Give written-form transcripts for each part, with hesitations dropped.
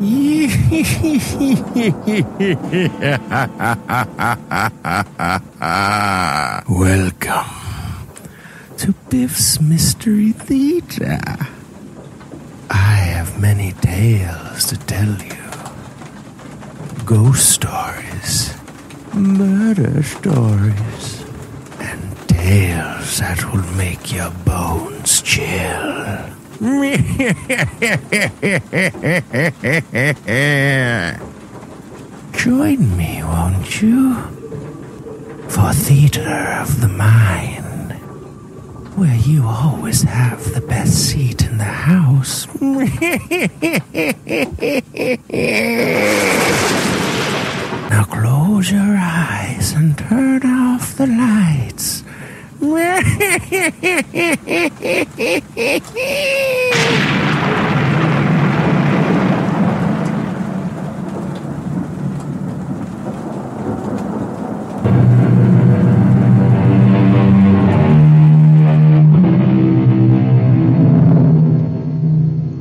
Welcome to Biff's Mystery Theater. I have many tales to tell you. Ghost stories, murder stories, and tales that will make your bones chill. Join me, won't you? For Theater of the Mind, where you always have the best seat in the house. Now close your eyes and turn off the lights.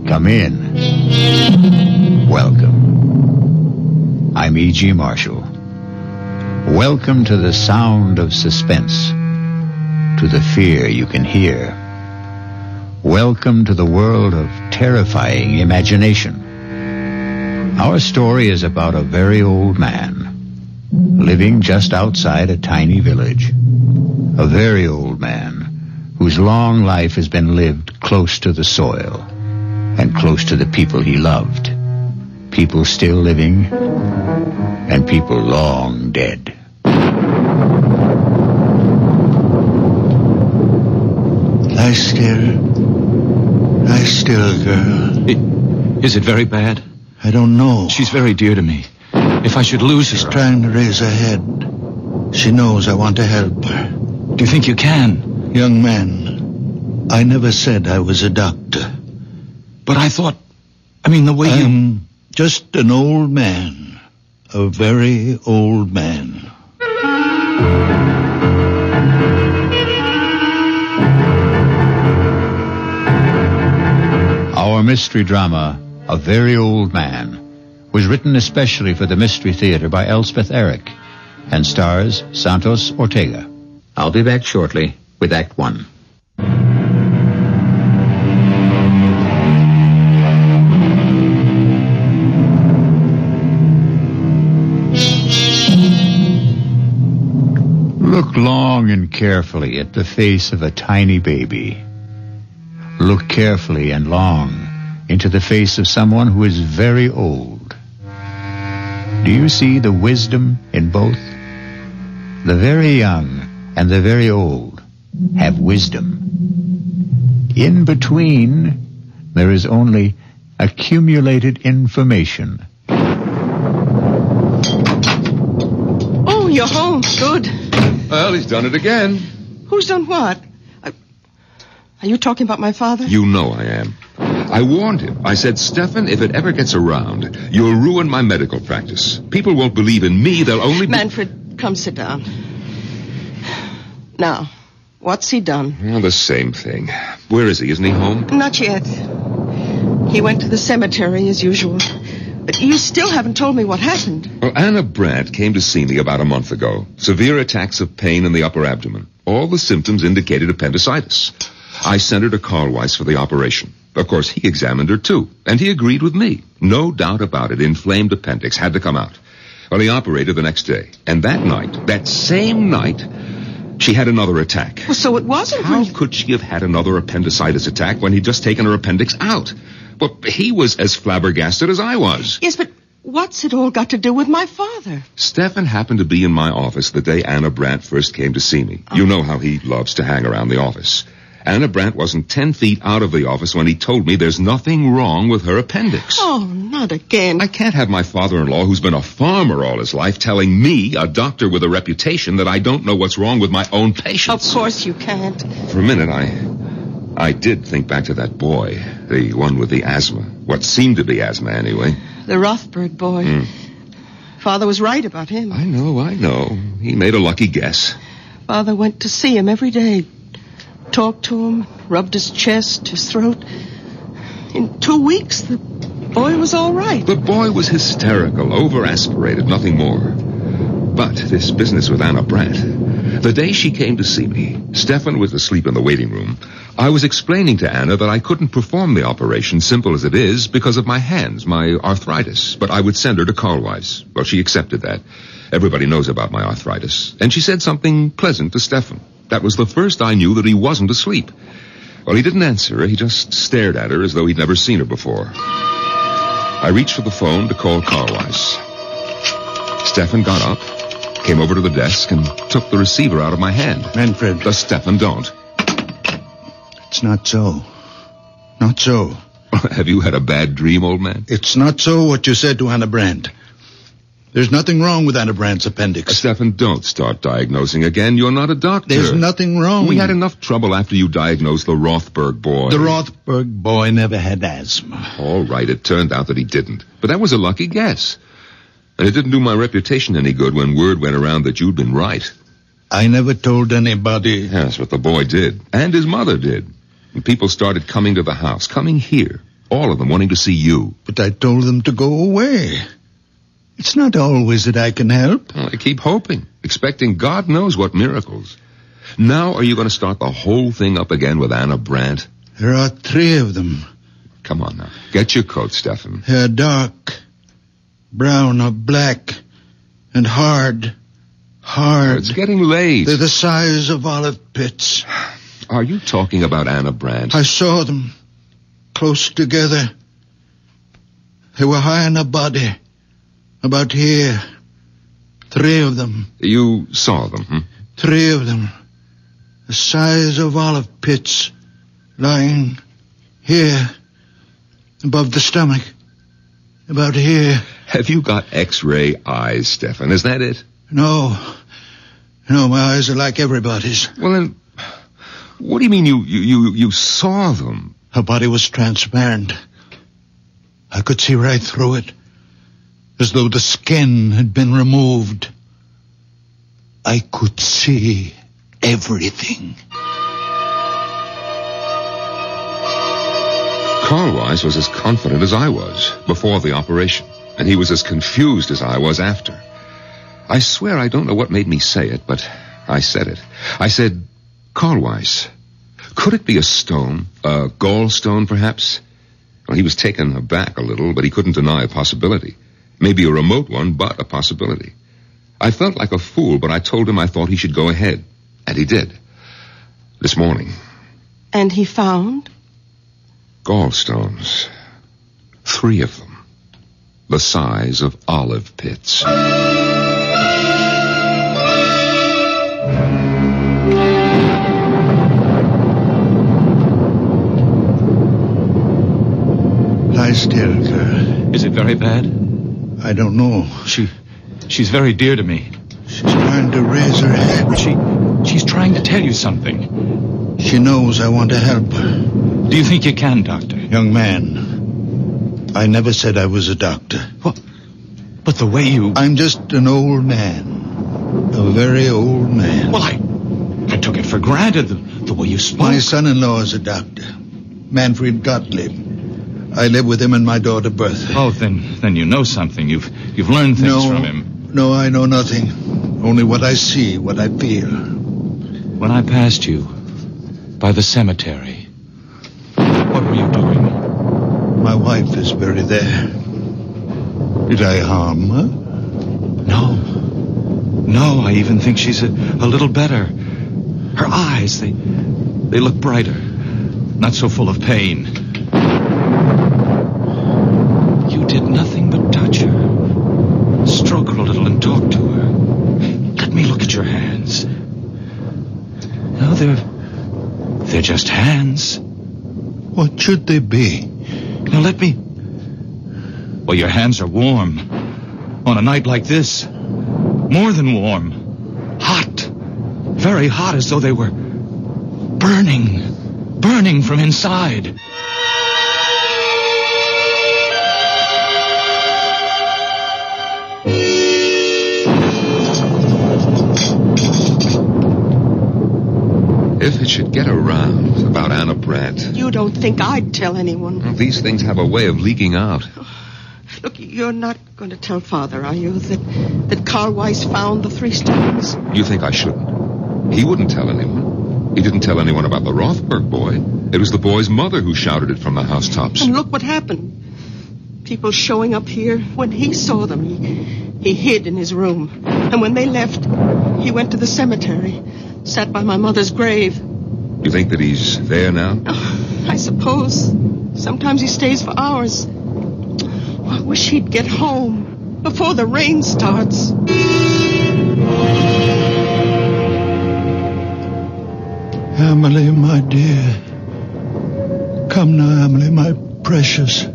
Come in. Welcome. I'm E.G. Marshall. Welcome to the sound of suspense, to the fear you can hear. Welcome to the world of terrifying imagination. Our story is about a very old man living just outside a tiny village. A very old man whose long life has been lived close to the soil and close to the people he loved. People still living and people long dead. Lie still, girl. Is it very bad? I don't know. She's very dear to me. If I should lose her... She's trying to raise her head. She knows I want to help her. Do you think you can? Young man, I never said I was a doctor. But I thought... the way I'm just an old man. A very old man. Our mystery drama, A Very Old Man, was written especially for the Mystery Theater by Elspeth Eric and stars Santos Ortega. I'll be back shortly with Act 1. Look long and carefully at the face of a tiny baby. Look carefully and long into the face of someone who is very old. Do you see the wisdom in both? The very young and the very old have wisdom. In between, there is only accumulated information. Oh, you're home. Good. Well, he's done it again. Who's done what? Are you talking about my father? You know I am. I warned him. I said, Stefan, if it ever gets around, you'll ruin my medical practice. People won't believe in me. They'll only... Manfred, come sit down. Now, what's he done? Well, the same thing. Where is he? Isn't he home? Not yet. He went to the cemetery as usual. But you still haven't told me what happened. Well, Anna Brandt came to see me about a month ago. Severe attacks of pain in the upper abdomen. All the symptoms indicated appendicitis. I sent her to Carl Weiss for the operation. Of course, he examined her, too, and he agreed with me. No doubt about it, inflamed appendix had to come out. Well, he operated the next day. And that night, that same night, she had another attack. Well, so it wasn't... How could she have had another appendicitis attack when he'd just taken her appendix out? Well, he was as flabbergasted as I was. Yes, but what's it all got to do with my father? Stefan happened to be in my office the day Anna Brandt first came to see me. You know how he loves to hang around the office. Anna Brandt wasn't 10 feet out of the office when he told me there's nothing wrong with her appendix. Oh, not again. I can't have my father-in-law, who's been a farmer all his life, telling me, a doctor with a reputation, that I don't know what's wrong with my own patients. Of course you can't. For a minute, I did think back to that boy, the one with the asthma. What seemed to be asthma, anyway. The Rothberg boy. Father was right about him. I know. He made a lucky guess. Father went to see him every day. Talked to him, rubbed his chest, his throat. In 2 weeks, the boy was all right. The boy was hysterical, over-aspirated, nothing more. But this business with Anna Brandt, the day she came to see me, Stefan was asleep in the waiting room. I was explaining to Anna that I couldn't perform the operation, simple as it is, because of my hands, my arthritis. But I would send her to Carlweiss. Well, she accepted that. Everybody knows about my arthritis. And she said something pleasant to Stefan. That was the first I knew that he wasn't asleep. Well, he didn't answer her. He just stared at her as though he'd never seen her before. I reached for the phone to call Carlweiss. Stefan got up, came over to the desk, and took the receiver out of my hand. Manfred. Stefan, don't. It's not so. Not so. Have you had a bad dream, old man? It's not so what you said to Anna Brandt. There's nothing wrong with Anna Brandt's appendix. Stefan, don't start diagnosing again. You're not a doctor. There's nothing wrong. We had enough trouble after you diagnosed the Rothberg boy. The Rothberg boy never had asthma. All right, it turned out that he didn't. But that was a lucky guess. And it didn't do my reputation any good when word went around that you'd been right. I never told anybody. Yes, but the boy did. And his mother did. And people started coming to the house, coming here. All of them wanting to see you. But I told them to go away. It's not always that I can help. Well, I keep hoping, expecting God knows what miracles. Now are you going to start the whole thing up again with Anna Brandt? There are 3 of them. Come on now. Get your coat, Stefan. They're dark, brown or black, and hard. It's getting late. They're the size of olive pits. Are you talking about Anna Brandt? I saw them, close together. They were high in her body, about here. 3 of them. You saw them, hmm? 3 of them, the size of olive pits, lying here, above the stomach, about here. Have you got X-ray eyes, Stefan? Is that it? No, my eyes are like everybody's. Well, then, what do you mean you saw them? Her body was transparent. I could see right through it, as though the skin had been removed. I could see everything. Carlweiss was as confident as I was before the operation, and he was as confused as I was after. I swear I don't know what made me say it, but I said it. I said, Carlweiss, could it be a stone? A gallstone, perhaps? Well, he was taken aback a little, but he couldn't deny a possibility. Maybe a remote one, but a possibility. I felt like a fool, but I told him I thought he should go ahead. And he did. This morning. And he found? Gallstones. 3 of them. The size of olive pits. Lie still, girl. Is it very bad? I don't know. She's very dear to me. She's trying to raise her head. She's trying to tell you something. She knows I want to help her. Do you think you can, Doctor? Young man, I never said I was a doctor. What? But the way you... I'm just an old man. A very old man. Well, I took it for granted, the way you spoke. My son-in-law is a doctor. Manfred Gottlieb. I live with him and my daughter Bertha. Oh, then you know something. You've learned things from him. No, I know nothing. Only what I see, what I feel. When I passed you by the cemetery, what were you doing? My wife is buried there. Did I harm her? No, I even think she's a little better. Her eyes, they look brighter. Not so full of pain. You did nothing but touch her. Stroke her a little and talk to her. Let me look at your hands. No, they're just hands. What should they be? Now let me... Well, your hands are warm. On a night like this. More than warm. Hot. Very hot, as though they were burning from inside. If it should get around about Anna Brandt. You don't think I'd tell anyone? Well, these things have a way of leaking out. Look, you're not going to tell Father, are you, that Carl Weiss found the 3 stones? You think I shouldn't? He wouldn't tell anyone. He didn't tell anyone about the Rothberg boy. It was the boy's mother who shouted it from the housetops. And look what happened. People showing up here. When he saw them, he hid in his room. And when they left, he went to the cemetery, sat by my mother's grave. You think that he's there now? Oh, I suppose. Sometimes he stays for hours. I wish he'd get home before the rain starts. Emily, my dear. Come now, Emily, my precious.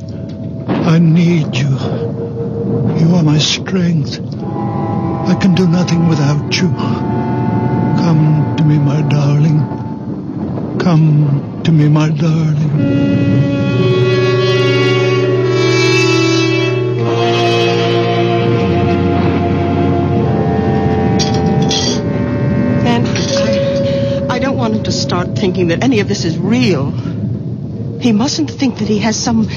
I need you. You are my strength. I can do nothing without you. Come to me, my darling. Come to me, my darling. I don't want him to start thinking that any of this is real. He mustn't think that he has some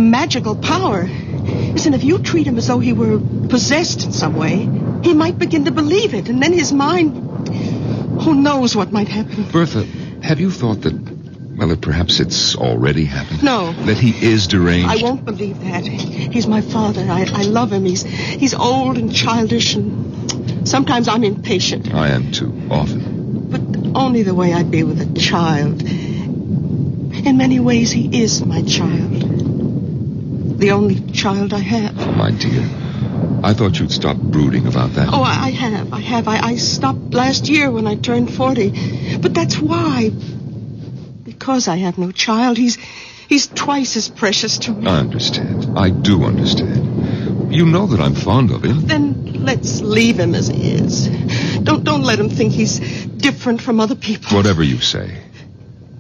magical power. Listen, if you treat him as though he were possessed in some way, he might begin to believe it, and then his mind... Who knows what might happen? Bertha, have you thought that perhaps it's already happened? No. That he is deranged? I won't believe that. He's my father. I love him. He's old and childish, and sometimes I'm impatient. I am too, often. But only the way I'd be with a child. In many ways, he is my child. The only child I have. Oh, my dear. I thought you'd stop brooding about that. Oh, I have. I stopped last year when I turned 40. But that's why. Because I have no child, he's twice as precious to me. I understand. I do understand. You know that I'm fond of him. Then let's leave him as he is. Don't let him think he's different from other people. Whatever you say.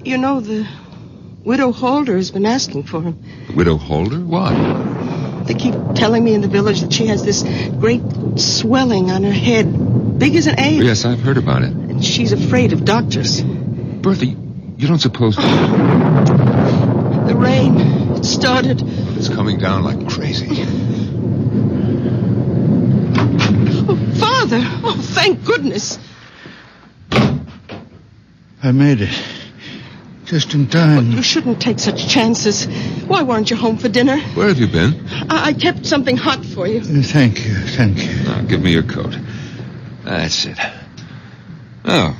You know, the Widow Holder has been asking for him. The Widow Holder? Why? They keep telling me in the village that she has this great swelling on her head, big as an egg. Yes, I've heard about it. And she's afraid of doctors. Bertha, you don't suppose... The rain, it started. It's coming down like crazy. Oh, Father! Oh, thank goodness. I made it. Just in time. But you shouldn't take such chances. Why weren't you home for dinner? Where have you been? I kept something hot for you. Thank you. Now, give me your coat. That's it. Oh,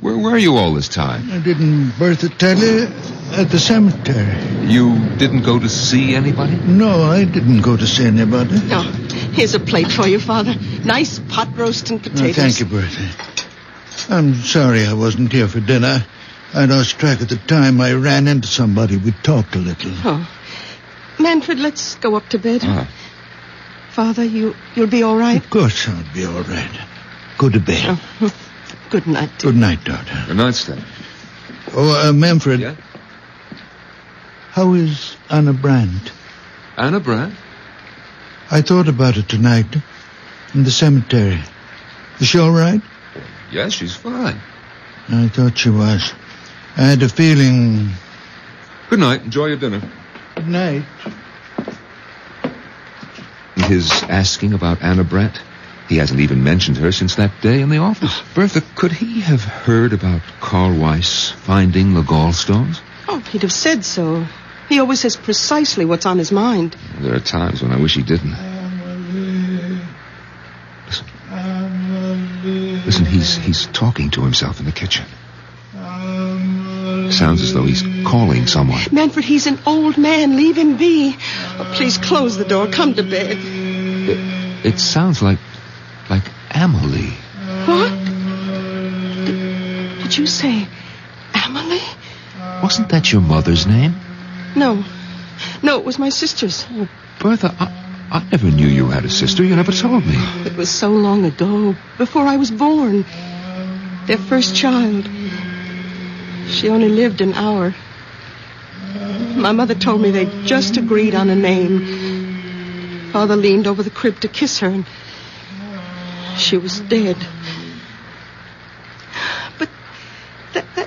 where were you all this time? I didn't Bertha tell you? At the cemetery. You didn't go to see anybody? No, I didn't go to see anybody. Oh, here's a plate for you, Father. Nice pot roast and potatoes. Thank you, Bertha. I'm sorry I wasn't here for dinner. I lost track of the time. I ran into somebody. We talked a little. Oh. Manfred, let's go up to bed. Father, you'll be all right? Of course I'll be all right. Go to bed. Oh. Good night. Good night, daughter. Good night, Stan. Oh, Manfred. Yeah? How is Anna Brandt? Anna Brandt? I thought about it tonight in the cemetery. Is she all right? Yes, she's fine. I thought she was. I had a feeling... Good night. Enjoy your dinner. Good night. His asking about Anna Brandt? He hasn't even mentioned her since that day in the office. Bertha, could he have heard about Carl Weiss finding the gallstones? Oh, he'd have said so. He always says precisely what's on his mind. There are times when I wish he didn't. Listen, he's talking to himself in the kitchen. Sounds as though he's calling someone. Manfred, he's an old man. Leave him be. Oh, please close the door. Come to bed. It sounds like Emily. What? Did you say Emily? Wasn't that your mother's name? No, it was my sister's. Oh, Bertha, I never knew you had a sister. You never told me. It was so long ago, before I was born. Their first child. She only lived an hour. My mother told me they'd just agreed on a name. Father leaned over the crib to kiss her, and she was dead. But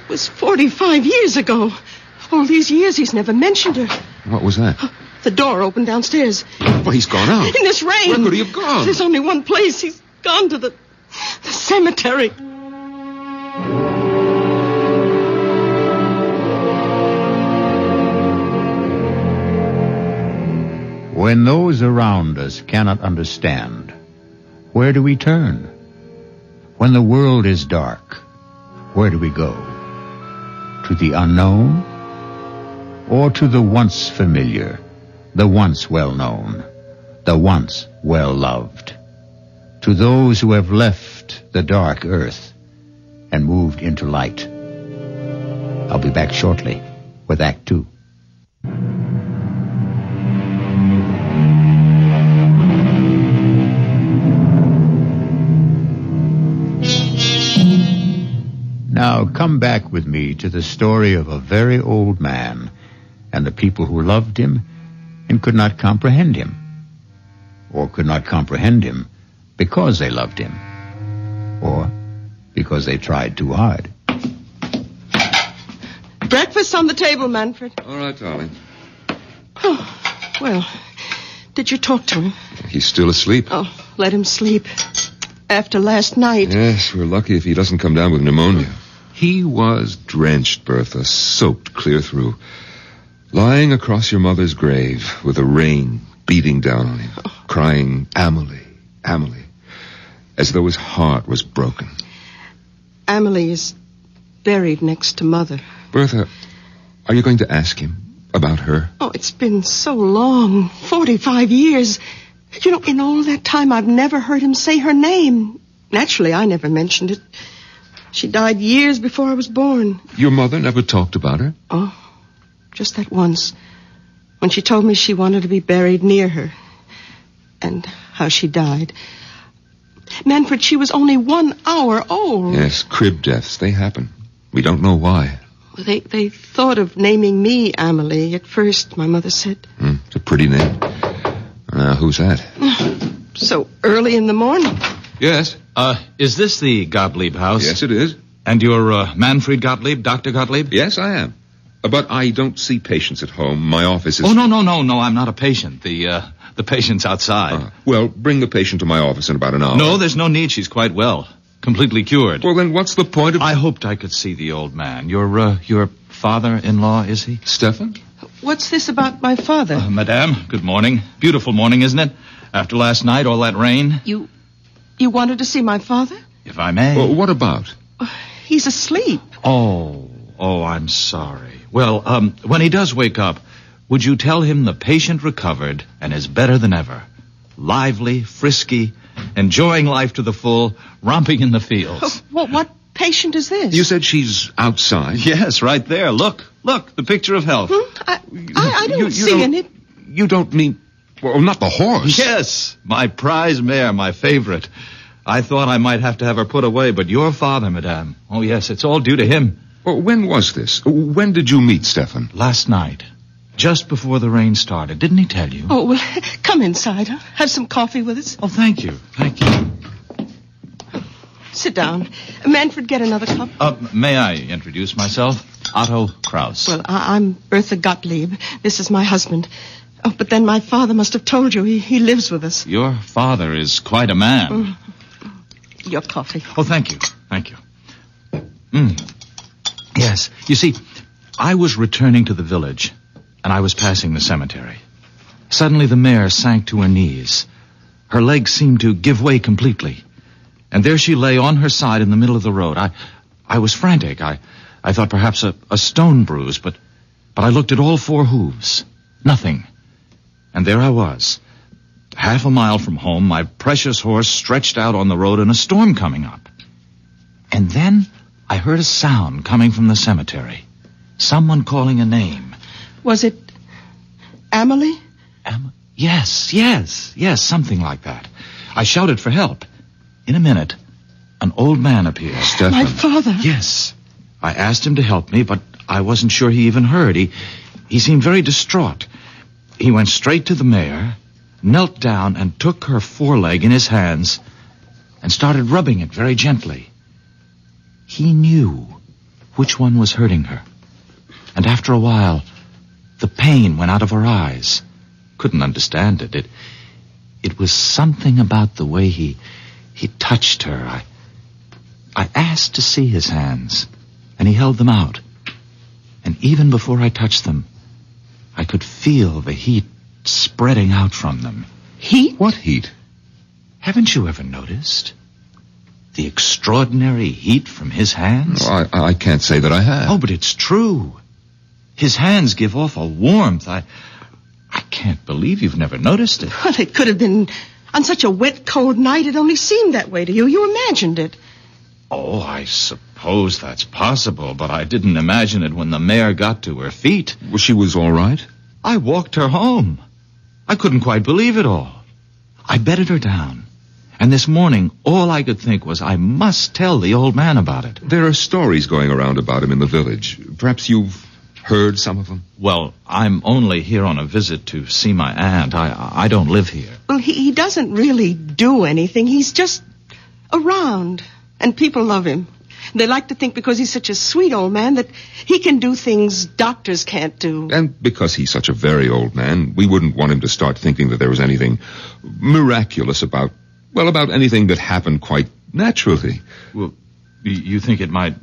was 45 years ago. All these years he's never mentioned her. What was that? The door opened downstairs. Well, he's gone out. In this rain. Where could he have gone? There's only one place. He's gone to the cemetery. When those around us cannot understand, where do we turn? When the world is dark, where do we go? To the unknown? Or to the once familiar, the once well-known, the once well-loved? To those who have left the dark earth and moved into light. I'll be back shortly with Act 2. Now come back with me to the story of a very old man and the people who loved him and could not comprehend him, or could not comprehend him because they loved him, or because they tried too hard. Breakfast on the table, Manfred. All right, darling. Oh, well, did you talk to him? He's still asleep. Oh, let him sleep. After last night. Yes, we're lucky if he doesn't come down with pneumonia. He was drenched, Bertha, soaked clear through. Lying across your mother's grave with the rain beating down on him, crying, Amelie, Amelie, as though his heart was broken. Amelie is buried next to Mother. Bertha, are you going to ask him about her? Oh, it's been so long, 45 years. You know, in all that time, I've never heard him say her name. Naturally, I never mentioned it. She died years before I was born. Your mother never talked about her? Oh, just that once. When she told me she wanted to be buried near her. And how she died. Manfred, she was only 1 hour old. Yes, crib deaths, they happen. We don't know why. They thought of naming me Amelie at first, my mother said. It's a pretty name. Who's that? So early in the morning. Yes. Is this the Gottlieb house? Yes, it is. And you're Manfred Gottlieb, Dr. Gottlieb? Yes, I am. But I don't see patients at home. My office is... Oh, no, I'm not a patient. The patient's outside. Well, bring the patient to my office in about an hour. No, there's no need. She's quite well. Completely cured. Well, then what's the point of... I hoped I could see the old man. Your father-in-law, is he? Stefan? What's this about my father? Madame, good morning. Beautiful morning, isn't it? After last night, all that rain. You wanted to see my father? If I may. Well, what about? He's asleep. Oh, I'm sorry. Well, when he does wake up, would you tell him the patient recovered and is better than ever? Lively, frisky, enjoying life to the full, romping in the fields. What patient is this? You said she's outside. Yes, right there. Look, the picture of health. I don't see any... You don't mean... Well, not the horse. Yes, my prize mare, my favorite. I thought I might have to have her put away, but your father, madame. Oh, yes, it's all due to him. Well, when was this? When did you meet Stefan? Last night, just before the rain started. Didn't he tell you? Oh, well, come inside. Have some coffee with us. Oh, thank you. Sit down. Manfred, get another cup. May I introduce myself? Otto Kraus. Well, I'm Bertha Gottlieb. This is my husband. Oh, but then my father must have told you. He lives with us. Your father is quite a man. Your coffee. Oh, thank you. Yes. You see, I was returning to the village, and I was passing the cemetery. Suddenly the mare sank to her knees. Her legs seemed to give way completely. And there she lay on her side in the middle of the road. I was frantic. I thought perhaps a stone bruise, but I looked at all 4 hooves. Nothing. And there I was, half a mile from home, my precious horse stretched out on the road and a storm coming up. And then I heard a sound coming from the cemetery. Someone calling a name. Was it Amelie? Yes, something like that. I shouted for help. In a minute, an old man appeared. Stefan. My father. Yes. I asked him to help me, but I wasn't sure he even heard. He seemed very distraught. He went straight to the mare, knelt down and took her foreleg in his hands and started rubbing it very gently. He knew which one was hurting her. And after a while, the pain went out of her eyes. Couldn't understand it. It was something about the way he touched her. I asked to see his hands, and he held them out. And even before I touched them, I could feel the heat spreading out from them. Heat? What heat? Haven't you ever noticed the extraordinary heat from his hands? Oh, I can't say that I have. Oh, but it's true. His hands give off a warmth. I can't believe you've never noticed it. Well, it could have been on such a wet, cold night. It only seemed that way to you. You imagined it. Oh, I suppose that's possible, but I didn't imagine it when the mare got to her feet. Well, she was all right? I walked her home. I couldn't quite believe it all. I bedded her down. And this morning, all I could think was I must tell the old man about it. There are stories going around about him in the village. Perhaps you've heard some of them? Well, I'm only here on a visit to see my aunt. I don't live here. Well, he doesn't really do anything. He's just around. And people love him. They like to think because he's such a sweet old man that he can do things doctors can't do. And because he's such a very old man, we wouldn't want him to start thinking that there was anything miraculous about anything that happened quite naturally. Well, you think it might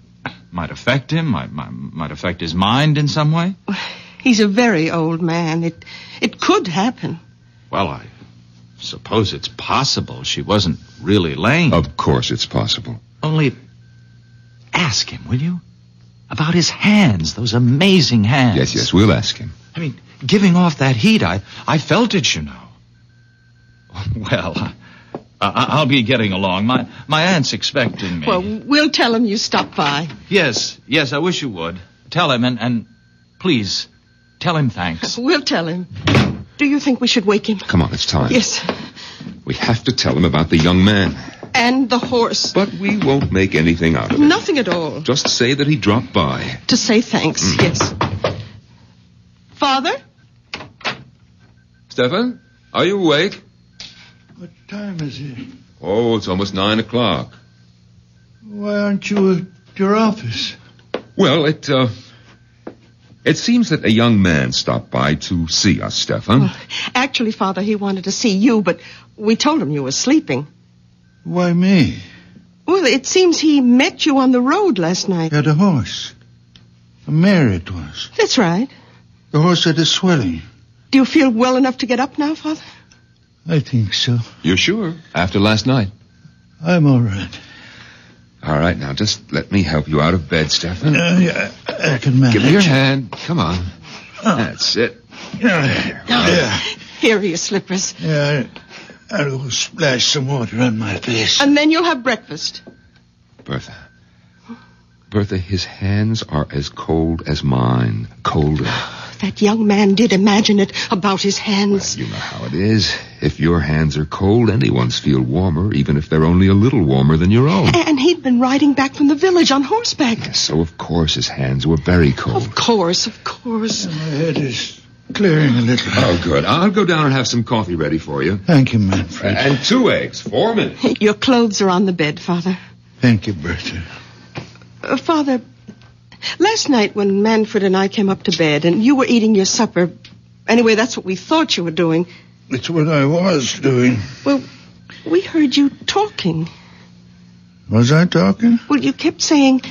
affect him? Might affect his mind in some way? He's a very old man. It could happen. Well, I suppose it's possible she wasn't really lame. Of course it's possible. Only ask him, will you? About his hands, those amazing hands. Yes, we'll ask him. I mean, giving off that heat, I felt it, you know. Well, I'll be getting along. My aunt's expecting me. Well, we'll tell him you stopped by. Yes, I wish you would. Tell him, and please, tell him thanks. We'll tell him. Do you think we should wake him? Come on, it's time. Yes. We have to tell him about the young man. And the horse. But we won't make anything out of it. Nothing at all. Just say that he dropped by. To say thanks, yes. Father? Stefan, are you awake? What time is it? Oh, it's almost 9 o'clock. Why aren't you at your office? Well, it seems that a young man stopped by to see us, Stefan. Well, actually, Father, he wanted to see you, but we told him you were sleeping. Why me? Well, it seems he met you on the road last night. Had a horse. A mare it was. That's right. The horse had a swelling. Do you feel well enough to get up now, Father? I think so. You're sure? After last night? I'm all right. All right, now just let me help you out of bed, Stefan. Yeah, I can manage. Give me your hand. Come on. That's it. Yeah. Here are your slippers. Yeah, I'll go splash some water on my face. And then you'll have breakfast. Bertha, his hands are as cold as mine. Colder. That young man did imagine it about his hands. Well, you know how it is. If your hands are cold, anyone's feel warmer, even if they're only a little warmer than your own. And he'd been riding back from the village on horseback. Yes, so of course his hands were very cold. Of course. My head is clearing a little. Oh, good. I'll go down and have some coffee ready for you. Thank you, Manfred. And 2 eggs. 4 minutes. Your clothes are on the bed, Father. Thank you, Bertha. Father, last night when Manfred and I came up to bed and you were eating your supper, anyway, that's what we thought you were doing. It's what I was doing. Well, we heard you talking. Was I talking? Well, you kept saying,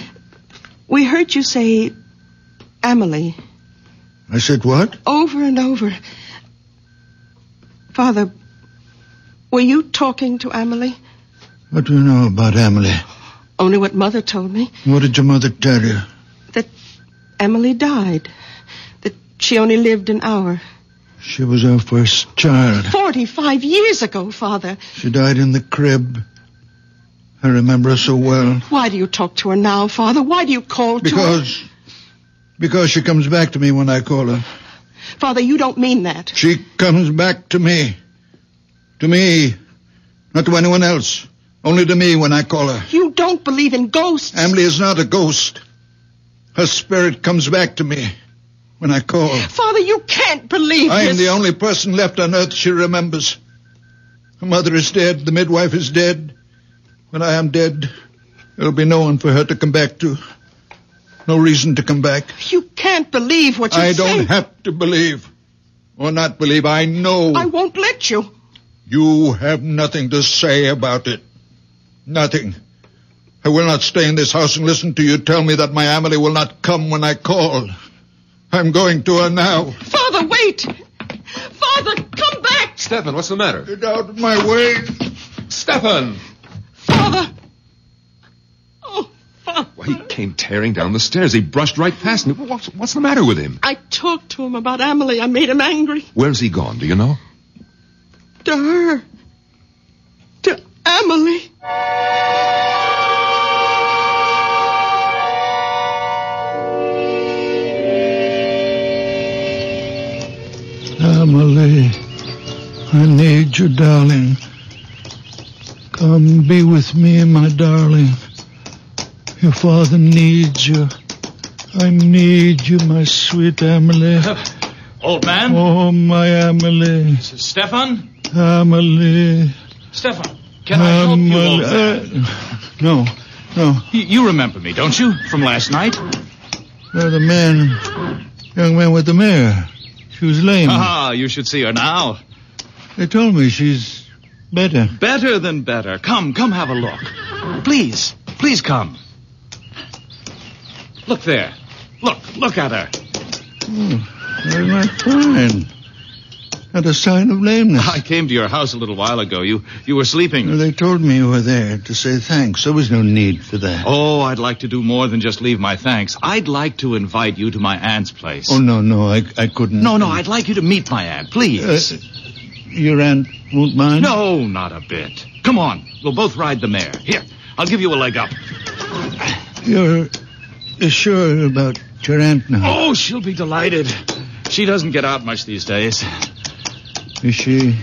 we heard you say, Amelie. I said what? Over and over. Father, were you talking to Amelie? What do you know about Emily? Only what Mother told me. What did your mother tell you? That Emily died. That she only lived an hour. She was our first child. 45 years ago, Father. She died in the crib. I remember her so well. Why do you talk to her now, Father? Why do you call to her? Because she comes back to me when I call her. Father, you don't mean that. She comes back to me. To me. Not to anyone else. Only to me when I call her. You don't believe in ghosts. Emily is not a ghost. Her spirit comes back to me when I call. Father, you can't believe I this. am the only person left on earth she remembers. Her mother is dead. The midwife is dead. When I am dead, there'll be no one for her to come back to. No reason to come back. You can't believe what you say. I don't have to believe. Or not believe. I know. I won't let you. You have nothing to say about it. Nothing. I will not stay in this house and listen to you tell me that my Emily will not come when I call. I'm going to her now. Father, wait! Father, come back! Stefan, what's the matter? Get out of my way. Stefan! Father! Oh, Father. Well, he came tearing down the stairs. He brushed right past me. What's the matter with him? I talked to him about Emily. I made him angry. Where's he gone, do you know? To her. To Emily. Emily, I need you, darling. Come be with me, my darling. Your father needs you. I need you, my sweet Emily. Old man? Oh, my Emily. Stefan? Emily. Stefan, can I help you, old man? No. You remember me, don't you? From last night? The young man with the mare. She was lame. Ah, you should see her now. They told me she's better. Better than better. Come have a look. Please come. Look there. Look at her. Oh, very much fine. Not a sign of lameness. I came to your house a little while ago. You were sleeping. They told me you were there to say thanks. There was no need for that. Oh, I'd like to do more than just leave my thanks. I'd like to invite you to my aunt's place. Oh, no, I couldn't. No, I'd like you to meet my aunt, please. Your aunt won't mind? No, not a bit. Come on, we'll both ride the mare. Here, I'll give you a leg up. You're sure about your aunt now? Oh, she'll be delighted. She doesn't get out much these days. Is she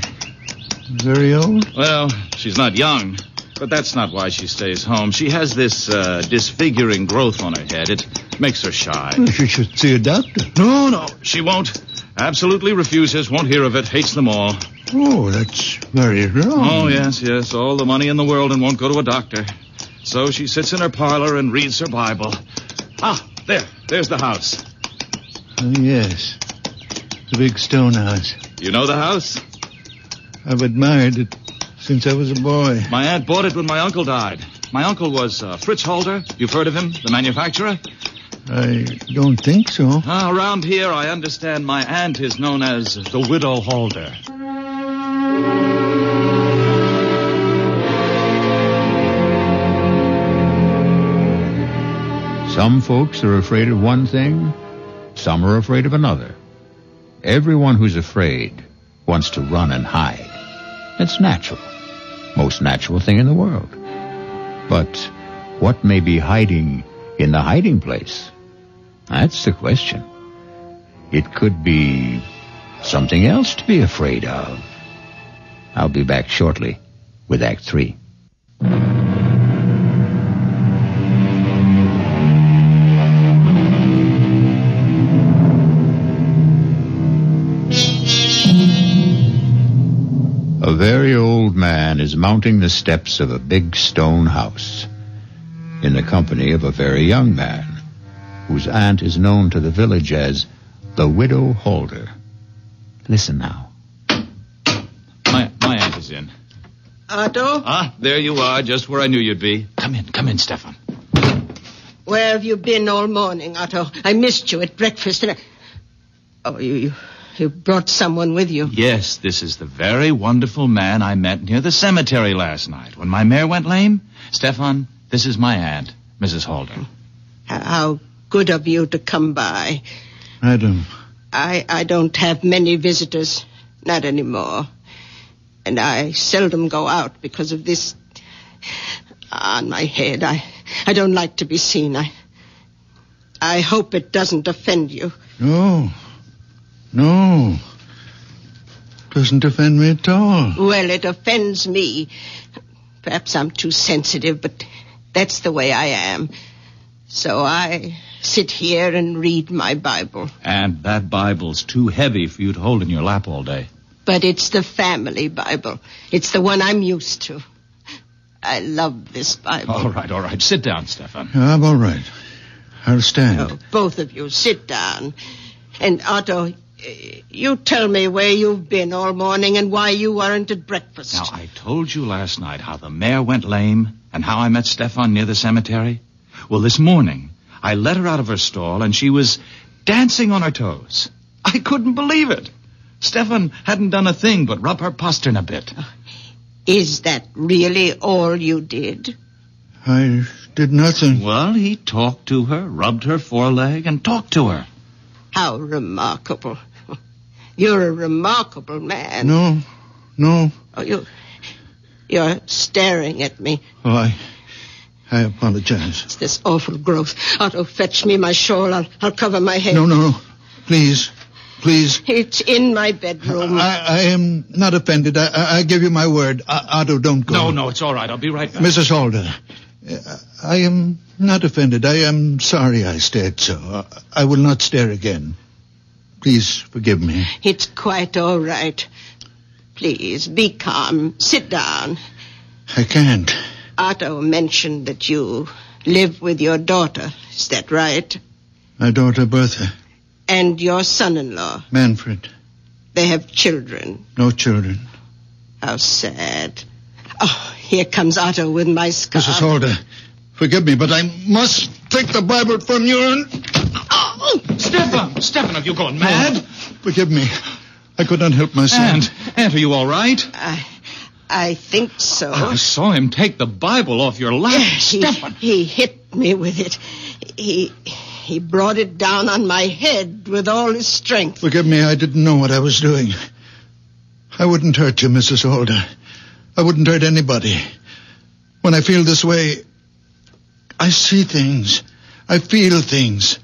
very old? Well, she's not young, but that's not why she stays home. She has this disfiguring growth on her head. It makes her shy. Well, she should see a doctor. No, she won't. Absolutely refuses, won't hear of it, hates them all. Oh, that's very wrong. Oh, yes, all the money in the world and won't go to a doctor. So she sits in her parlor and reads her Bible. Ah, there's the house. Oh, yes, the big stone house. You know the house? I've admired it since I was a boy. My aunt bought it when my uncle died. My uncle was Fritz Holder. You've heard of him, the manufacturer? I don't think so. Around here, I understand my aunt is known as the Widow Holder. Some folks are afraid of one thing, some are afraid of another. Everyone who's afraid wants to run and hide. It's natural. Most natural thing in the world. But what may be hiding in the hiding place? That's the question. It could be something else to be afraid of. I'll be back shortly with Act 3. A very old man is mounting the steps of a big stone house in the company of a very young man whose aunt is known to the village as the Widow Holder. Listen now. My aunt is in. Otto? Ah, there you are, just where I knew you'd be. Come in, Stefan. Where have you been all morning, Otto? I missed you at breakfast and Oh, you brought someone with you. Yes, this is the very wonderful man I met near the cemetery last night when my mare went lame. Stefan, this is my aunt, Mrs. Holder. How good of you to come by. Madam. I don't have many visitors, not anymore. And I seldom go out because of this on my head. I don't like to be seen. I hope it doesn't offend you. No. Doesn't offend me at all. Well, it offends me. Perhaps I'm too sensitive, but that's the way I am. So I sit here and read my Bible. And that Bible's too heavy for you to hold in your lap all day. But it's the family Bible. It's the one I'm used to. I love this Bible. All right. Sit down, Stefan. I'm all right. I'll stand. Oh, both of you, sit down. And Otto, you tell me where you've been all morning and why you weren't at breakfast. Now, I told you last night how the mare went lame and how I met Stefan near the cemetery. Well, this morning, I let her out of her stall and she was dancing on her toes. I couldn't believe it. Stefan hadn't done a thing but rub her postern a bit. Is that really all you did? I did nothing. Well, he talked to her, rubbed her foreleg, and talked to her. How remarkable. You're a remarkable man. No. Oh, you're staring at me. Oh, I apologize. It's this awful growth. Otto, fetch me my shawl. I'll cover my head. No. Please. It's in my bedroom. I am not offended. I give you my word. Otto, don't go. No, it's all right. I'll be right back. Mrs. Halder, I am not offended. I am sorry I stared so. I will not stare again. Please forgive me. It's quite all right. Please, be calm. Sit down. I can't. Otto mentioned that you live with your daughter. Is that right? My daughter, Bertha. And your son-in-law. Manfred. They have children. No children. How sad. Oh, here comes Otto with my scarf. Mrs. Halder, forgive me, but I must take the Bible from you and... Oh! Stefan, have you gone mad? Forgive me. I could not help myself. Aunt, are you all right? I think so. I saw him take the Bible off your lap. Stefan. He hit me with it. He brought it down on my head with all his strength. Forgive me, I didn't know what I was doing. I wouldn't hurt you, Mrs. Halder. I wouldn't hurt anybody. When I feel this way, I see things. I feel things.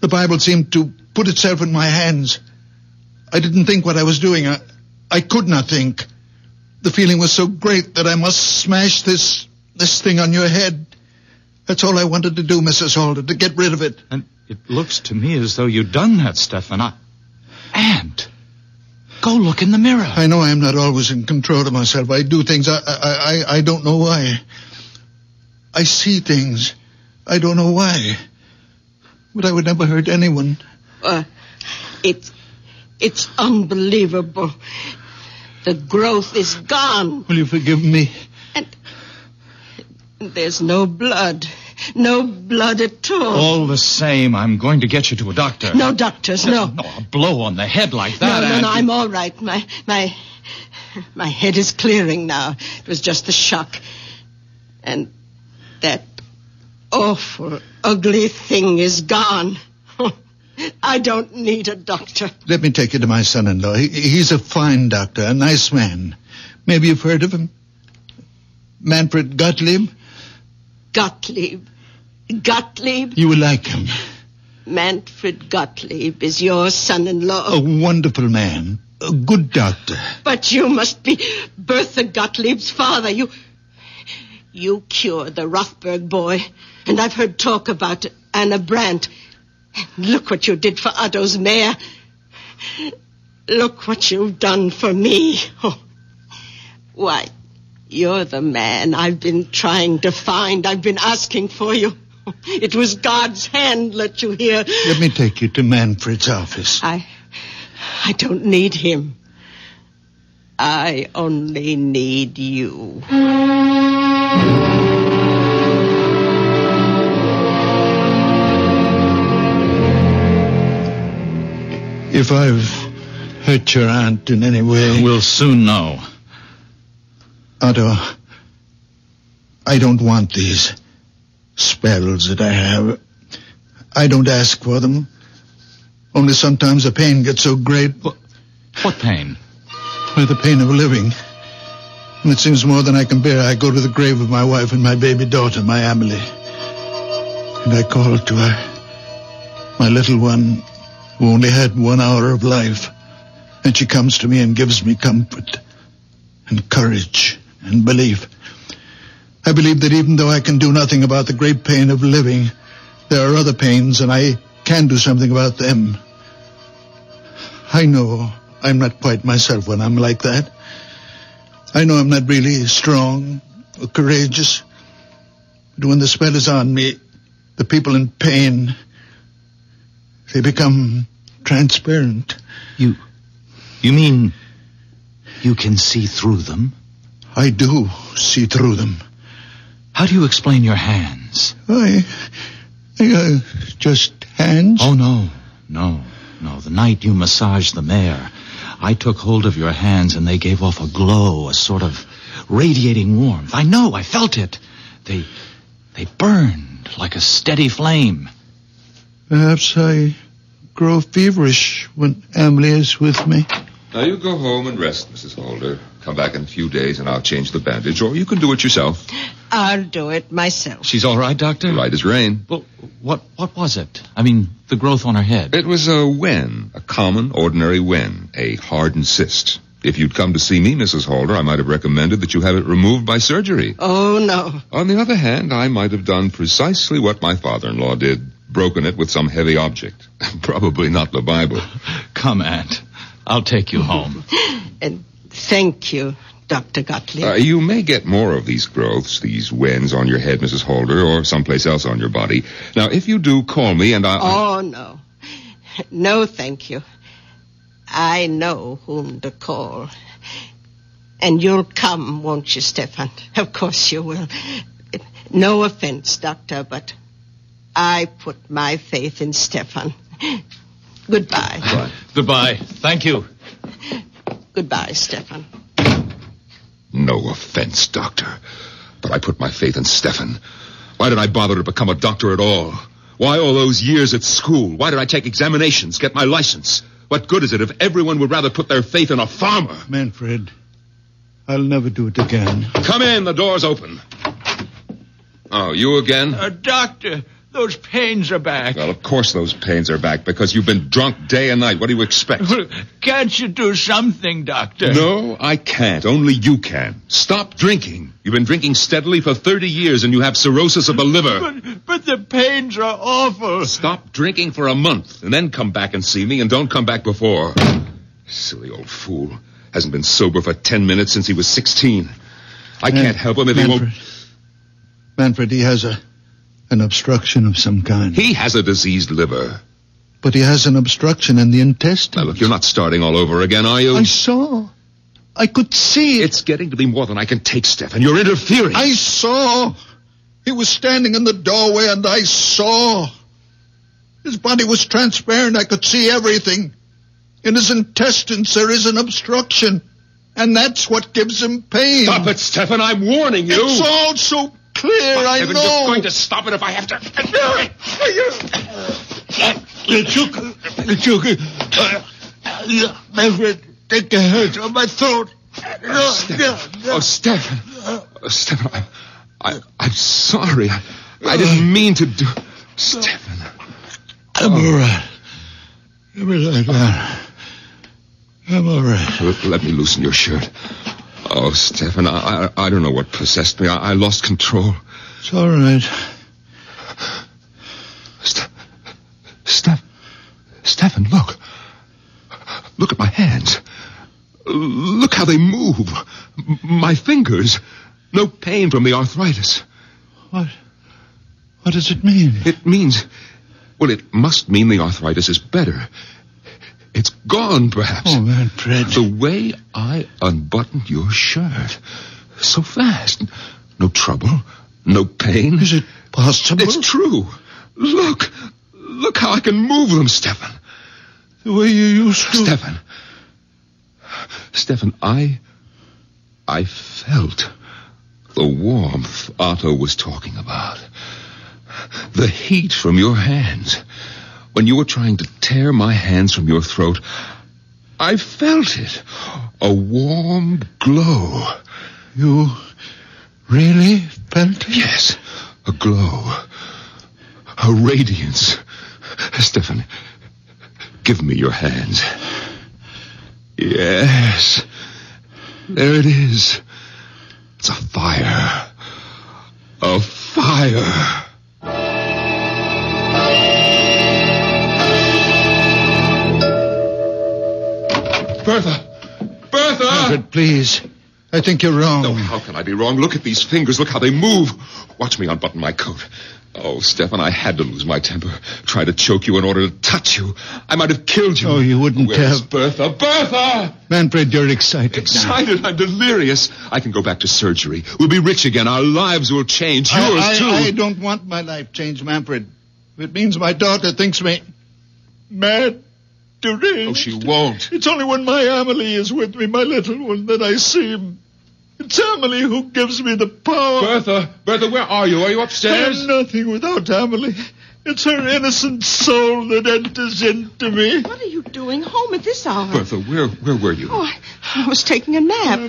The Bible seemed to put itself in my hands. I didn't think what I was doing. I could not think. The feeling was so great that I must smash this thing on your head. That's all I wanted to do, Mrs. Halder, to get rid of it. And it looks to me as though you'd done that, Stefan. Aunt, go look in the mirror. I know I'm not always in control of myself. I do things. I don't know why. I see things. I don't know why. But I would never hurt anyone. It's unbelievable. The growth is gone. Will you forgive me? And there's no blood. No blood at all. All the same, I'm going to get you to a doctor. No doctors, no. No, a blow on the head like that. No, I'm all right. My head is clearing now. It was just the shock. And that awful, ugly thing is gone. I don't need a doctor. Let me take you to my son-in-law. He's a fine doctor, a nice man. Maybe you've heard of him? Manfred Gottlieb? Gottlieb? You will like him. Manfred Gottlieb is your son-in-law. A wonderful man. A good doctor. But you must be Bertha Gottlieb's father. You cured the Rothberg boy. And I've heard talk about Anna Brandt. Look what you did for Otto's mare. Look what you've done for me. Oh. Why, you're the man I've been trying to find. I've been asking for you. It was God's hand let you here. Let me take you to Manfred's office. I don't need him. I only need you. If I've hurt your aunt in any way... We'll soon know. Otto, I don't want these spells that I have. I don't ask for them. Only sometimes the pain gets so great. What pain? Why, the pain of living. And it seems more than I can bear. I go to the grave of my wife and my baby daughter, my Amelie. And I call to her, my little one, who only had 1 hour of life. And she comes to me and gives me comfort and courage and belief. I believe that even though I can do nothing about the great pain of living, there are other pains, and I can do something about them. I know I'm not quite myself when I'm like that. I know I'm not really strong or courageous. But when the spell is on me, the people in pain, they become transparent. You mean you can see through them? I do see through them. How do you explain your hands? Just hands? Oh, no. The night you massaged the mare, I took hold of your hands and they gave off a glow, a sort of radiating warmth. I know, I felt it. They burned like a steady flame. Perhaps I grow feverish when Emily is with me. Now you go home and rest, Mrs. Holder. Come back in a few days and I'll change the bandage, or you can do it yourself. I'll do it myself. She's all right, Doctor? Right as rain. Well, what was it? I mean, the growth on her head. It was a wen, a common, ordinary wen, a hardened cyst. If you'd come to see me, Mrs. Holder, I might have recommended that you have it removed by surgery. Oh, no. On the other hand, I might have done precisely what my father-in-law did, broken it with some heavy object. Probably not the Bible. Come, Aunt. I'll take you home. And thank you, Dr. Gottlieb. You may get more of these growths, these wens on your head, Mrs. Holder, or someplace else on your body. Now, if you do, call me and Oh, no. No, thank you. I know whom to call. And you'll come, won't you, Stefan? Of course you will. No offense, Doctor, but I put my faith in Stefan. Goodbye. Goodbye. Thank you. Goodbye, Stefan. No offense, Doctor, but I put my faith in Stefan. Why did I bother to become a doctor at all? Why all those years at school? Why did I take examinations, get my license? What good is it if everyone would rather put their faith in a farmer? Manfred, I'll never do it again. Come in, the door's open. Oh, you again? Doctor, those pains are back. Well, of course those pains are back, because you've been drunk day and night. What do you expect? Can't you do something, Doctor? No, I can't. Only you can. Stop drinking. You've been drinking steadily for 30 years and you have cirrhosis of the liver. But the pains are awful. Stop drinking for a month and then come back and see me, and don't come back before. Silly old fool. Hasn't been sober for 10 minutes since he was 16. I can't help him if he won't... Manfred, he has an obstruction of some kind. He has a diseased liver. But he has an obstruction in the intestines. Now, look, you're not starting all over again, are you? I saw. I could see it. It's getting to be more than I can take, Stefan. You're interfering. I saw. He was standing in the doorway and I saw. His body was transparent. I could see everything. In his intestines there is an obstruction. And that's what gives him pain. Stop it, Stefan. I'm warning you. It's all so clear, I know. You're going to stop it if I have to. It's okay. Manfred, take the hands on my throat. Stefan. Stefan, I'm sorry. I didn't mean to do... Stefan. I'm all right. Give me like that. I'm all right. Let me loosen your shirt. Oh, Stefan, I don't know what possessed me. I lost control. It's all right. Stefan, look. Look at my hands. Look how they move. My fingers. No pain from the arthritis. What does it mean? It means... Well, it must mean the arthritis is better. It's gone, perhaps. Oh, Manfred. The way I unbuttoned your shirt. So fast. No trouble. No pain. Is it possible? It's true. Look. Look how I can move them, Stefan. The way you used to. Stefan, I felt the warmth Otto was talking about. The heat from your hands. When you were trying to tear my hands from your throat, I felt it. A warm glow. You really felt it? Yes, a glow. A radiance. Stefan, give me your hands. Yes. There it is. It's a fire. A fire. Bertha! Manfred, please. I think you're wrong. No, how can I be wrong? Look at these fingers. Look how they move. Watch me unbutton my coat. Oh, Stefan, I had to lose my temper. Try to choke you in order to touch you. I might have killed you. Oh, you wouldn't Where's have. Bertha? Bertha! Manfred, you're excited. Excited? I'm delirious. I can go back to surgery. We'll be rich again. Our lives will change. Yours, too. I don't want my life changed, Manfred. If it means my daughter thinks me mad, deranged. Oh, she won't. It's only when my Amelie is with me, my little one, that I see him. It's Amelie who gives me the power. Bertha, where are you? Are you upstairs? I'm nothing without Amelie. It's her innocent soul that enters into me. What are you doing home at this hour? Bertha, where were you? Oh, I was taking a nap.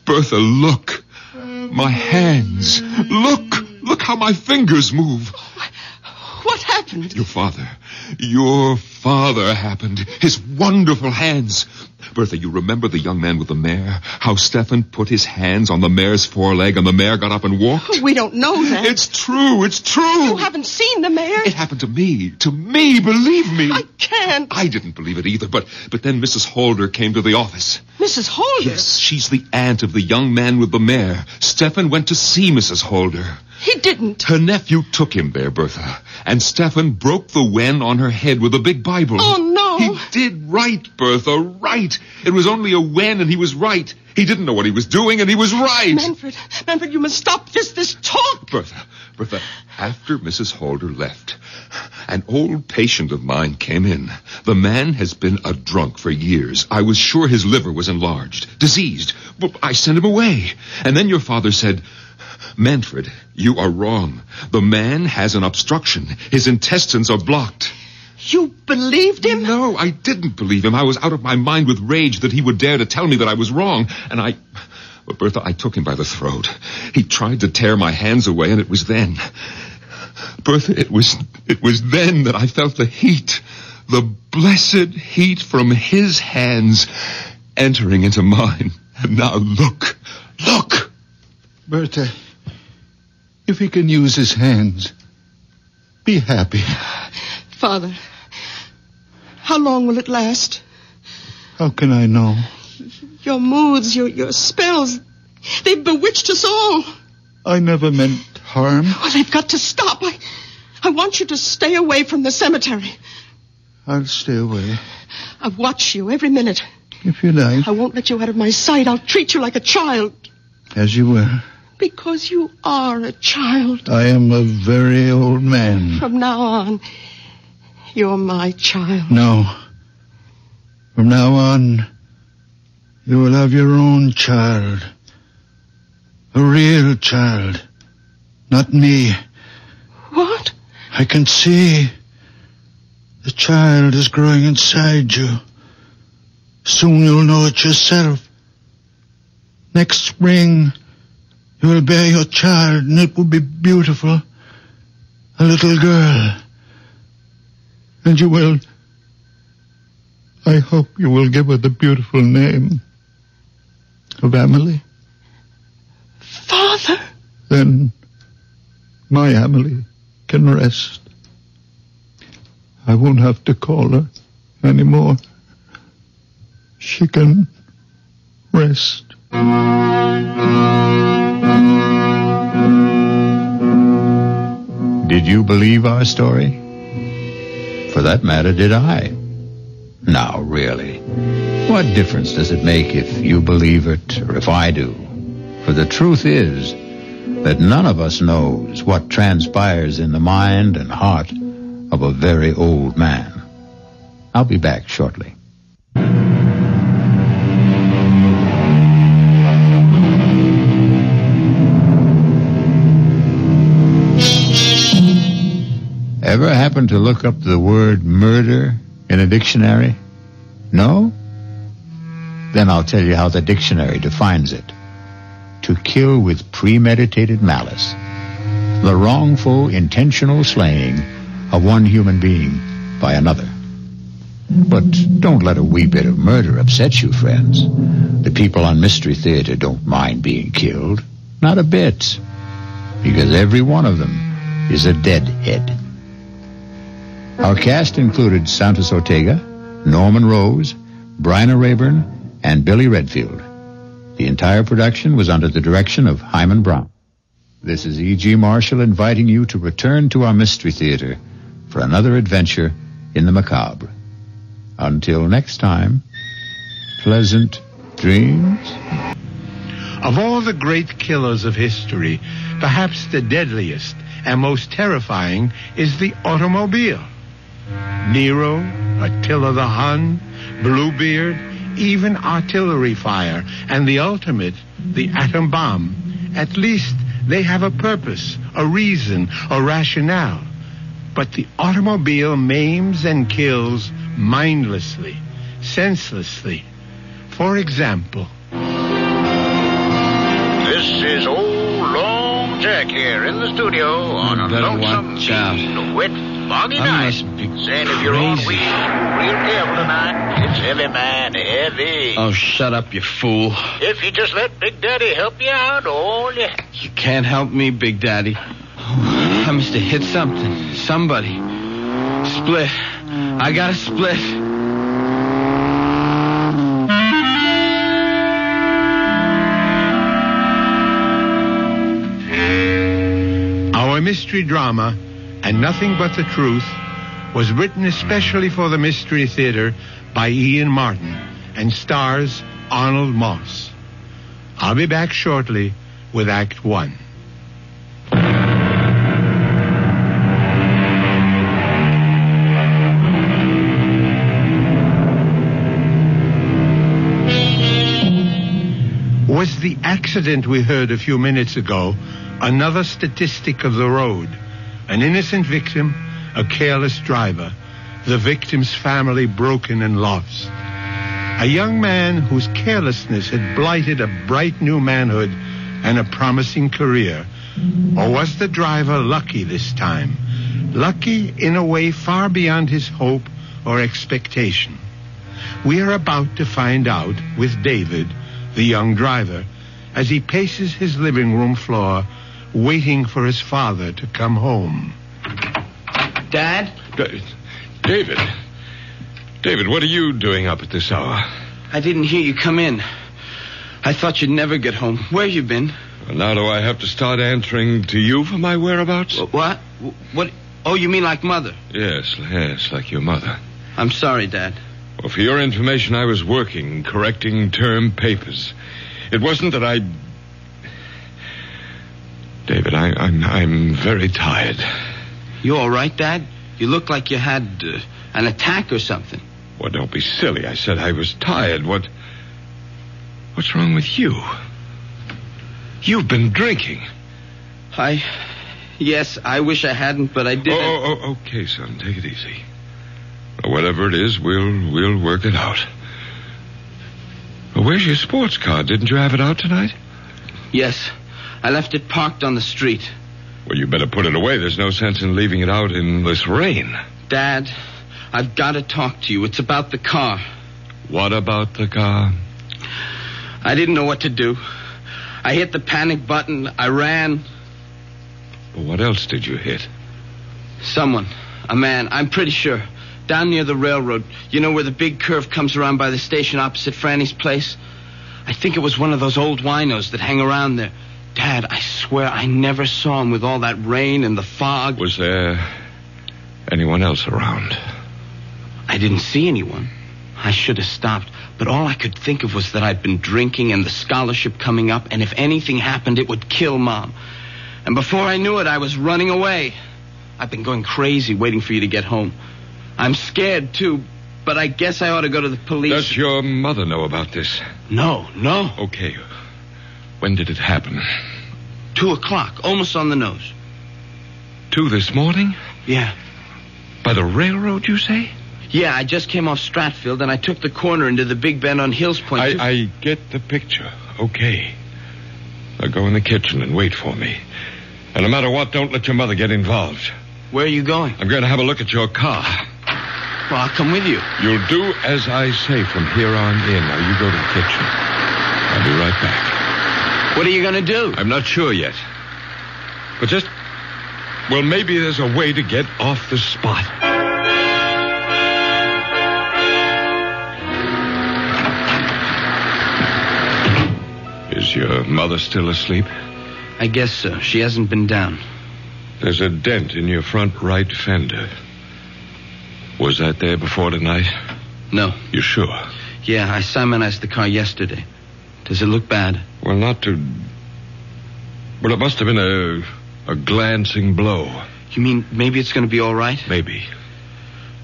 Bertha, look. My hands. Look how my fingers move. What happened? Your father happened. His wonderful hands. Bertha, you remember the young man with the mare? How Stefan put his hands on the mare's foreleg and the mare got up and walked? We don't know that. It's true. You haven't seen the mare? It happened to me, believe me. I can't. I didn't believe it either, but then Mrs. Holder came to the office. Mrs. Holder? Yes, she's the aunt of the young man with the mare. Stefan went to see Mrs. Holder. He didn't. Her nephew took him there, Bertha, and Stefan broke the wen on her head with a big Bible. Oh, no. He did right, Bertha, right. It was only a wen, and he was right. He didn't know what he was doing, and he was right. Manfred, you must stop this talk. Bertha, after Mrs. Holder left, an old patient of mine came in. The man has been a drunk for years. I was sure his liver was enlarged, diseased. But I sent him away. And then your father said, Manfred, you are wrong. The man has an obstruction. His intestines are blocked. You believed him? No, I didn't believe him. I was out of my mind with rage that he would dare to tell me that I was wrong. But Bertha, I took him by the throat. He tried to tear my hands away, and it was then. Bertha, it was then that I felt the heat, the blessed heat from his hands entering into mine. And now look. Bertha, if he can use his hands, be happy. Father, how long will it last? How can I know? Your moods, your spells, they've bewitched us all. I never meant harm. Well, they've got to stop. I want you to stay away from the cemetery. I'll stay away. I'll watch you every minute. If you like. I won't let you out of my sight. I'll treat you like a child. As you were. Because you are a child. I am a very old man. From now on, you're my child. No. From now on, you will have your own child. A real child. Not me. What? I can see the child is growing inside you. Soon you'll know it yourself. Next spring, you will bear your child, and it will be beautiful. A little girl. And you will... I hope you will give her the beautiful name of Amelie. Father! Then my Amelie can rest. I won't have to call her anymore. She can rest. Did you believe our story? For that matter, did I? Now, really, what difference does it make if you believe it or if I do? For the truth is that none of us knows what transpires in the mind and heart of a very old man. I'll be back shortly. Ever happen to look up the word murder in a dictionary? No? Then I'll tell you how the dictionary defines it. To kill with premeditated malice. The wrongful, intentional slaying of one human being by another. But don't let a wee bit of murder upset you, friends. The people on Mystery Theater don't mind being killed. Not a bit. Because every one of them is a deadhead. Our cast included Santos Ortega, Norman Rose, Bryna Rayburn, and Billy Redfield. The entire production was under the direction of Hyman Brown. This is E.G. Marshall inviting you to return to our Mystery Theater for another adventure in the macabre. Until next time, pleasant dreams. Of all the great killers of history, perhaps the deadliest and most terrifying is the automobile. Nero, Attila the Hun, Bluebeard, even artillery fire, and the ultimate, the atom bomb. At least they have a purpose, a reason, a rationale. But the automobile maims and kills mindlessly, senselessly. For example, this is old Long Jack here in the studio on a lonesome, mean, wet, foggy night. Saying if you're on wheels, real careful tonight. It's heavy, man, heavy. Oh, shut up, you fool. If you just let Big Daddy help you out, all you... You can't help me, Big Daddy. Oh, I must have hit something. Somebody. Split. I got a split. Our mystery drama, And Nothing But the Truth, was written especially for the Mystery Theater by Ian Martin and stars Arnold Moss. I'll be back shortly with Act 1. Was the accident we heard a few minutes ago another statistic of the road? An innocent victim, a careless driver, the victim's family broken and lost. A young man whose carelessness had blighted a bright new manhood and a promising career. Or was the driver lucky this time? Lucky in a way far beyond his hope or expectation. We are about to find out with David, the young driver, as he paces his living room floor, waiting for his father to come home. Dad? David, what are you doing up at this hour? I didn't hear you come in. I thought you'd never get home. Where you been? Well, now do I have to start answering to you for my whereabouts? What? What? Oh, you mean like Mother? Yes, like your mother. I'm sorry, Dad. Well, for your information, I was working, correcting term papers. It wasn't that I... David, I'm very tired. You all right, Dad? You look like you had an attack or something. Well, don't be silly. I said I was tired. What's wrong with you? You've been drinking. Yes, I wish I hadn't, but I didn't. Oh, okay, son. Take it easy. Whatever it is, we'll work it out. Well, where's your sports car? Didn't you have it out tonight? Yes. I left it parked on the street. Well, you better put it away. There's no sense in leaving it out in this rain. Dad, I've got to talk to you. It's about the car. What about the car? I didn't know what to do. I hit the panic button. I ran. Well, what else did you hit? Someone. A man. I'm pretty sure. Down near the railroad. You know where the big curve comes around by the station opposite Franny's place? I think it was one of those old winos that hang around there. Dad, I swear I never saw him with all that rain and the fog. Was there anyone else around? I didn't see anyone. I should have stopped, but all I could think of was that I'd been drinking and the scholarship coming up, and if anything happened, it would kill Mom. And before I knew it, I was running away. I've been going crazy waiting for you to get home. I'm scared, too, but I guess I ought to go to the police. Does your mother know about this? No. Okay. When did it happen? 2:00, almost on the nose. 2 this morning? Yeah. By the railroad, you say? Yeah, I just came off Stratfield, and I took the corner into the big bend on Hills Point. I get the picture. Okay. Now go in the kitchen and wait for me. And no matter what, don't let your mother get involved. Where are you going? I'm going to have a look at your car. Well, I'll come with you. You'll do as I say from here on in. Now, you go to the kitchen. I'll be right back. What are you going to do? I'm not sure yet. But well, maybe there's a way to get off the spot. Is your mother still asleep? I guess so. She hasn't been down. There's a dent in your front right fender. Was that there before tonight? No. You sure? Yeah, I Simonized the car yesterday. Does it look bad? Well, not to... Well, it must have been a glancing blow. You mean maybe it's going to be all right? Maybe.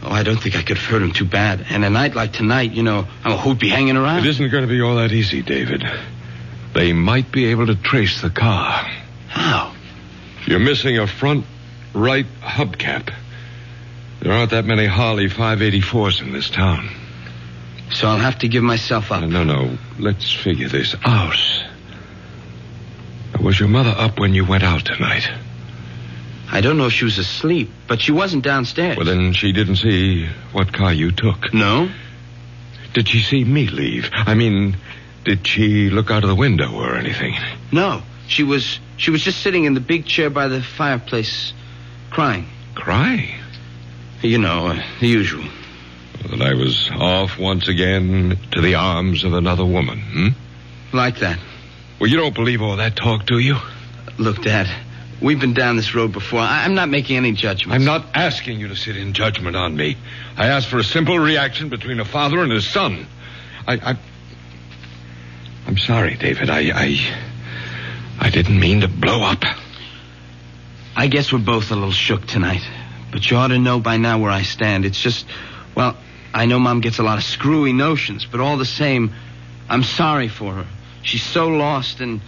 Oh, I don't think I could have hurt him too bad. And a night like tonight, who'd be hanging around? It isn't going to be all that easy, David. They might be able to trace the car. How? You're missing a front right hubcap. There aren't that many Harley 584s in this town. So I'll have to give myself up. No. Let's figure this out. Was your mother up when you went out tonight? I don't know if she was asleep, but she wasn't downstairs. Well, then she didn't see what car you took. No? Did she see me leave? I mean, did she look out of the window or anything? No. She was just sitting in the big chair by the fireplace, crying. Crying? You know, the usual. That I was off once again to the arms of another woman, Like that. Well, you don't believe all that talk, do you? Look, Dad, we've been down this road before. I'm not making any judgments. I'm not asking you to sit in judgment on me. I asked for a simple reaction between a father and his son. I'm sorry, David. I didn't mean to blow up. I guess we're both a little shook tonight. But you ought to know by now where I stand. It's just, well, I know Mom gets a lot of screwy notions, but all the same, I'm sorry for her. She's so lost, and,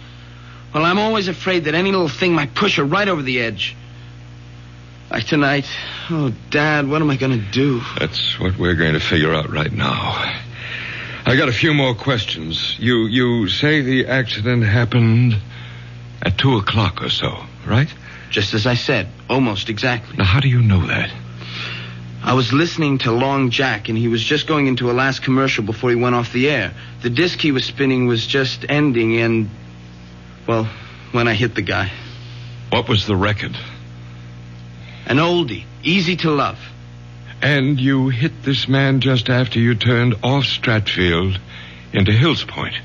well, I'm always afraid that any little thing might push her right over the edge. Like tonight. Oh, Dad, what am I going to do? That's what we're going to figure out right now. I got a few more questions. You say the accident happened at 2 o'clock or so, right? Just as I said, almost exactly. Now, how do you know that? I was listening to Long Jack, and he was just going into a last commercial before he went off the air. The disc he was spinning was just ending, and, well, when I hit the guy. What was the record? An oldie, Easy to Love. And you hit this man just after you turned off Stratfield into Hills Point.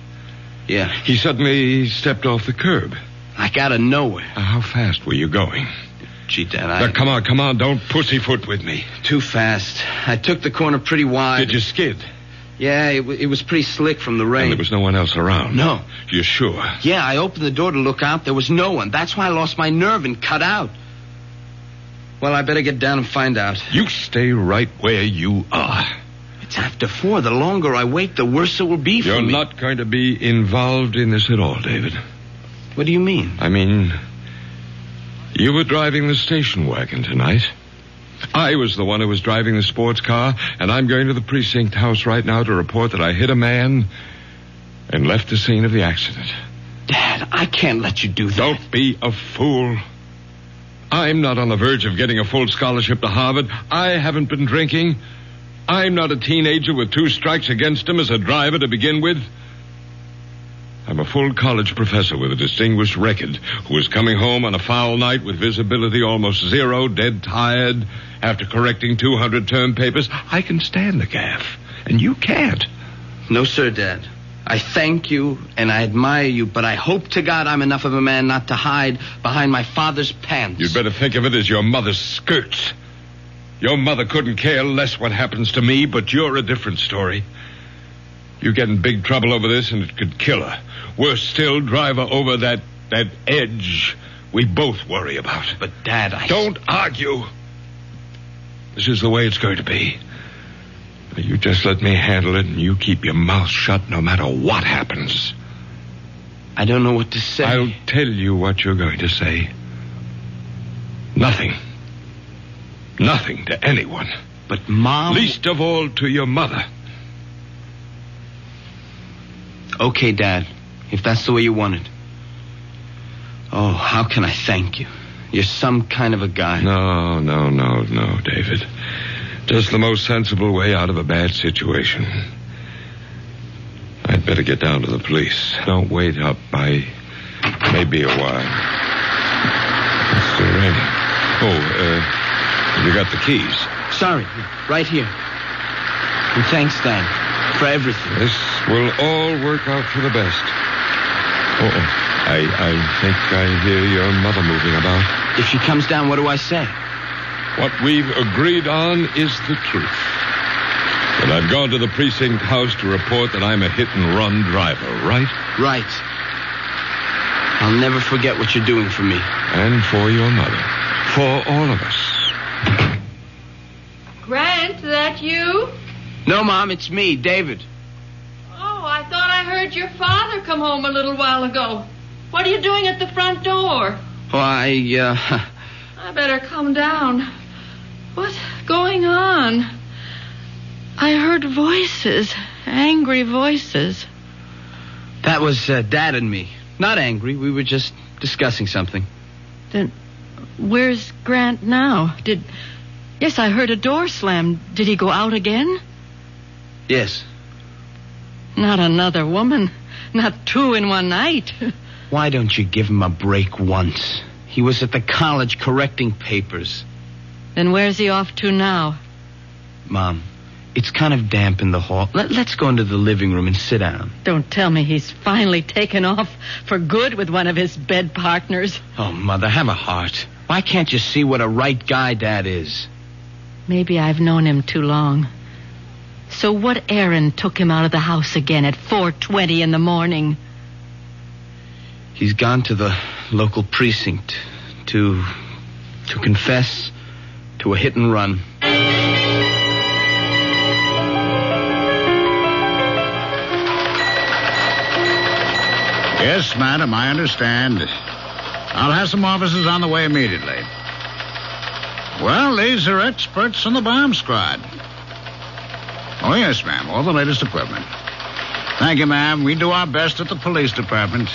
Yeah. He suddenly stepped off the curb. Like out of nowhere. How fast were you going? Gee, Dad, Now, come on, don't pussyfoot with me. Too fast. I took the corner pretty wide. Did you skid? Yeah, it was pretty slick from the rain. And there was no one else around? No. You're sure? Yeah, I opened the door to look out. There was no one. That's why I lost my nerve and cut out. Well, I better get down and find out. You stay right where you are. It's after 4. The longer I wait, the worse it will be for me. You're not going to be involved in this at all, David. What do you mean? I mean, you were driving the station wagon tonight. I was the one who was driving the sports car, and I'm going to the precinct house right now to report that I hit a man and left the scene of the accident. Dad, I can't let you do that. Don't be a fool. I'm not on the verge of getting a full scholarship to Harvard. I haven't been drinking. I'm not a teenager with 2 strikes against him as a driver to begin with. I'm a full college professor with a distinguished record who is coming home on a foul night with visibility almost zero, dead tired, after correcting 200 term papers. I can stand the gaff, and you can't. No, sir, Dad. I thank you and I admire you, but I hope to God I'm enough of a man not to hide behind my father's pants. You'd better think of it as your mother's skirts. Your mother couldn't care less what happens to me, but you're a different story. You get in big trouble over this and it could kill her. Worse still, drive her over that edge we both worry about. But, Dad, Don't argue. This is the way it's going to be. You just let me handle it, and you keep your mouth shut no matter what happens. I don't know what to say. I'll tell you what you're going to say. Nothing. Nothing to anyone. But, Mom... Least of all to your mother. Okay, Dad, if that's the way you want it. Oh, how can I thank you? You're some kind of a guy. No, David. Just the most sensible way out of a bad situation. I'd better get down to the police. Don't wait up. I may be a while. It's still raining. You got the keys? Sorry, right here. And thanks, Dad, for everything. This will all work out for the best. I think I hear your mother moving about. If she comes down, what do I say? What we've agreed on is the truth. And I've gone to the precinct house to report that I'm a hit-and-run driver, right? Right. I'll never forget what you're doing for me. And for your mother. For all of us. Grant, that you? No, Mom, it's me, David. Oh, I thought I heard your father come home a little while ago. What are you doing at the front door? Oh, I better come down. What's going on? I heard voices. Angry voices. That was Dad and me. Not angry. We were just discussing something. Then where's Grant now? Yes, I heard a door slam. Did he go out again? Yes. Not another woman. Not two in one night. Why don't you give him a break once? He was at the college correcting papers. Then where's he off to now? Mom, it's kind of damp in the hall. Let's go into the living room and sit down. Don't tell me he's finally taken off for good with one of his bed partners. Oh, Mother, have a heart. Why can't you see what a right guy Dad is? Maybe I've known him too long. So what errand took him out of the house again at 4:20 in the morning? He's gone to the local precinct to confess to a hit and run. Yes, madam, I understand. I'll have some officers on the way immediately. Well, these are experts in the bomb squad. Oh, yes, ma'am, all the latest equipment. Thank you, ma'am. We do our best at the police department.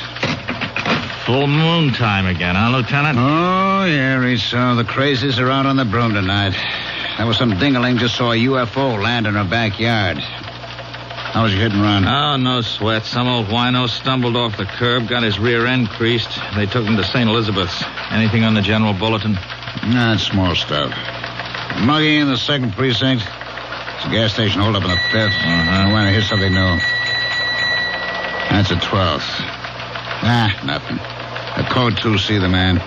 Full moon time again, huh, Lieutenant? Oh, yeah, so the crazies are out on the broom tonight. There was some dingaling just saw a UFO land in her backyard. How was your hit and run? Oh, no sweat. Some old wino stumbled off the curb, got his rear end creased. They took him to St. Elizabeth's. Anything on the general bulletin? Nah, it's small stuff. Mugging in the 2nd precinct. It's a gas station hold up in the 5th. I want to hear something new. That's a 12th. Nothing. A code 2C, the man.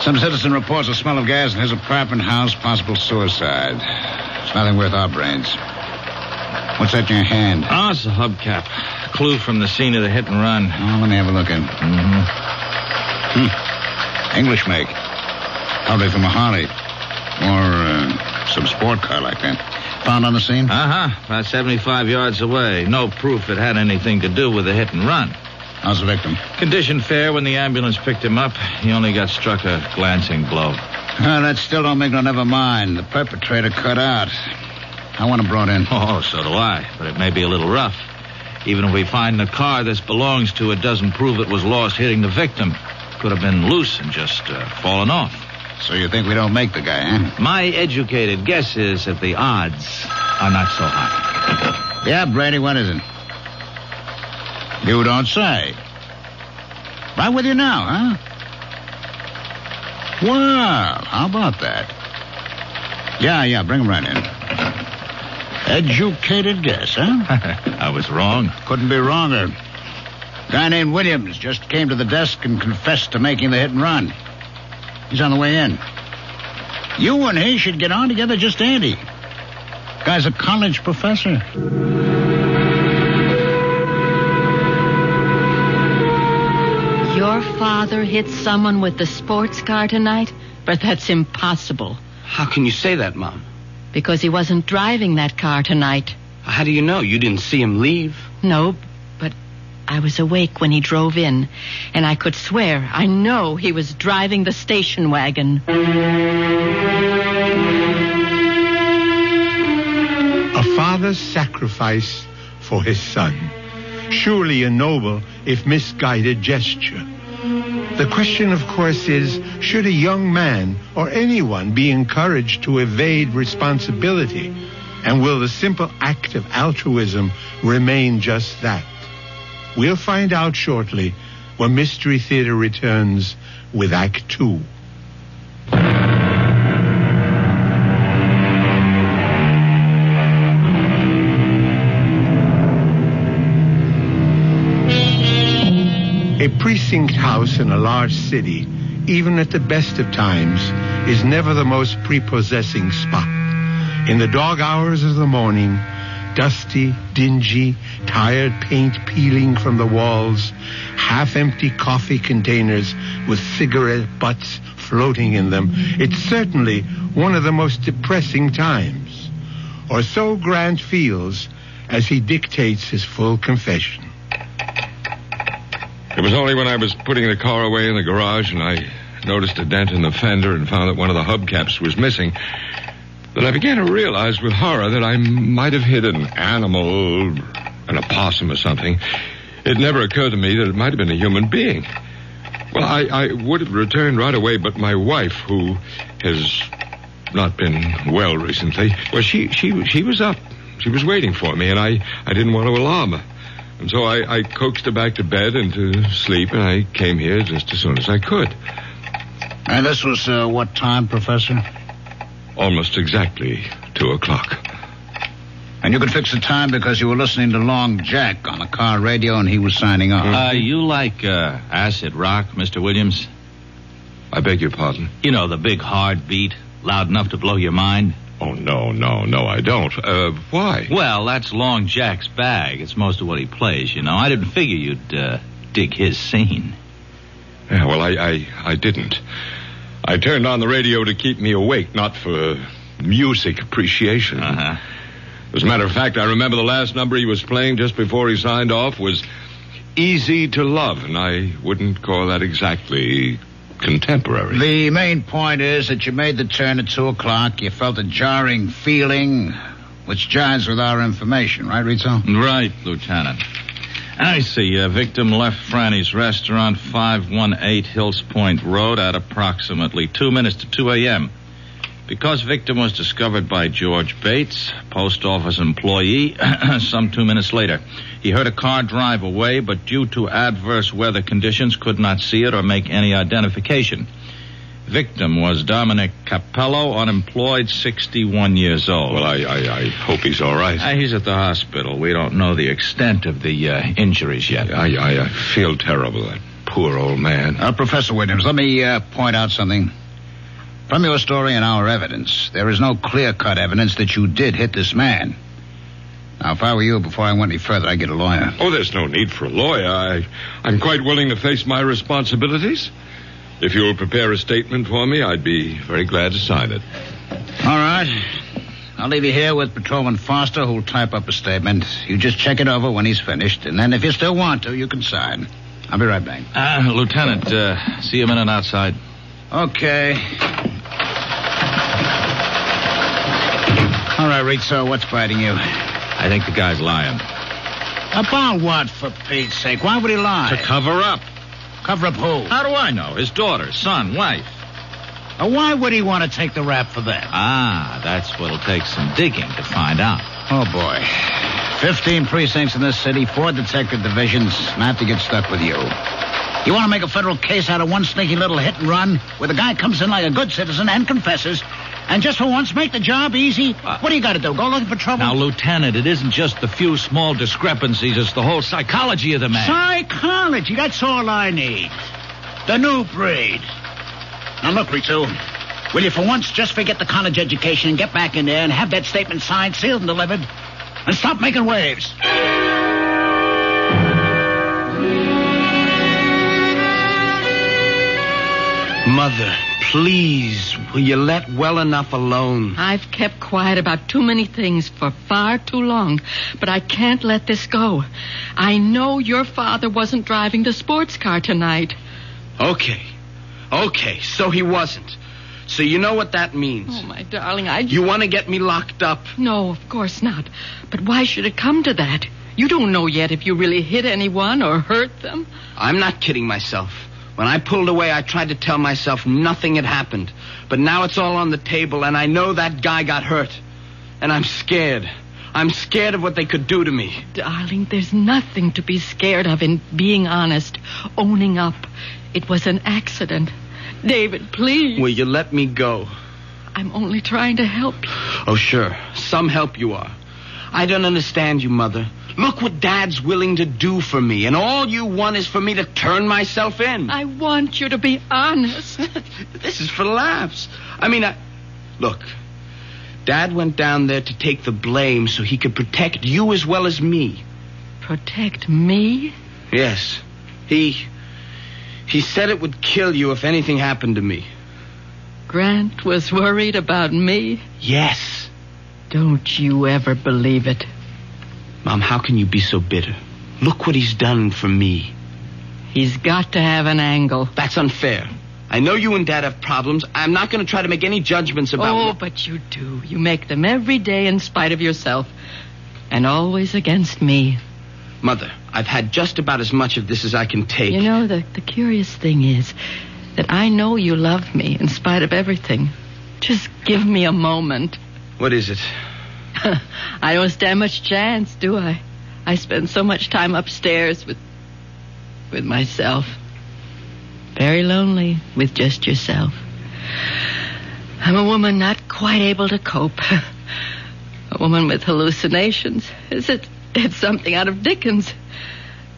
Some citizen reports a smell of gas in his apartment house, possible suicide. It's nothing worth our brains. What's that in your hand? Oh, it's a hubcap. Clue from the scene of the hit and run. Oh, let me have a look in. English make. Probably from a Harley. Or some sport car like that. Found on the scene? About 75 yards away. No proof it had anything to do with the hit and run. How's the victim? Condition fair. When the ambulance picked him up, he only got struck a glancing blow. That still don't make no never mind. The perpetrator cut out. I want him brought in. Oh, so do I. But it may be a little rough. Even if we find the car this belongs to, it doesn't prove it was lost hitting the victim. Could have been loose and just fallen off. So you think we don't make the guy, huh? My educated guess is that the odds are not so high. Yeah, Brady, what is it? You don't say. Right with you now, huh? Well, how about that? Yeah, bring him right in. Educated guess, huh? I was wrong. Couldn't be wronger. Guy named Williams just came to the desk and confessed to making the hit and run. He's on the way in. You and he should get on together just dandy. Guy's a college professor. Your father hit someone with the sports car tonight? But that's impossible. How can you say that, Mom? Because he wasn't driving that car tonight. How do you know? You didn't see him leave? No, but I was awake when he drove in, and I could swear, I know he was driving the station wagon. A father's sacrifice for his son. Surely a noble, if misguided, gesture. The question, of course, is, should a young man or anyone be encouraged to evade responsibility? And will the simple act of altruism remain just that? We'll find out shortly when Mystery Theater returns with Act 2. A A precinct house in a large city, even at the best of times, is never the most prepossessing spot. In the dog hours of the morning, dusty, dingy, tired paint peeling from the walls, half-empty coffee containers with cigarette butts floating in them, it's certainly one of the most depressing times. Or so Grant feels as he dictates his full confession. It was only when I was putting the car away in the garage and I noticed a dent in the fender and found that one of the hubcaps was missing that I began to realize with horror that I might have hit an animal, an opossum or something. It never occurred to me that it might have been a human being. Well, I would have returned right away, but my wife, who has not been well recently, well, she was up. She was waiting for me, and I didn't want to alarm her. And so I coaxed her back to bed and to sleep, and I came here just as soon as I could. And this was what time, Professor? Almost exactly 2:00. And you could fix the time because you were listening to Long Jack on the car radio and he was signing off. You like acid rock, Mr. Williams? I beg your pardon? You know, the big hard beat, loud enough to blow your mind? Oh, no, I don't. Why? Well, that's Long Jack's bag. It's most of what he plays, you know. I didn't figure you'd dig his scene. Yeah, well, I didn't. I turned on the radio to keep me awake, not for music appreciation. Uh-huh. As a matter of fact, I remember the last number he was playing just before he signed off was Easy to Love, and I wouldn't call that exactly contemporary. The main point is that you made the turn at 2:00. You felt a jarring feeling, which jives with our information, right, Rizzo? Right, Lieutenant. I see. Victim left Franny's restaurant, 518 Hills Point Road, at approximately 2 minutes to 2 a.m. Because victim was discovered by George Bates, post office employee, some 2 minutes later. He heard a car drive away, but due to adverse weather conditions, could not see it or make any identification. Victim was Dominic Capello, unemployed, 61 years old. Well, I hope he's all right. He's at the hospital. We don't know the extent of the injuries yet. I feel terrible, that poor old man. Professor Williams, let me point out something. From your story and our evidence, there is no clear-cut evidence that you did hit this man. Now, if I were you, before I went any further, I'd get a lawyer. Oh, there's no need for a lawyer. I'm quite willing to face my responsibilities. If you'll prepare a statement for me, I'd be very glad to sign it. All right. I'll leave you here with Patrolman Foster, who'll type up a statement. You just check it over when he's finished, and then if you still want to, you can sign. I'll be right back. Lieutenant, see you a minute outside. Okay. All right, Rizzo, what's biting you? I think the guy's lying. About what, for Pete's sake? Why would he lie? To cover up. Cover up who? How do I know? His daughter, son, wife. Why would he want to take the rap for that? That's what'll take some digging to find out. Oh, boy. 15 precincts in this city, 4 detective divisions, and I have to get stuck with you. You want to make a federal case out of one sneaky little hit and run where the guy comes in like a good citizen and confesses, and just for once make the job easy? What do you got to do? Go looking for trouble? Now, Lieutenant, it isn't just the few small discrepancies. It's the whole psychology of the man. Psychology? That's all I need. The new breed. Now, look, Rizzo, will you for once just forget the college education and get back in there and have that statement signed, sealed, and delivered, and stop making waves? Mother, please, will you let well enough alone? I've kept quiet about too many things for far too long, but I can't let this go. I know your father wasn't driving the sports car tonight. Okay, so he wasn't. So you know what that means. Oh, my darling, You want to get me locked up? No, of course not. But why should it come to that? You don't know yet if you really hit anyone or hurt them. I'm not kidding myself. When I pulled away, I tried to tell myself nothing had happened. But now it's all on the table, and I know that guy got hurt. And I'm scared. I'm scared of what they could do to me. Darling, there's nothing to be scared of in being honest, owning up. It was an accident. David, please. Will you let me go? I'm only trying to help you. Oh, sure. Some help you are. I don't understand you, Mother. Look what Dad's willing to do for me, and all you want is for me to turn myself in. I want you to be honest. This is for laughs. Look, Dad went down there to take the blame so he could protect you as well as me. Protect me? Yes. He said it would kill you if anything happened to me. Grant was worried about me? Yes. Don't you ever believe it. Mom, how can you be so bitter? Look what he's done for me. He's got to have an angle. That's unfair. I know you and Dad have problems. I'm not going to try to make any judgments about... Oh, but you do. You make them every day in spite of yourself. And always against me. Mother, I've had just about as much of this as I can take. You know, the curious thing is that I know you love me in spite of everything. Just give me a moment. What is it? I don't stand much chance, do I? I spend so much time upstairs with myself. Very lonely with just yourself. I'm a woman not quite able to cope. A woman with hallucinations. It's something out of Dickens.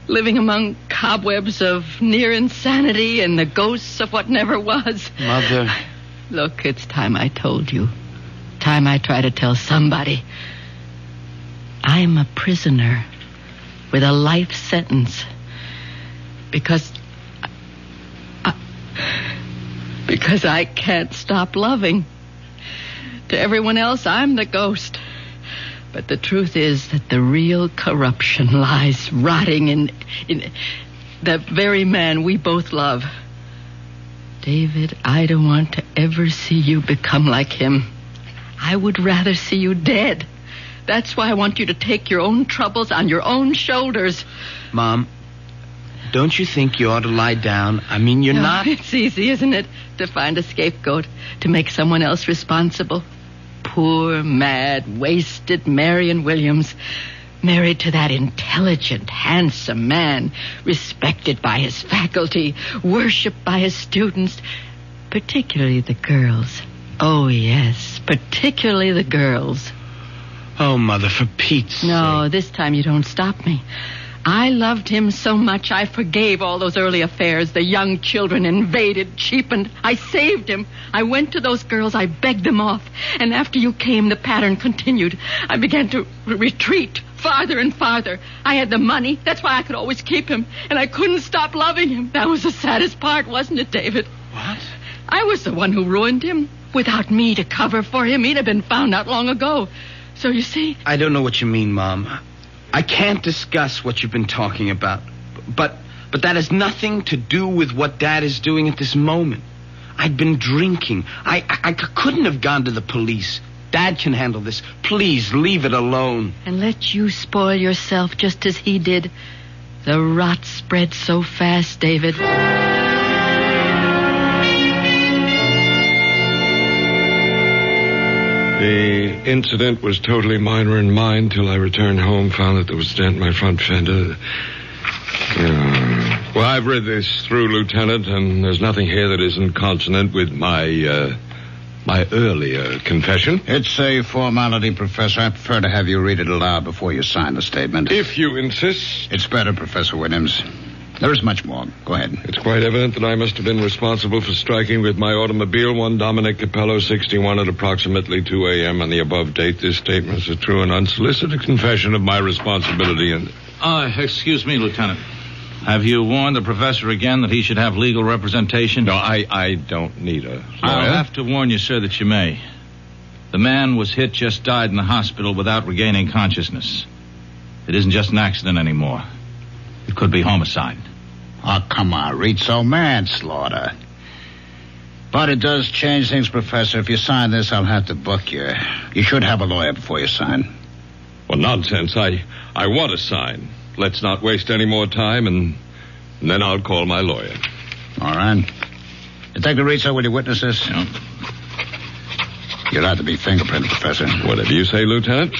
Living among cobwebs of near insanity and the ghosts of what never was. Mother. Look, it's time I told you. Time I try to tell somebody. I'm a prisoner with a life sentence because I can't stop loving. To everyone else, I'm the ghost. But the truth is that the real corruption lies rotting in the very man we both love. David, I don't want to ever see you become like him. I would rather see you dead. That's why I want you to take your own troubles on your own shoulders. Mom, don't you think you ought to lie down? You're not... It's easy, isn't it, to find a scapegoat, to make someone else responsible. Poor, mad, wasted Marion Williams, married to that intelligent, handsome man, respected by his faculty, worshipped by his students, particularly the girls. Oh, yes, particularly the girls. Oh, Mother, for Pete's sake. No, this time you don't stop me. I loved him so much I forgave all those early affairs. The young children invaded, cheapened. I saved him. I went to those girls. I begged them off. And after you came, the pattern continued. I began to retreat farther and farther. I had the money. That's why I could always keep him. And I couldn't stop loving him. That was the saddest part, wasn't it, David? What? I was the one who ruined him. Without me to cover for him, he'd have been found out long ago. So you see... I don't know what you mean, Mom. I can't discuss what you've been talking about. But that has nothing to do with what Dad is doing at this moment. I'd been drinking. I couldn't have gone to the police. Dad can handle this. Please, leave it alone. And let you spoil yourself just as he did. The rot spread so fast, David. The incident was totally minor in mind till I returned home, found that there was a dent in my front fender. Well, I've read this through, Lieutenant, and there's nothing here that isn't consonant with my earlier confession. It's a formality, Professor. I prefer to have you read it aloud before you sign the statement. If you insist. It's better, Professor Williams. There is much more. Go ahead. It's quite evident that I must have been responsible for striking with my automobile one Dominic Capello, 61, at approximately 2 a.m. on the above date. This statement is a true and unsolicited confession of my responsibility and... Excuse me, Lieutenant. Have you warned the professor again that he should have legal representation? No, I don't need a lawyer. I'll have to warn you, sir, that you may. The man was hit, just died in the hospital without regaining consciousness. It isn't just an accident anymore. It could be homicide. Oh, come on, Rizzo. Manslaughter. But it does change things, Professor. If you sign this, I'll have to book you. You should have a lawyer before you sign. Well, nonsense. I want to sign. Let's not waste any more time, and then I'll call my lawyer. All right. Detective Rizzo, will you witness this? Yeah. You'll have to be fingerprinted, Professor. Whatever you say, Lieutenant.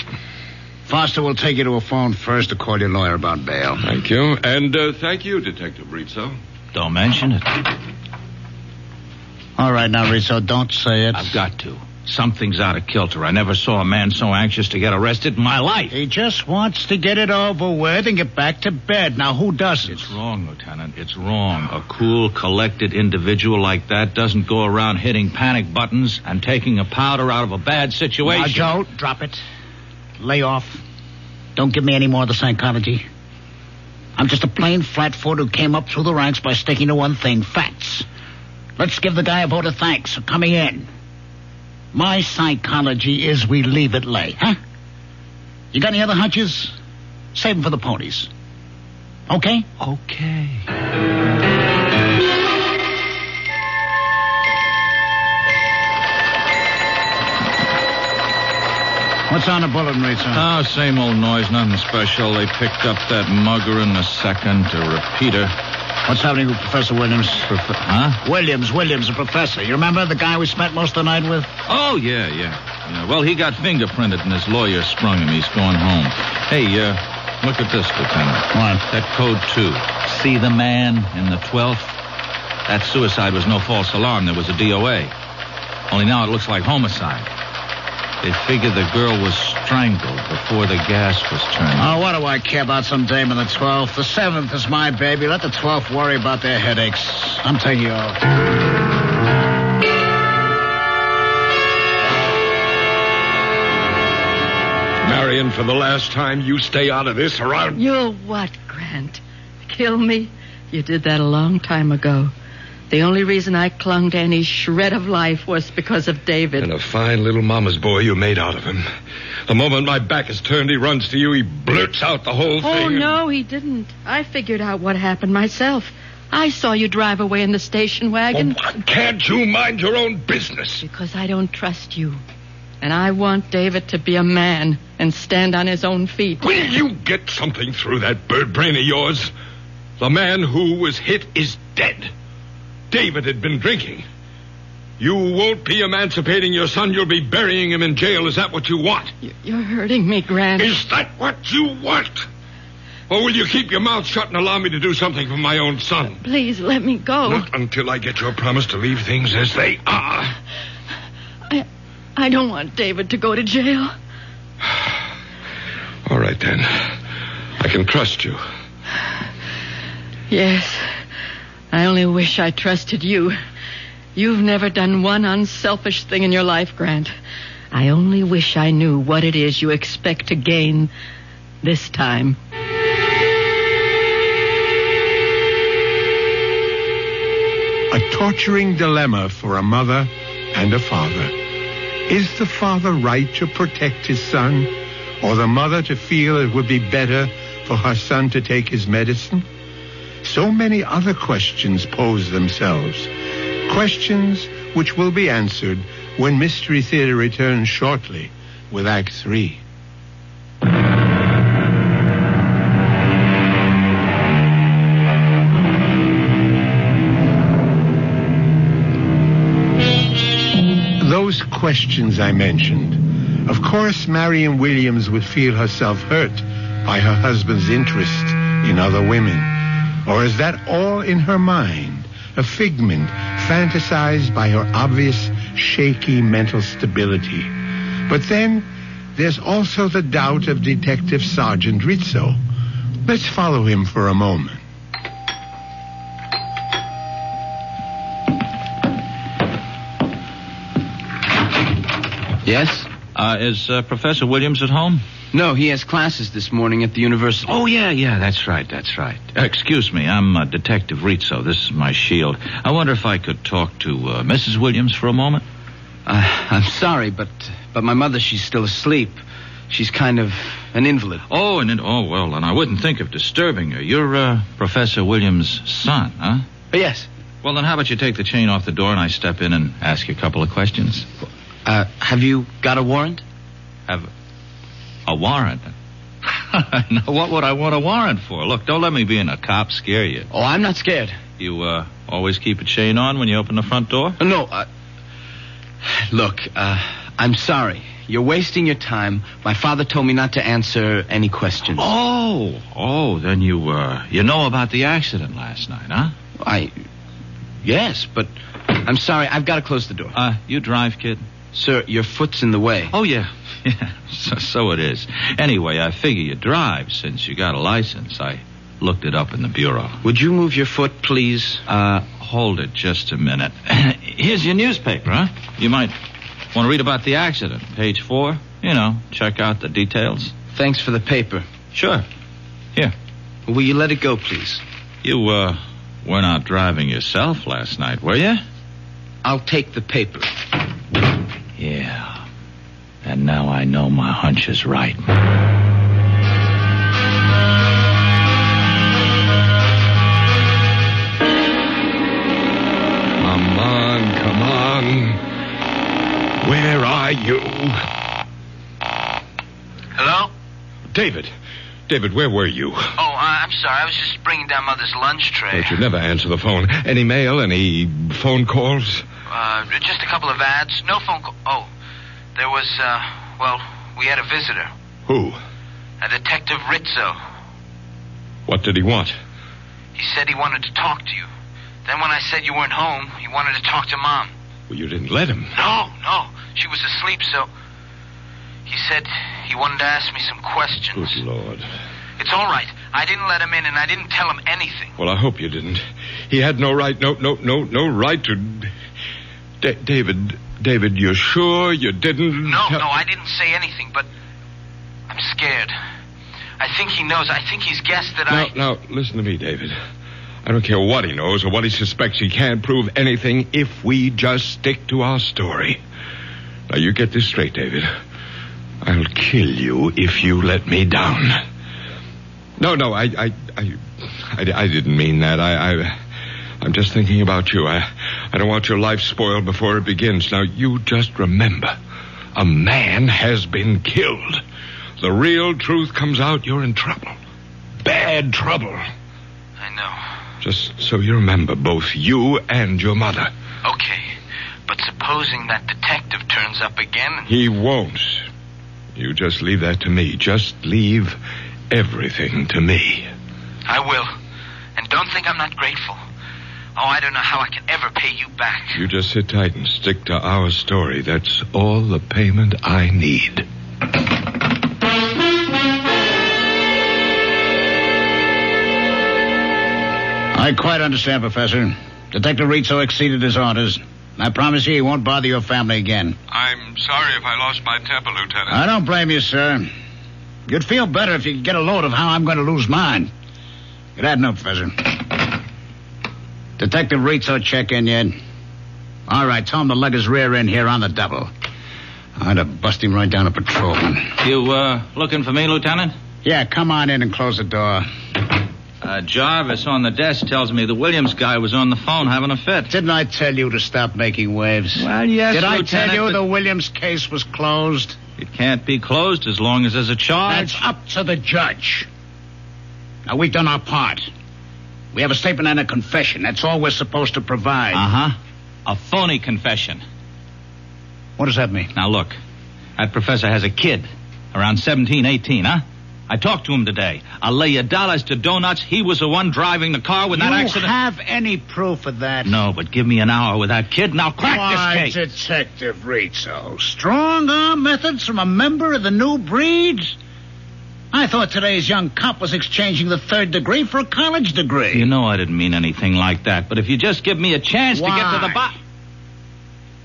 Foster will take you to a phone first to call your lawyer about bail. Thank you. And thank you, Detective Rizzo. Don't mention it. All right, now, Rizzo, don't say it. I've got to. Something's out of kilter. I never saw a man so anxious to get arrested in my life. He just wants to get it over with and get back to bed. Now, who doesn't? It's wrong, Lieutenant. It's wrong. A cool, collected individual like that doesn't go around hitting panic buttons and taking a powder out of a bad situation. Now, Joe, drop it. Lay off. Don't give me any more of the psychology. I'm just a plain flatfoot who came up through the ranks by sticking to one thing, facts. Let's give the guy a vote of thanks for coming in. My psychology is we leave it lay, huh? You got any other hunches? Save them for the ponies. Okay? Okay. What's on the bulletin, Rizzo? Oh, same old noise, nothing special. They picked up that mugger in the second, a repeater. What's happening with Professor Williams? Huh? Williams, the professor. You remember the guy we spent most of the night with? Oh, yeah. Well, he got fingerprinted and his lawyer sprung him. He's going home. Hey, look at this, Lieutenant. What? That code 2. See the man in the 12th? That suicide was no false alarm. There was a DOA. Only now it looks like homicide. They figured the girl was strangled before the gas was turned. Oh, what do I care about some dame in the 12th? The 7th is my baby. Let the 12th worry about their headaches. I'm taking you off. Marion, for the last time, you stay out of this or I'll... You'll what, Grant? Kill me? You did that a long time ago. The only reason I clung to any shred of life was because of David. And a fine little mama's boy you made out of him. The moment my back is turned, he runs to you. He blurts out the whole thing. Oh, no, he didn't. I figured out what happened myself. I saw you drive away in the station wagon. Oh, why can't you mind your own business? Because I don't trust you. And I want David to be a man and stand on his own feet. Will you get something through that bird brain of yours? The man who was hit is dead. David had been drinking. You won't be emancipating your son. You'll be burying him in jail. Is that what you want? You're hurting me, Grant. Is that what you want? Or will you keep your mouth shut and allow me to do something for my own son? Please, let me go. Not until I get your promise to leave things as they are. I don't want David to go to jail. All right, then. I can trust you. Yes. I only wish I trusted you. You've never done one unselfish thing in your life, Grant. I only wish I knew what it is you expect to gain this time. A torturing dilemma for a mother and a father. Is the father right to protect his son, or the mother to feel it would be better for her son to take his medicine? So many other questions pose themselves. Questions which will be answered when Mystery Theater returns shortly with Act 3. Those questions I mentioned. Of course, Marion Williams would feel herself hurt by her husband's interest in other women. Or is that all in her mind, a figment fantasized by her obvious, shaky mental stability? But then, there's also the doubt of Detective Sergeant Rizzo. Let's follow him for a moment. Yes? Is Professor Williams at home? No, he has classes this morning at the university. Oh, yeah, that's right. Excuse me, I'm Detective Rizzo. This is my shield. I wonder if I could talk to Mrs. Williams for a moment? I'm sorry, but my mother, she's still asleep. She's kind of an invalid. Oh, well, and I wouldn't think of disturbing her. You're Professor Williams' son, huh? Yes. Well, then how about you take the chain off the door and I step in and ask you a couple of questions? Have you got a warrant? Have a warrant? Now, what would I want a warrant for? Look, don't let me be in a cop scare you. Oh, I'm not scared. You always keep a chain on when you open the front door? No, look, I'm sorry. You're wasting your time. My father told me not to answer any questions. Oh, then you know about the accident last night, huh? Yes, but I'm sorry. I've got to close the door. You drive, kid? Sir, your foot's in the way. Oh, yeah. Yeah, so it is. Anyway, I figure you drive since you got a license. I looked it up in the bureau. Would you move your foot, please? Hold it just a minute. Here's your newspaper, huh? You might want to read about the accident. Page 4. You know, check out the details. Thanks for the paper. Sure. Here. Will you let it go, please? You, were not driving yourself last night, were you? I'll take the paper. Yeah. And now I know my hunch is right. Come on. Where are you? Hello? David, where were you? Oh, I'm sorry. I was just bringing down Mother's lunch tray. But you never answer the phone. Any mail? Any phone calls? Just a couple of ads. No phone call. Oh, there was, we had a visitor. Who? A Detective Rizzo. What did he want? He said he wanted to talk to you. Then when I said you weren't home, he wanted to talk to Mom. Well, you didn't let him. No. She was asleep, so... He said he wanted to ask me some questions. Good Lord. It's all right. I didn't let him in, and I didn't tell him anything. Well, I hope you didn't. He had no right, no right to... David, you're sure you didn't... No, I didn't say anything, but I'm scared. I think he knows. I think he's guessed that Now, listen to me, David. I don't care what he knows or what he suspects. He can't prove anything if we just stick to our story. Now, you get this straight, David. I'll kill you if you let me down. No, I didn't mean that. I'm just thinking about you. I don't want your life spoiled before it begins. Now, you just remember, a man has been killed. The real truth comes out, you're in trouble. Bad trouble. I know. Just so you remember, both you and your mother. Okay, but supposing that detective turns up again... He won't. You just leave that to me. Just leave everything to me. I will. And don't think I'm not grateful. Oh, I don't know how I can ever pay you back. You just sit tight and stick to our story. That's all the payment I need. I quite understand, Professor. Detective Rizzo exceeded his orders. I promise you he won't bother your family again. I'm sorry if I lost my temper, Lieutenant. I don't blame you, sir. You'd feel better if you could get a load of how I'm going to lose mine. Get that note, Professor. Detective Rizzo check in yet? All right, tell him to lug his rear end here on the double. I'd have bust him right down a patrolman. You, looking for me, Lieutenant? Yeah, come on in and close the door. Jarvis on the desk tells me the Williams guy was on the phone having a fit. Didn't I tell you to stop making waves? Well, yes, Did Lieutenant, I tell you the Williams case was closed? It can't be closed as long as there's a charge. That's up to the judge. Now, we've done our part. We have a statement and a confession. That's all we're supposed to provide. Uh-huh. A phony confession. What does that mean? Now, look. That professor has a kid. Around 17, 18, huh? I talked to him today. I'll lay you dollars to donuts. He was the one driving the car when that accident... You have any proof of that? No, but give me an hour with that kid and I'll crack this case. Detective Rizzo. Strong-arm methods from a member of the new breed? I thought today's young cop was exchanging the third degree for a college degree. You know I didn't mean anything like that, but if you just give me a chance to get to the bottom...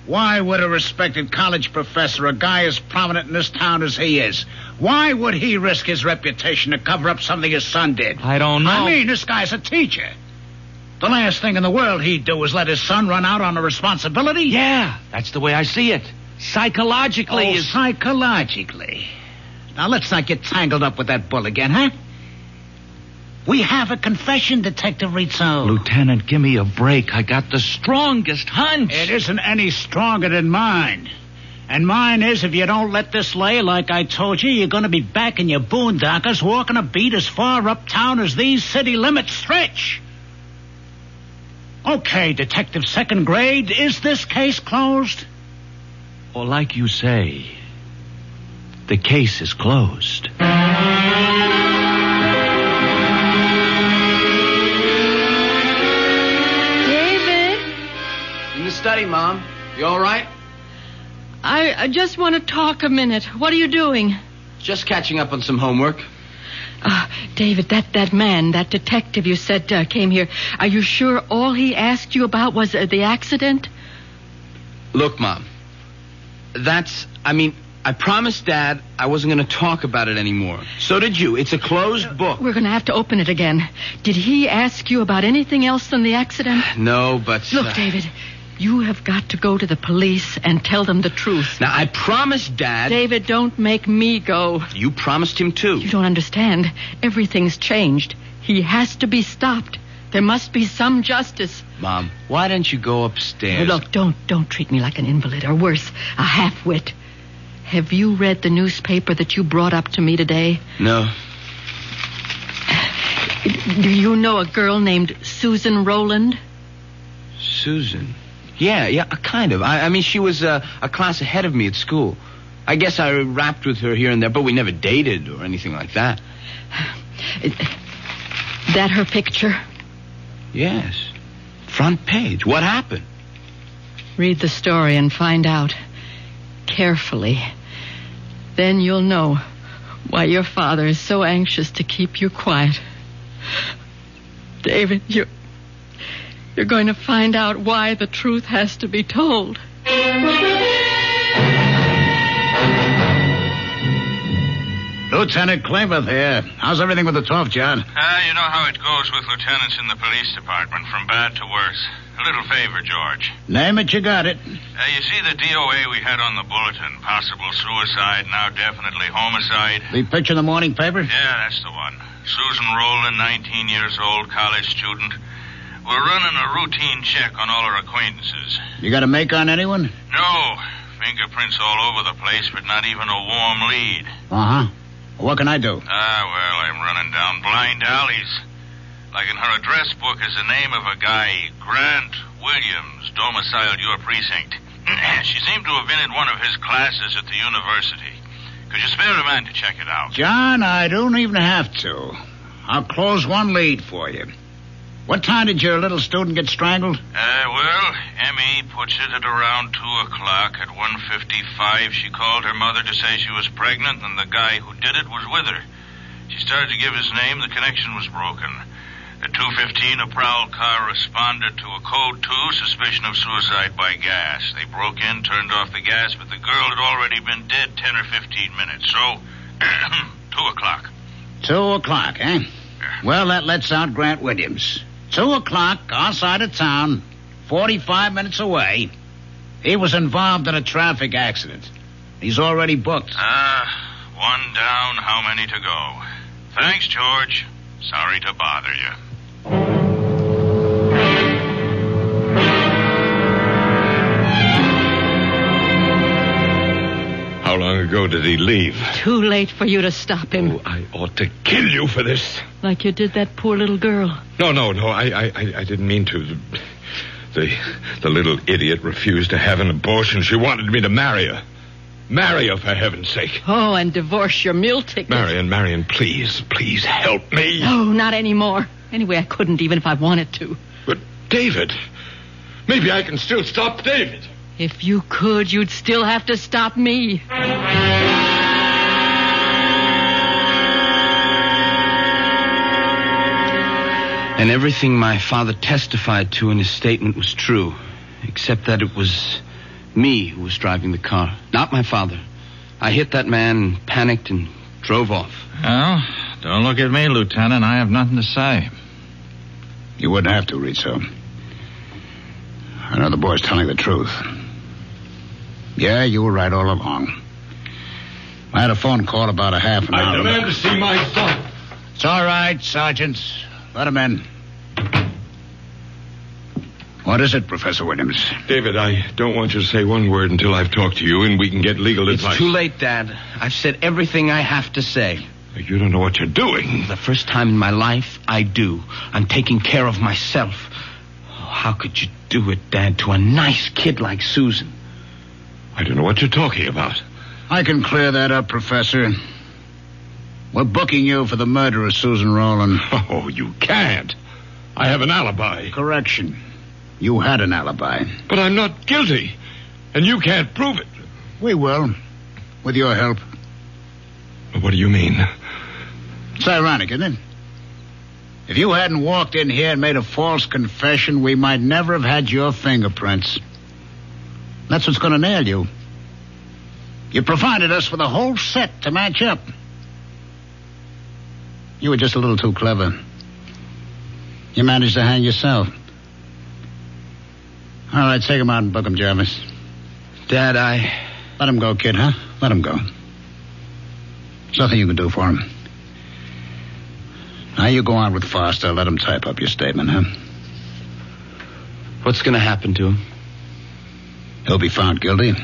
Why would a respected college professor, a guy as prominent in this town as he is, why would he risk his reputation to cover up something his son did? I don't know. I mean, this guy's a teacher. The last thing in the world he'd do is let his son run out on a responsibility. Yeah, that's the way I see it. Psychologically. Psychologically. Now, let's not get tangled up with that bull again, huh? We have a confession, Detective Rizzo. Lieutenant, give me a break. I got the strongest hunch. It isn't any stronger than mine. And mine is, if you don't let this lay like I told you, you're going to be back in your boondockers walking a beat as far uptown as these city limits stretch. Okay, Detective Second Grade, is this case closed? Well, like you say, the case is closed. Study, Mom. You all right? I I just want to talk a minute. What are you doing? Just catching up on some homework. David, that man, that detective you said came here, are you sure all he asked you about was the accident? Look, Mom, I promised Dad I wasn't going to talk about it anymore. So did you. It's a closed book. We're going to have to open it again. Did he ask you about anything else than the accident? No, but... Look, David, you have got to go to the police and tell them the truth. Now, I promised Dad... David, don't make me go. You promised him, too. You don't understand. Everything's changed. He has to be stopped. There must be some justice. Mom, why don't you go upstairs? Look, don't treat me like an invalid, or worse, a half-wit. Have you read the newspaper that you brought up to me today? No. Do you know a girl named Susan Rowland? Susan? Yeah, kind of. I mean, she was a class ahead of me at school. I guess I rapped with her here and there, but we never dated or anything like that. That her picture? Yes. Front page. What happened? Read the story and find out. Carefully. Then you'll know why your father is so anxious to keep you quiet. David, you're going to find out why the truth has to be told. Lieutenant Klamath here. How's everything with the 12th, John? You know how it goes with lieutenants in the police department, from bad to worse. A little favor, George. Name it, you got it. You see the DOA we had on the bulletin? Possible suicide, now definitely homicide. The picture in the morning paper? Yeah, that's the one. Susan Rowland, 19 years old, college student. We're running a routine check on all our acquaintances. You got a make on anyone? No. Fingerprints all over the place, but not even a warm lead. Uh-huh. What can I do? Well, I'm running down blind alleys. Like in her address book is the name of a guy, Grant Williams, domiciled your precinct. She seemed to have been in one of his classes at the university. Could you spare a man to check it out? John, I don't even have to. I'll close one lead for you. What time did your little student get strangled? Well, Emmy puts it at around 2 o'clock. At 1:55, she called her mother to say she was pregnant and the guy who did it was with her. She started to give his name. The connection was broken. At 2:15, a prowl car responded to a code 2, suspicion of suicide by gas. They broke in, turned off the gas, but the girl had already been dead 10 or 15 minutes. So, 2 o'clock. 2 o'clock, eh? Well, that lets out Grant Williams. 2 o'clock, outside of town, 45 minutes away. He was involved in a traffic accident. He's already booked. One down, how many to go? Thanks, George. Sorry to bother you. How long ago did he leave? Too late for you to stop him. Oh, I ought to kill you for this. Like you did that poor little girl. No. I didn't mean to. The little idiot refused to have an abortion. She wanted me to marry her. Marry her, for heaven's sake. Oh, and divorce your meal ticket. Marion, please help me. No, not anymore. Anyway, I couldn't even if I wanted to. But David, maybe I can still stop David. If you could, you'd still have to stop me. And everything my father testified to in his statement was true, except that it was me who was driving the car, not my father. I hit that man, panicked, and drove off. Well, don't look at me, Lieutenant. I have nothing to say. You wouldn't have to, Rizzo. I know the boy's telling the truth. Yeah, you were right all along. I had a phone call about a half an hour. I demand to see my son. It's all right, Sergeant. Let him in. What is it, Professor Williams? David, I don't want you to say one word until I've talked to you and we can get legal advice. It's too late, Dad. I've said everything I have to say. You don't know what you're doing. For the first time in my life, I do. I'm taking care of myself. Oh, how could you do it, Dad, to a nice kid like Susan? I don't know what you're talking about. I can clear that up, Professor. We're booking you for the murder of Susan Rowland. Oh, you can't. I have an alibi. Correction. You had an alibi. But I'm not guilty. And you can't prove it. We will. With your help. What do you mean? It's ironic, isn't it? If you hadn't walked in here and made a false confession, we might never have had your fingerprints. That's what's going to nail you. You provided us with a whole set to match up. You were just a little too clever. You managed to hang yourself. All right, take him out and book him, Jarvis. Dad, Let him go, kid, huh? Let him go. There's nothing you can do for him. Now you go on with Foster. Let him type up your statement, huh? What's going to happen to him? He'll be found guilty,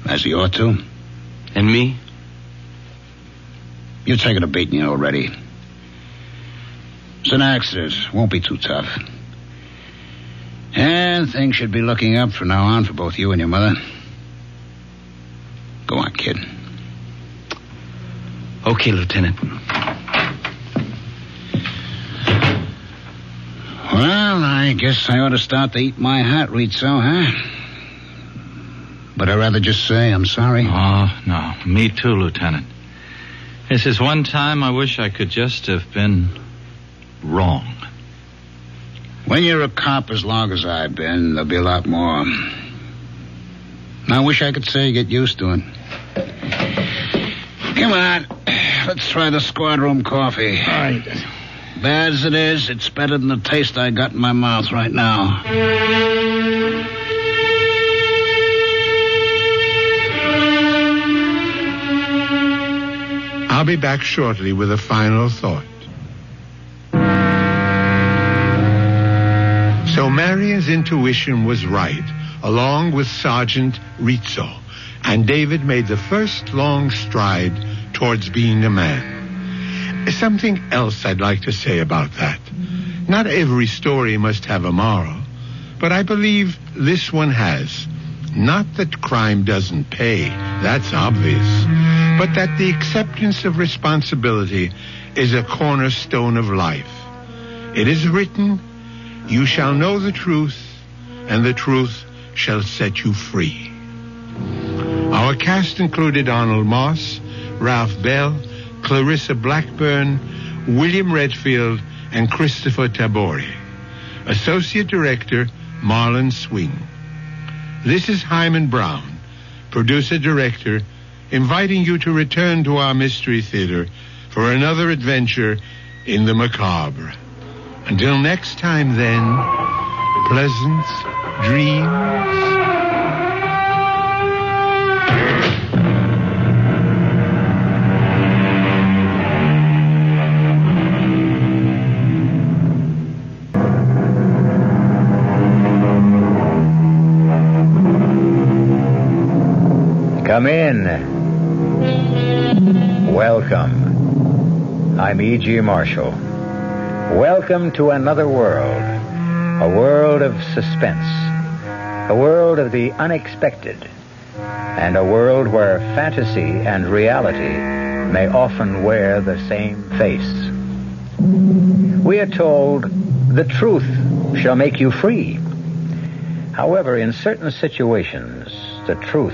as he ought to. And me? You've taken a beating already. It's an accident. Won't be too tough. And things should be looking up from now on for both you and your mother. Go on, kid. Okay, Lieutenant. Well, I guess I ought to start to eat my heart, Rizzo, huh? But I'd rather just say I'm sorry. Oh, no. Me too, Lieutenant. This is one time I wish I could just have been wrong. When you're a cop as long as I've been, there'll be a lot more. I wish I could say get used to it. Come on. Let's try the squad room coffee. All right. Bad as it is, it's better than the taste I got in my mouth right now. I'll be back shortly with a final thought. So Marion's intuition was right, along with Sergeant Rizzo, and David made the first long stride towards being a man. Something else I'd like to say about that. Not every story must have a moral, but I believe this one has. Not that crime doesn't pay, that's obvious, but that the acceptance of responsibility is a cornerstone of life. It is written, "You shall know the truth, and the truth shall set you free." Our cast included Arnold Moss, Ralph Bell, Clarissa Blackburn, William Redfield, and Christopher Tabori. Associate Director, Marlon Swing. This is Hyman Brown, Producer-Director, inviting you to return to our Mystery Theater for another adventure in the macabre. Until next time, then, pleasant dreams. Come in. Welcome. I'm E.G. Marshall. Welcome to another world. A world of suspense. A world of the unexpected. And a world where fantasy and reality may often wear the same face. We are told the truth shall make you free. However, in certain situations, the truth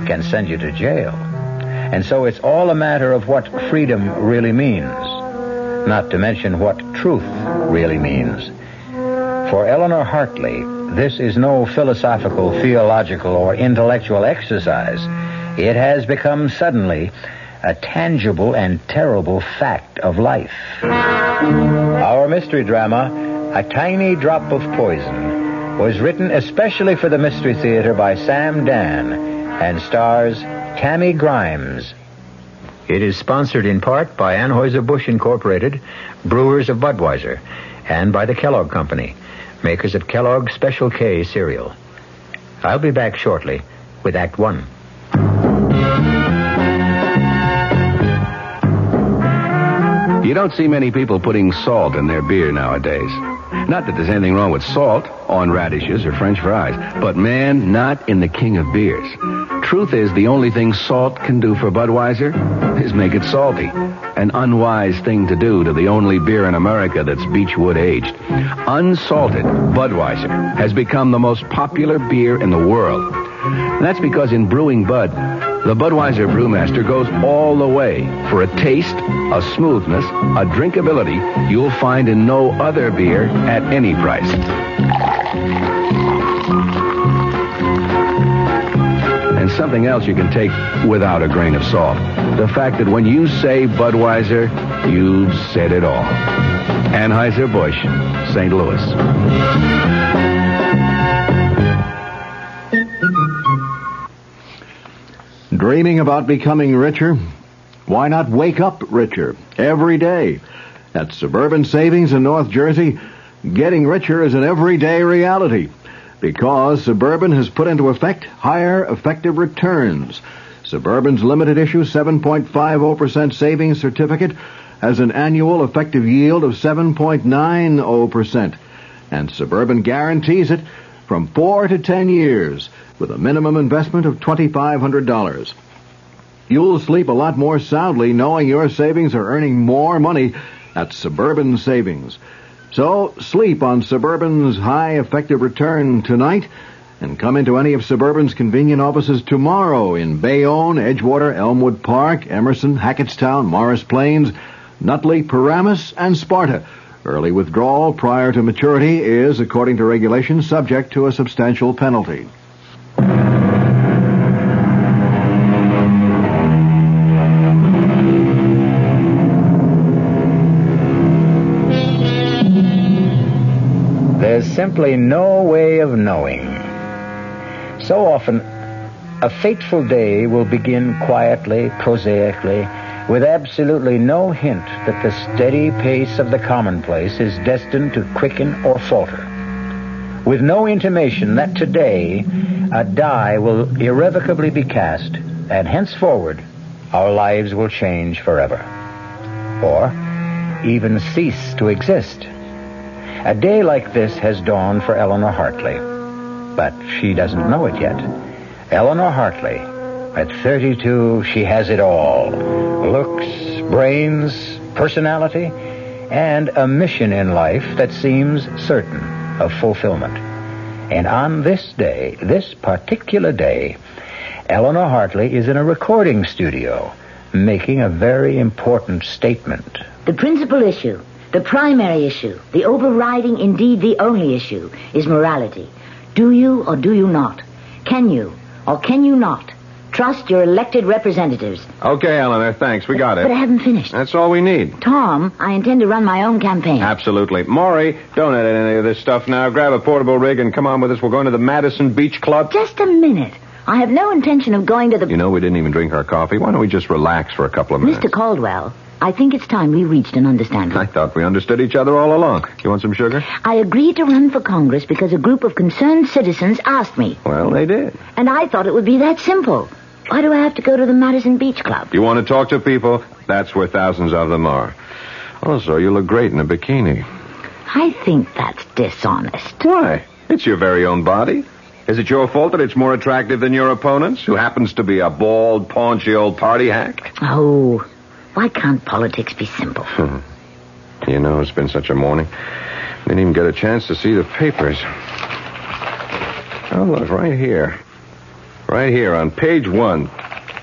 can send you to jail. And so it's all a matter of what freedom really means, not to mention what truth really means. For Eleanor Hartley, this is no philosophical, theological, or intellectual exercise. It has become suddenly a tangible and terrible fact of life. Our mystery drama, A Tiny Drop of Poison, was written especially for the Mystery Theater by Sam Dan and stars Tammy Grimes. It is sponsored in part by Anheuser-Busch Incorporated, brewers of Budweiser, and by the Kellogg Company, makers of Kellogg's Special K cereal. I'll be back shortly with Act One. You don't see many people putting salt in their beer nowadays. Not that there's anything wrong with salt on radishes or French fries, but man, not in the king of beers. Truth is, the only thing salt can do for Budweiser is make it salty. An unwise thing to do to the only beer in America that's Beechwood aged. Unsalted Budweiser has become the most popular beer in the world. And that's because in brewing Bud, the Budweiser Brewmaster goes all the way for a taste, a smoothness, a drinkability you'll find in no other beer at any price. And something else you can take without a grain of salt. The fact that when you say Budweiser, you've said it all. Anheuser-Busch, St. Louis. Dreaming about becoming richer? Why not wake up richer every day? At Suburban Savings in North Jersey, getting richer is an everyday reality because Suburban has put into effect higher effective returns. Suburban's limited issue 7.50% savings certificate has an annual effective yield of 7.90%, and Suburban guarantees it from 4 to 10 years with a minimum investment of $2,500. You'll sleep a lot more soundly knowing your savings are earning more money at Suburban Savings. So sleep on Suburban's high effective return tonight and come into any of Suburban's convenient offices tomorrow in Bayonne, Edgewater, Elmwood Park, Emerson, Hackettstown, Morris Plains, Nutley, Paramus, and Sparta. Early withdrawal prior to maturity is, according to regulations, subject to a substantial penalty. There's simply no way of knowing. So often, a fateful day will begin quietly, prosaically, with absolutely no hint that the steady pace of the commonplace is destined to quicken or falter. With no intimation that today a die will irrevocably be cast, and henceforward our lives will change forever. Or even cease to exist. A day like this has dawned for Eleanor Hartley, but she doesn't know it yet. Eleanor Hartley, at 32, she has it all. Looks, brains, personality, and a mission in life that seems certain of fulfillment. And on this day, this particular day, Eleanor Hartley is in a recording studio making a very important statement. The principal issue, the primary issue, the overriding, indeed the only issue, is morality. Do you or do you not? Can you or can you not trust your elected representatives? Okay, Eleanor, thanks. We got it. But I haven't finished. That's all we need. Tom, I intend to run my own campaign. Absolutely. Maury, don't edit any of this stuff now. Grab a portable rig and come on with us. We're going to the Madison Beach Club. Just a minute. I have no intention of going to the... You know, we didn't even drink our coffee. Why don't we just relax for a couple of minutes? Mr. Caldwell, I think it's time we reached an understanding. I thought we understood each other all along. You want some sugar? I agreed to run for Congress because a group of concerned citizens asked me. Well, they did. And I thought it would be that simple. Why do I have to go to the Madison Beach Club? You want to talk to people? That's where thousands of them are. Also, you look great in a bikini. I think that's dishonest. Why? It's your very own body. Is it your fault that it's more attractive than your opponent's, who happens to be a bald, paunchy old party hack? Oh, why can't politics be simple? You know, it's been such a morning. Didn't even get a chance to see the papers. Oh, look, right here. Right here on page 1.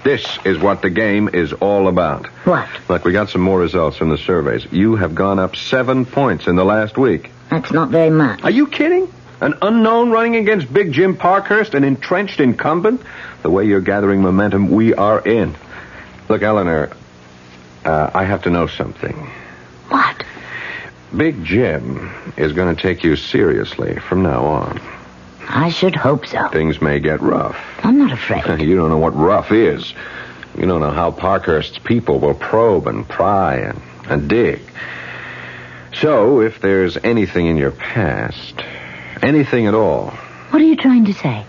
This is what the game is all about. What? Look, we got some more results from the surveys. You have gone up 7 points in the last week. That's not very much. Are you kidding? An unknown running against Big Jim Parkhurst, an entrenched incumbent? The way you're gathering momentum, we are in. Look, Eleanor, I have to know something. What? Big Jim is going to take you seriously from now on. I should hope so. Things may get rough. I'm not afraid. You don't know what rough is. You don't know how Parkhurst's people will probe and pry and dig. So, if there's anything in your past, anything at all... What are you trying to say?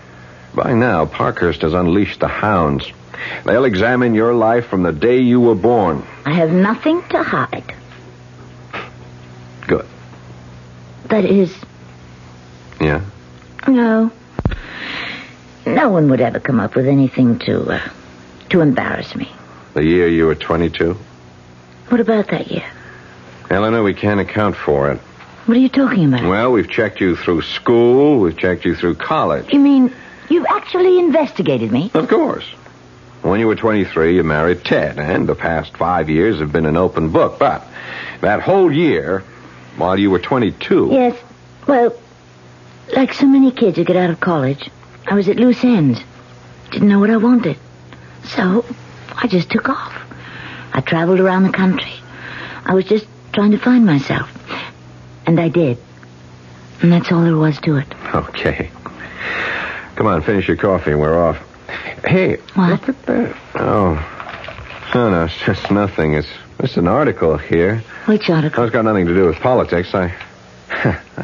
By now, Parkhurst has unleashed the hounds. They'll examine your life from the day you were born. I have nothing to hide. Good. That is... Yeah? No. No one would ever come up with anything to embarrass me. The year you were 22? What about that year? Eleanor, we can't account for it. What are you talking about? Well, we've checked you through school. We've checked you through college. You mean You've actually investigated me? Of course. When you were 23, you married Ted, and the past 5 years have been an open book. But that whole year, while you were 22... Yes, well, like so many kids who get out of college, I was at loose ends. Didn't know what I wanted. So, I just took off. I traveled around the country. I was just trying to find myself. And I did. And that's all there was to it. Okay. Come on, finish your coffee and we're off. Hey, what? Look at that. Oh, no, it's just nothing. It's just an article here. Which article? It's got nothing to do with politics. I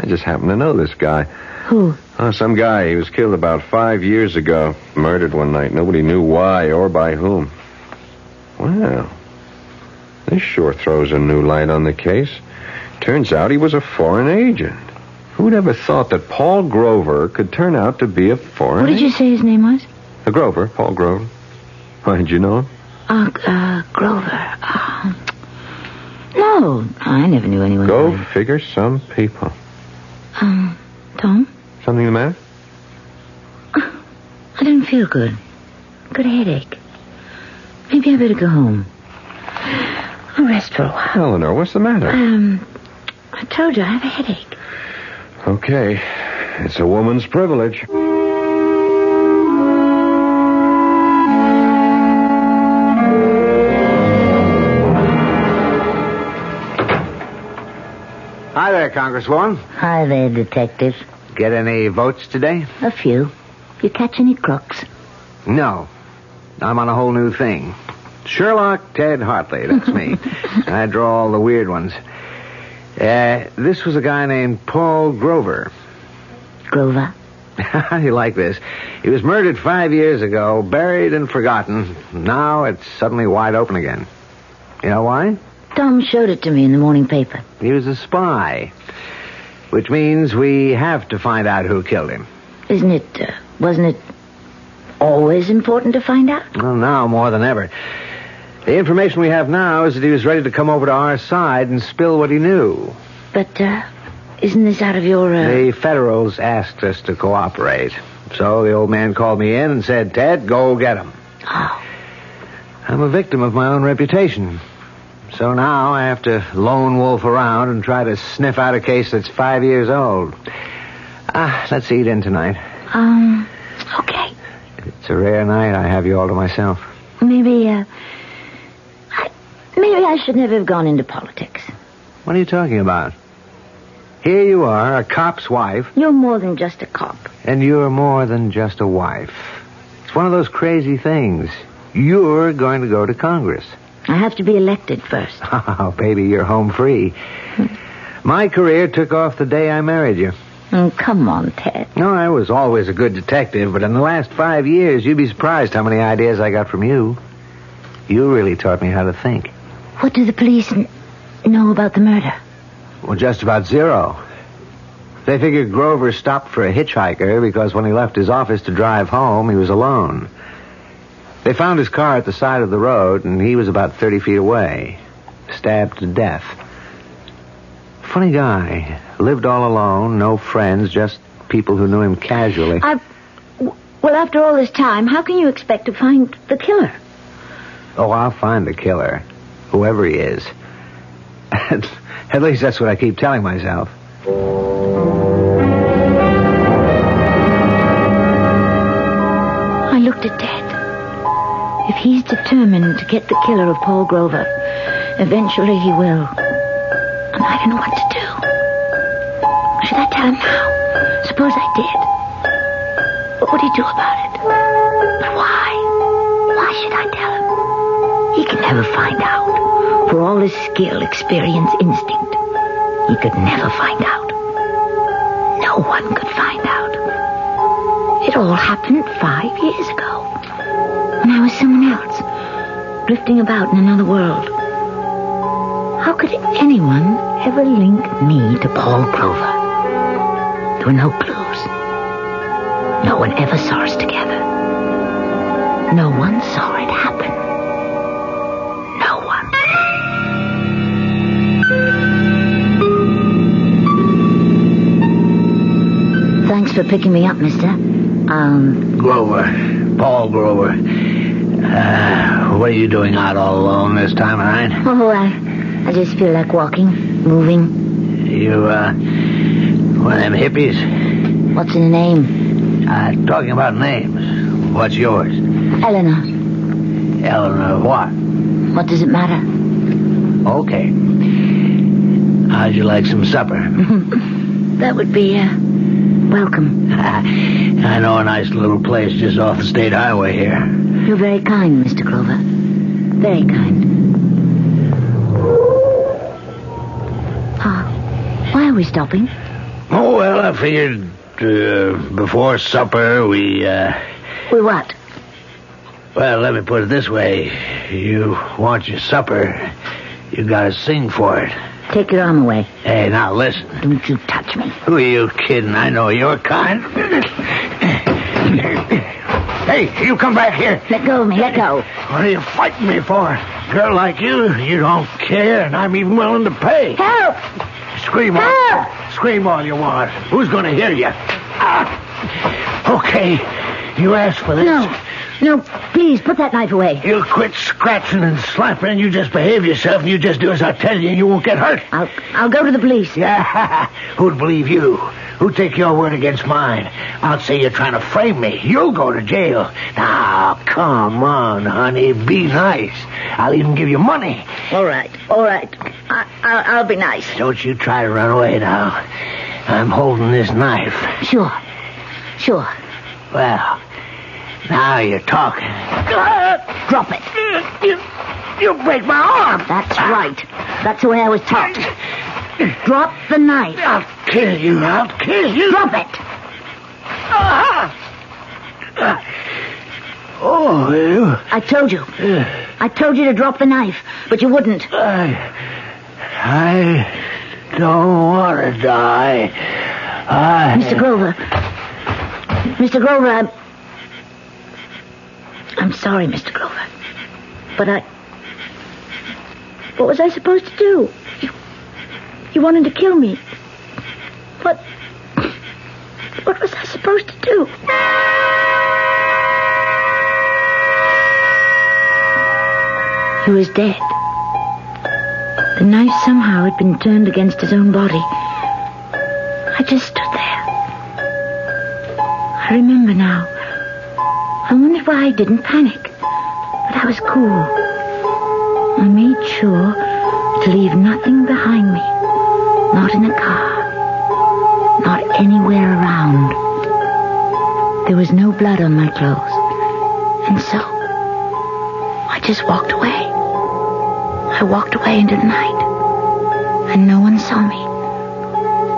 just happen to know this guy. Who? Oh, some guy. He was killed about 5 years ago. Murdered one night. Nobody knew why or by whom. Well, this sure throws a new light on the case. Turns out he was a foreign agent. Who'd ever thought that Paul Grover could turn out to be a foreign What did you say his name was? Grover, Paul Grover. Why, did you know him? Grover. No, I never knew anyone. Go figure, some people. Tom? Something the matter? I didn't feel good. Got a headache. Maybe I better go home. I'll rest for a while. Eleanor, what's the matter? I told you I have a headache. Okay. It's a woman's privilege. Hi there, Congresswoman. Hi there, Detective. Get any votes today? A few. You catch any crooks? No. I'm on a whole new thing. Sherlock Ted Hartley, that's me. I draw all the weird ones. This was a guy named Paul Grover. Grover? How do you like this? He was murdered 5 years ago, buried and forgotten. Now it's suddenly wide open again. You know why? Tom showed it to me in the morning paper. He was a spy. Which means we have to find out who killed him. Wasn't it always important to find out? Well, now more than ever. The information we have now is that he was ready to come over to our side and spill what he knew. But, isn't this out of your, The Federals asked us to cooperate. So the old man called me in and said, Ted, go get him. Oh. I'm a victim of my own reputation. So now I have to lone wolf around and try to sniff out a case that's 5 years old. Let's eat in tonight. Okay. It's a rare night I have you all to myself. Maybe I should never have gone into politics. What are you talking about? Here you are, a cop's wife. You're more than just a cop. And you're more than just a wife. It's one of those crazy things. You're going to go to Congress. I have to be elected first. Oh, baby, you're home free. My career took off the day I married you. Oh, come on, Ted. No, I was always a good detective, but in the last 5 years, you'd be surprised how many ideas I got from you. You really taught me how to think. What do the police know about the murder? Well, just about zero. They figured Grover stopped for a hitchhiker because when he left his office to drive home, he was alone. They found his car at the side of the road, and he was about 30 feet away, stabbed to death. Funny guy. Lived all alone, no friends, just people who knew him casually. Well, after all this time, how can you expect to find the killer? Oh, I'll find the killer, whoever he is. At least that's what I keep telling myself. I looked at Ted. If he's determined to get the killer of Paul Grover, eventually he will. And I don't know what to do. Should I tell him now? Suppose I did. What would he do about it? But why? Why should I tell him? He can never find out. For all his skill, experience, instinct, he could never find out. No one could find out. It all happened 5 years ago. When I was someone else, drifting about in another world. How could anyone ever link me to Paul Grover? There were no clues. No one ever saw us together. No one saw it happen. No one. Thanks for picking me up, mister. Grover. Paul Grover. What are you doing out all alone this time of night? Oh, I just feel like walking, moving. You, one of them hippies? What's in a name? Talking about names. What's yours? Eleanor. Eleanor what? What does it matter? Okay. How'd you like some supper? That would be, welcome. I know a nice little place just off the state highway here. You're very kind, Mr. Grover. Very kind. Why are we stopping? Oh, well, I figured before supper we... We what? Well, let me put it this way. You want your supper, you gotta sing for it. Take your arm away. Hey, now listen. Don't you touch me. Who are you kidding? I know your kind. Hey, you come back here. Let go of me, let go. What are you fighting me for? A girl like you don't care, and I'm even willing to pay. Help! Scream all. Scream all you want. Who's gonna hear you? Okay, you asked for this. No, please, put that knife away. You quit scratching and slapping, and you just behave yourself, and you just do as I tell you, and you won't get hurt. I'll go to the police. Yeah, who'd believe you? Who'd take your word against mine? I'll say you're trying to frame me. You'll go to jail. Now, come on, honey, be nice. I'll even give you money. All right. I'll be nice. Don't you try to run away now. I'm holding this knife. Sure. Well, now you're talking. Drop it. You break my arm. That's right. That's the way I was taught. Drop the knife. I'll kill you. Drop it. Oh, you... I told you. I told you to drop the knife, but you wouldn't. I don't want to die. Mr. Grover, I'm sorry, Mr. Grover. But what was I supposed to do? You wanted to kill me. What was I supposed to do? He was dead. The knife somehow had been turned against his own body. I just stood there. I remember now. I wondered why I didn't panic. But I was cool. I made sure to leave nothing behind me. Not in a car. Not anywhere around. There was no blood on my clothes. And so, I just walked away. I walked away into the night. And no one saw me.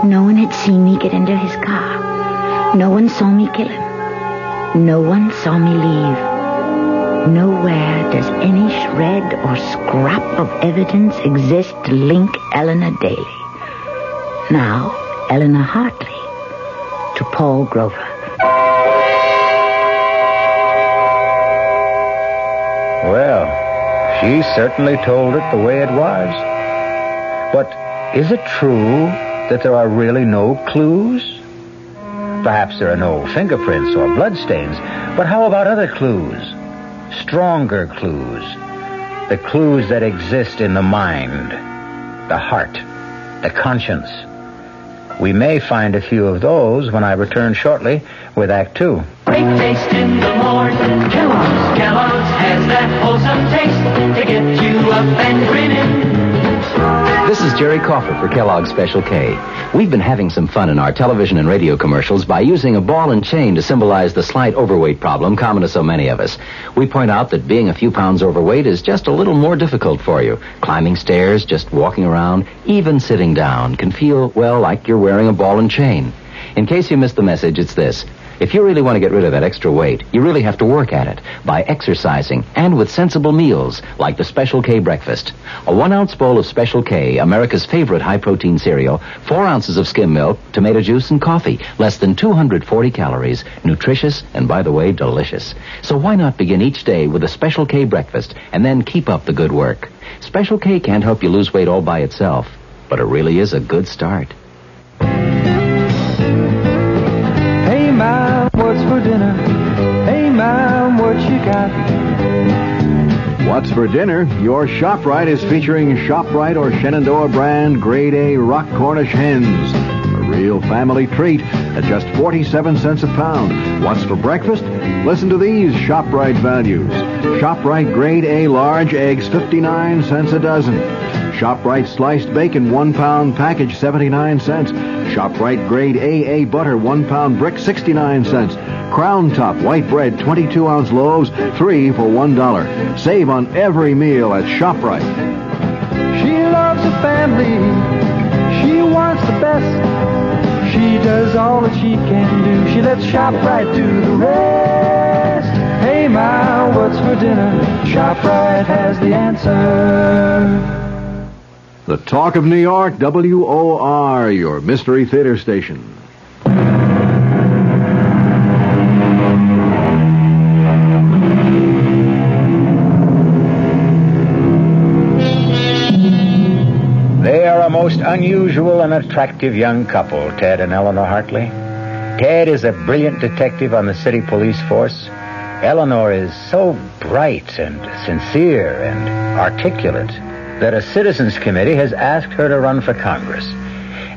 No one had seen me get into his car. No one saw me kill him. No one saw me leave. Nowhere does any shred or scrap of evidence exist to link Eleanor Daly. Now, Eleanor Hartley to Paul Grover. Well, she certainly told it the way it was. But is it true that there are really no clues? Perhaps there are no fingerprints or bloodstains, but how about other clues? Stronger clues. The clues that exist in the mind, the heart, the conscience. We may find a few of those when I return shortly with Act 2. Great taste in the morning. Kellogg's has that wholesome taste to get you up and grinning. This is Jerry Coffer for Kellogg's Special K. We've been having some fun in our television and radio commercials by using a ball and chain to symbolize the slight overweight problem common to so many of us. We point out that being a few pounds overweight is just a little more difficult for you. Climbing stairs, just walking around, even sitting down can feel, well, like you're wearing a ball and chain. In case you missed the message, it's this. If you really want to get rid of that extra weight, you really have to work at it by exercising and with sensible meals like the Special K breakfast. A 1-ounce bowl of Special K, America's favorite high-protein cereal, 4 ounces of skim milk, tomato juice, and coffee, less than 240 calories, nutritious, and by the way, delicious. So why not begin each day with a Special K breakfast and then keep up the good work? Special K can't help you lose weight all by itself, but it really is a good start. Hey, Ma, what's for dinner? ma'am, what you got? What's for dinner? Your ShopRite is featuring ShopRite or Shenandoah brand Grade A Rock Cornish hens. A real family treat at just 47 cents a pound. What's for breakfast? Listen to these ShopRite values. ShopRite Grade A large eggs, 59 cents a dozen. ShopRite sliced bacon, 1 pound package, 79 cents. ShopRite Grade AA butter, 1 pound brick, 69 cents. Crown Top white bread, 22-ounce loaves, 3 for $1. Save on every meal at ShopRite. She loves her family. She wants the best. She does all that she can do. She lets ShopRite do the rest. Hey, Ma, what's for dinner? ShopRite has the answer. The Talk of New York, WOR, your Mystery Theater station. They are a most unusual and attractive young couple, Ted and Eleanor Hartley. Ted is a brilliant detective on the city police force. Eleanor is so bright and sincere and articulate that a citizens committee has asked her to run for Congress.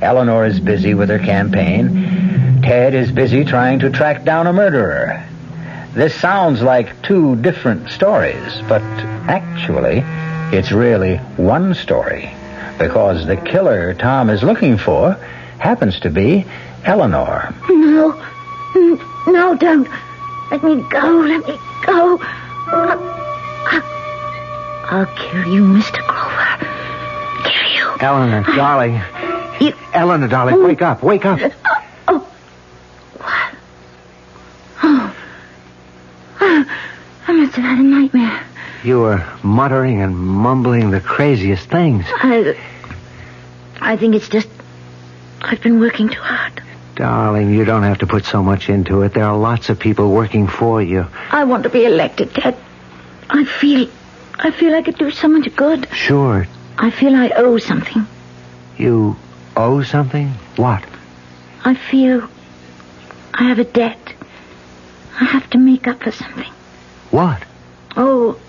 Eleanor is busy with her campaign. Ted is busy trying to track down a murderer. This sounds like two different stories, but actually, it's really one story, because the killer Tom is looking for happens to be Eleanor. No, don't. Let me go. I'll kill you, Mr. Grover. Kill you. Eleanor, darling. Eleanor, darling, wake up. What? I must have had a nightmare. You were muttering and mumbling the craziest things. I think it's just I've been working too hard. Darling, you don't have to put so much into it. There are lots of people working for you. I want to be elected, Ted. I feel I could do so much good. Sure. I feel I owe something. You owe something? What? I feel I have a debt. I have to make up for something. What? Oh,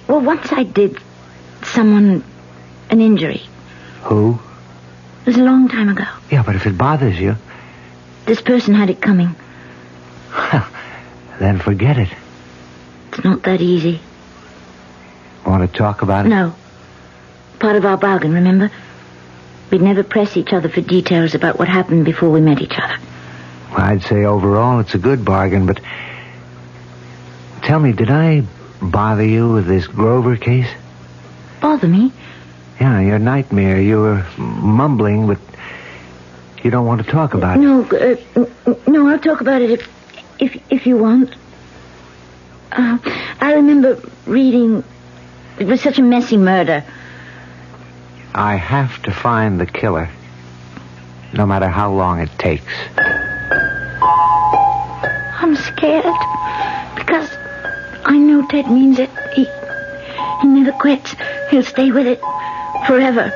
well, once I did someone an injury. Who? It was a long time ago. Yeah, but if it bothers you... This person had it coming. Then forget it. It's not that easy. Want to talk about it? No. Part of our bargain, remember? We'd never press each other for details about what happened before we met each other. Well, I'd say overall it's a good bargain, but... Tell me, did I bother you with this Grover case? Bother me? Yeah, your nightmare. You were mumbling, but you don't want to talk about it. No, I'll talk about it if you want. I remember reading... It was such a messy murder. I have to find the killer, no matter how long it takes. I'm scared, because I know Ted means it. He never quits. He'll stay with it forever.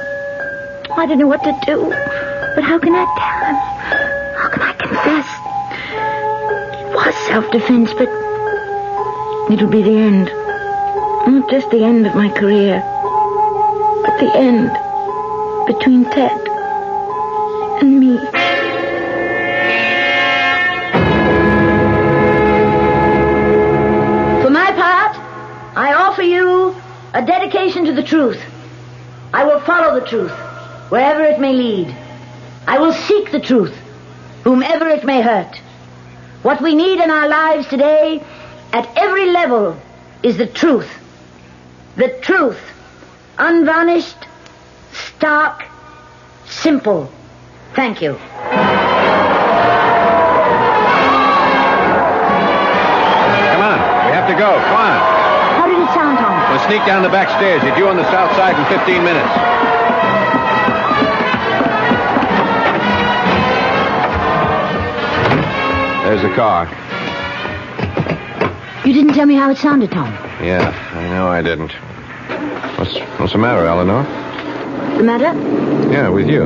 I don't know what to do, but how can I tell him? How can I confess? It was self-defense, but it'll be the end. Not just the end of my career, but the end between Ted and me. For my part, I offer you a dedication to the truth. I will follow the truth, wherever it may lead. I will seek the truth, whomever it may hurt. What we need in our lives today, at every level, is the truth. The truth, unvarnished, stark, simple. Thank you. Come on, we have to go. Come on. How did it sound, Tom? We'll sneak down the back stairs. You're due on the south side in 15 minutes. There's the car. You didn't tell me how it sounded, Tom. Yeah, I know I didn't. What's the matter, Eleanor? The matter? Yeah, with you.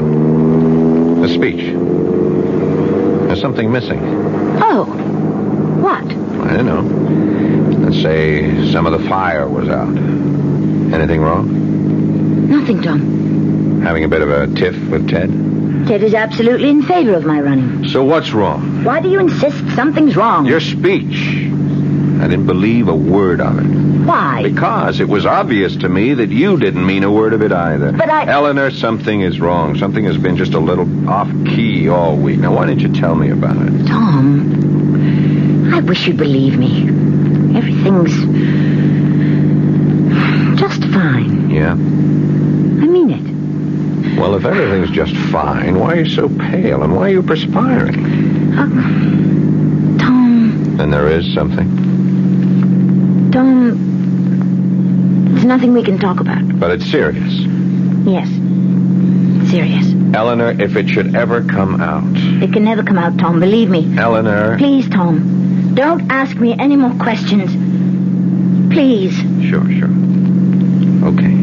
The speech. There's something missing. Oh. What? I don't know. Let's say some of the fire was out. Anything wrong? Nothing, Tom. Having a bit of a tiff with Ted? Ted is absolutely in favor of my running. So what's wrong? Why do you insist something's wrong? Your speech. I didn't believe a word of it. Why? Because it was obvious to me that you didn't mean a word of it either. But Eleanor, something is wrong. Something has been just a little off-key all week. Now, why didn't you tell me about it? Tom, I wish you'd believe me. Everything's just fine. Yeah? I mean it. Well, if everything's just fine, why are you so pale and why are you perspiring? Tom. Then there is something. Tom, there's nothing we can talk about. But it's serious. Yes. Serious. Eleanor, if it should ever come out. It can never come out, Tom, believe me. Eleanor. Please, Tom, don't ask me any more questions. Please. Sure. Okay.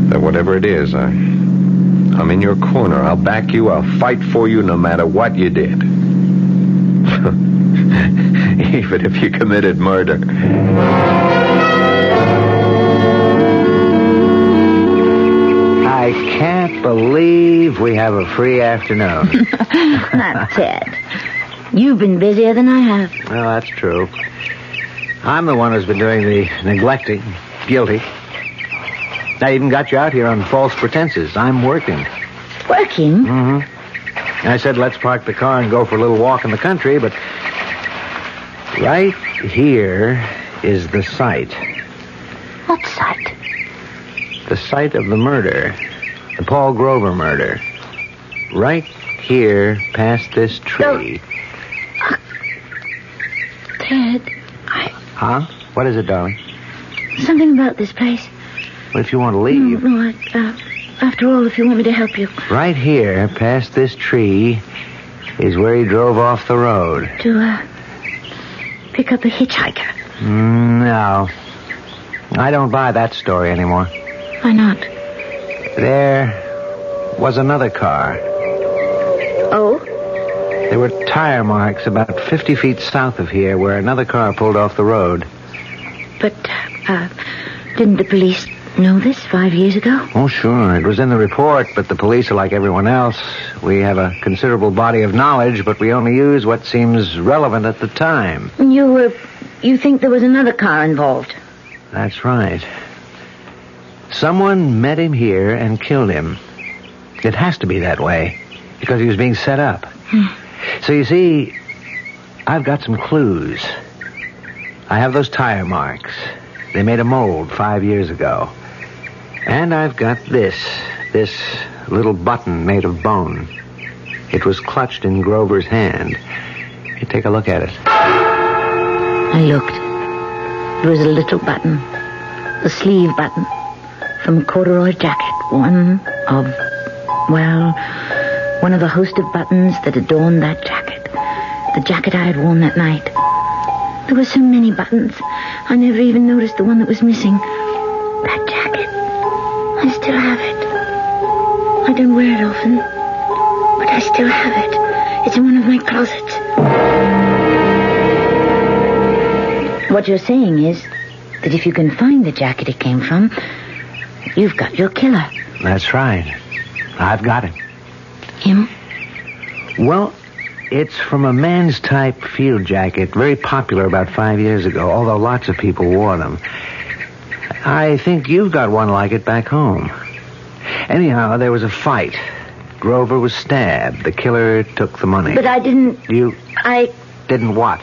But whatever it is, I'm in your corner. I'll back you. I'll fight for you no matter what you did. Even if you committed murder. I can't believe we have a free afternoon. Not Ted. You've been busier than I have. Well, that's true. I'm the one who's been doing the neglecting. Guilty. I even got you out here on false pretenses. I'm working. Working? Mm-hmm. I said, let's park the car and go for a little walk in the country, but right here is the site. What site? The site of the murder. The Paul Grover murder. Right here, past this tree. Ted, Huh? What is it, darling? something about this place. What if you want to leave? No, after all, if you want me to help you. Right here, past this tree, is where he drove off the road. To, pick up a hitchhiker. No. I don't buy that story anymore. Why not? There was another car. Oh? There were tire marks about 50 feet south of here where another car pulled off the road. But, didn't the police know this 5 years ago? Oh, sure. It was in the report, but the police are like everyone else. We have a considerable body of knowledge, but we only use what seems relevant at the time. You think there was another car involved? That's right. Someone met him here and killed him. It has to be that way, because he was being set up. So you see, I've got some clues. I have those tire marks. They made a mold 5 years ago. And I've got this little button made of bone. It was clutched in Grover's hand. You take a look at it. I looked. There was a little button. A sleeve button. From a corduroy jacket. One of a host of buttons that adorned that jacket. The jacket I had worn that night. There were so many buttons. I never even noticed the one that was missing. That jacket. I still have it. I don't wear it often. But I still have it. It's in one of my closets. What you're saying is that if you can find the jacket it came from, you've got your killer. That's right. I've got him. Him? Well, it's from a man's type field jacket, very popular about 5 years ago, although lots of people wore them. I think you've got one like it back home. Anyhow, there was a fight. Grover was stabbed. The killer took the money. But I didn't... I didn't what?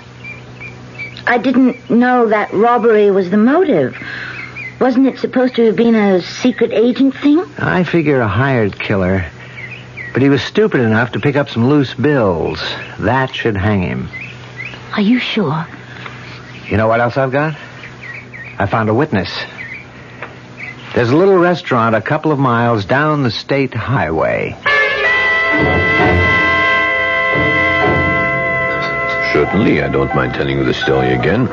I didn't know that robbery was the motive. Wasn't it supposed to have been a secret agent thing? I figure a hired killer. But he was stupid enough to pick up some loose bills. That should hang him. Are you sure? You know what else I've got? I found a witness. There's a little restaurant a couple of miles down the state highway. Certainly, I don't mind telling you the story again.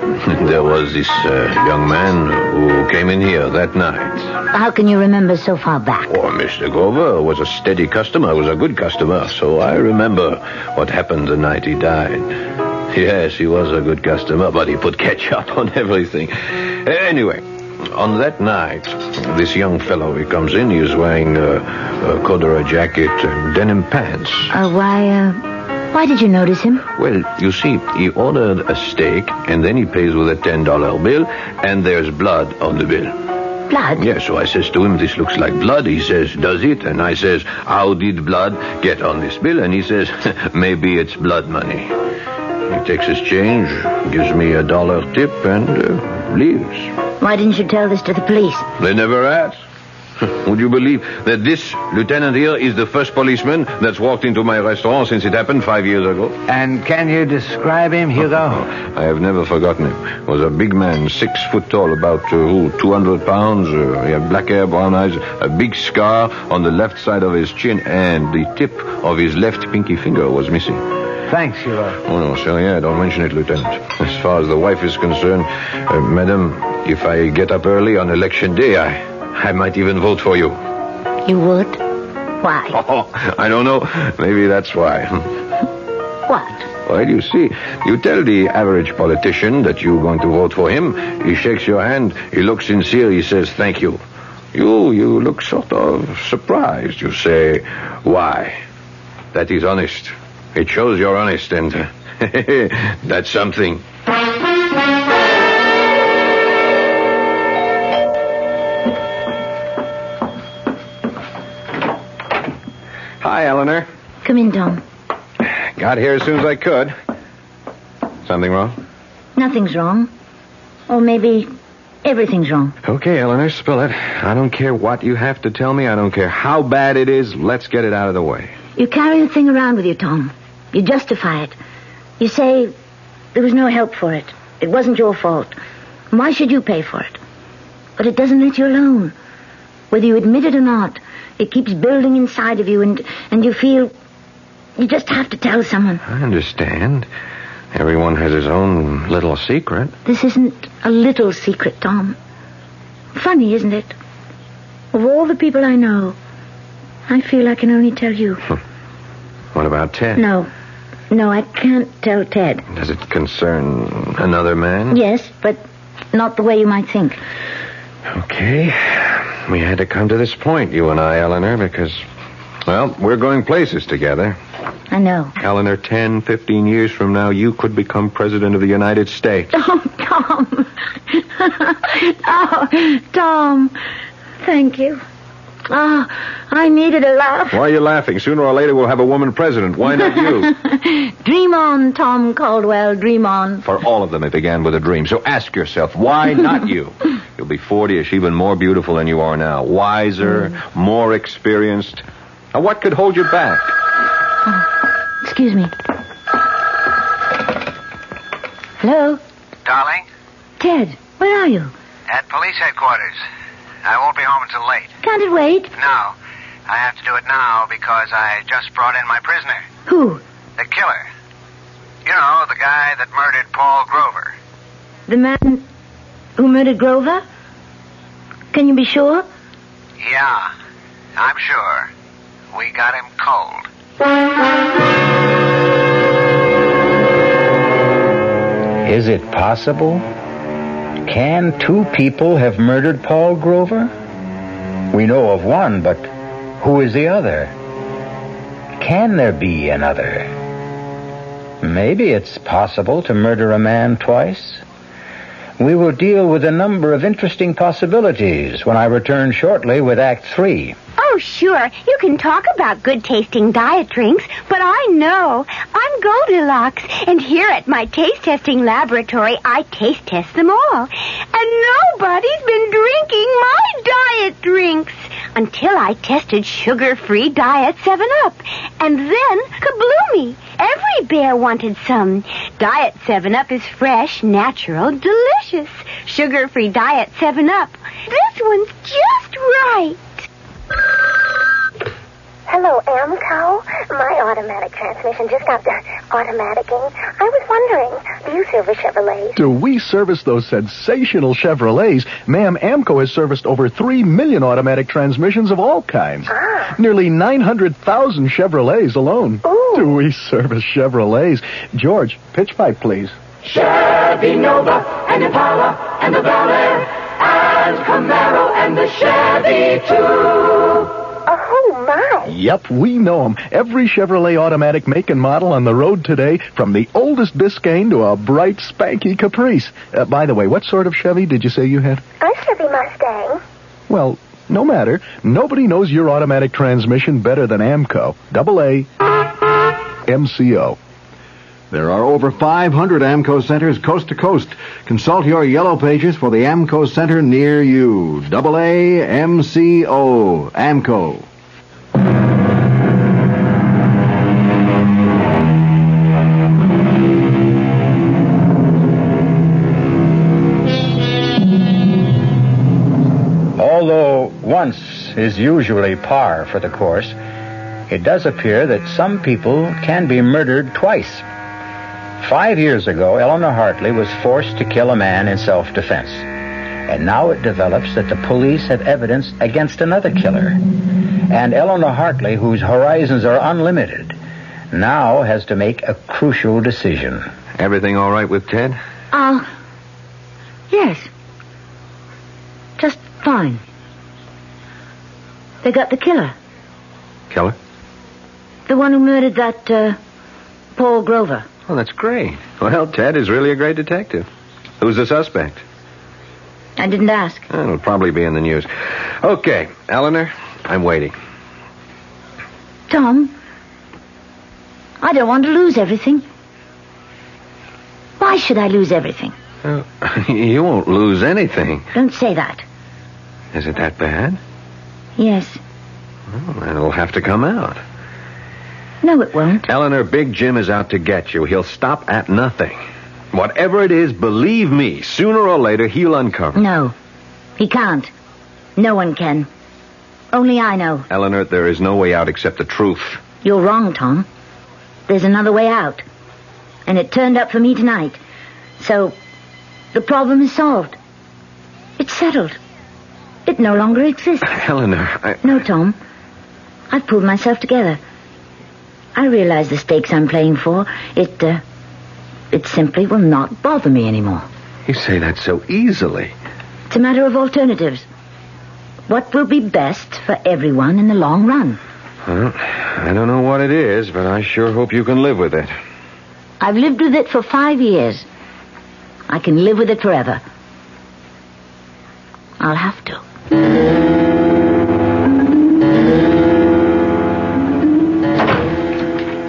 There was this young man who came in here that night. How can you remember so far back? Oh, Mr. Grover was a steady customer, was a good customer, so I remember what happened the night he died. Yes, he was a good customer, but he put ketchup on everything. Anyway, on that night, this young fellow, he comes in, he's wearing a corduroy jacket and denim pants. Why did you notice him? Well, you see, he ordered a steak, and then he pays with a $10 bill, and there's blood on the bill. Blood? Yeah, so I says to him, this looks like blood. He says, does it? And I says, how did blood get on this bill? And he says, maybe it's blood money. He takes his change, gives me $1 tip, and leaves. Why didn't you tell this to the police? They never asked. Would you believe that this lieutenant here is the first policeman that's walked into my restaurant since it happened 5 years ago? And can you describe him, Hugo? I have never forgotten him. He was a big man, 6 foot tall, about 200 pounds. He had black hair, brown eyes, a big scar on the left side of his chin, and the tip of his left pinky finger was missing. Thanks, Hugo. Oh, no, sir, yeah, don't mention it, Lieutenant. As far as the wife is concerned, madam, if I get up early on election day, I might even vote for you. You would? Why? Oh, I don't know. Maybe that's why. What? Well, you see, you tell the average politician that you're going to vote for him. He shakes your hand. He looks sincere. He says, thank you. You look sort of surprised. You say, why? That is honest. It shows you're honest, and that's something. Hi, Eleanor. Come in, Tom. Got here as soon as I could. Something wrong? Nothing's wrong. Or maybe everything's wrong. Okay, Eleanor, spill it. I don't care what you have to tell me. I don't care how bad it is. Let's get it out of the way. You carry the thing around with you, Tom. You justify it. You say there was no help for it. It wasn't your fault. Why should you pay for it? But it doesn't let you alone. Whether you admit it or not, it keeps building inside of you, and you feel you just have to tell someone. I understand. Everyone has his own little secret. This isn't a little secret, Tom. Funny, isn't it? Of all the people I know, I feel I can only tell you. What about Ted? No, I can't tell Ted. Does it concern another man? Yes, but not the way you might think. Okay. We had to come to this point, you and I, Eleanor, because, well, we're going places together. I know. Eleanor, 10, 15 years from now, you could become president of the United States. Oh, Tom. Oh, Tom. Thank you. Oh, I needed a laugh. Why are you laughing? Sooner or later, we'll have a woman president. Why not you? Dream on, Tom Caldwell. Dream on. For all of them, it began with a dream. So ask yourself, why not you? You'll be 40ish, even more beautiful than you are now. Wiser, more experienced. Now, what could hold you back? Oh, excuse me. Hello? Darling? Ted, where are you? At police headquarters. I won't be home until late. Can't it wait? No. I have to do it now because I just brought in my prisoner. Who? The killer. You know, the guy that murdered Paul Grover. The man who murdered Grover? Can you be sure? Yeah, I'm sure. We got him cold. Is it possible? Can two people have murdered Paul Grover? We know of one, but who is the other? Can there be another? Maybe it's possible to murder a man twice. We will deal with a number of interesting possibilities when I return shortly with Act 3. Oh, sure. You can talk about good-tasting diet drinks, but I know. I'm Goldilocks, and here at my taste-testing laboratory, I taste-test them all. And nobody's been drinking my diet drinks until I tested sugar-free Diet 7-Up. And then, kabloomy! Every bear wanted some. Diet 7-Up is fresh, natural, delicious. Sugar-free Diet 7-Up. This one's just right. Hello, Amco. My automatic transmission just got automaticing. I was wondering, do you service Chevrolets? Do we service those sensational Chevrolets? Ma'am, Amco has serviced over 3 million automatic transmissions of all kinds. Nearly 900,000 Chevrolets alone. Ooh. Do we service Chevrolets? George, pitch pipe, please. Chevy Nova and Impala and the Bel Air and Camaro and the Chevy too. Oh, my. Yep, we know 'em. Every Chevrolet automatic make and model on the road today, from the oldest Biscayne to a bright, spanky Caprice. By the way, what sort of Chevy did you say you had? A Chevy Mustang. Well, no matter. Nobody knows your automatic transmission better than AMCO. AA MCO. There are over 500 AMCO centers coast to coast. Consult your yellow pages for the AMCO center near you. AA MCO. AMCO. Although once is usually par for the course, it does appear that some people can be murdered twice. 5 years ago, Eleanor Hartley was forced to kill a man in self-defense. And now it develops that the police have evidence against another killer. And Eleanor Hartley, whose horizons are unlimited, now has to make a crucial decision. Everything all right with Ted? Yes. Just fine. They got the killer. Killer? The one who murdered that, Paul Grover. Oh, that's great. Well, Ted is really a great detective. Who's the suspect? I didn't ask. It'll probably be in the news. Okay, Eleanor, I'm waiting. Tom, I don't want to lose everything. Why should I lose everything? You won't lose anything. Don't say that. Is it that bad? Yes. Well, it'll have to come out. No, it won't. Eleanor, Big Jim is out to get you. He'll stop at nothing. Whatever it is, believe me, sooner or later he'll uncover. No, he can't. No one can. Only I know. Eleanor, there is no way out except the truth. You're wrong, Tom. There's another way out. And it turned up for me tonight. So, the problem is solved. It's settled. It no longer exists. Eleanor, No, Tom. I've pulled myself together. I realize the stakes I'm playing for. It simply will not bother me anymore. You say that so easily. It's a matter of alternatives. What will be best for everyone in the long run? Well, I don't know what it is, but I sure hope you can live with it. I've lived with it for 5 years. I can live with it forever. I'll have to.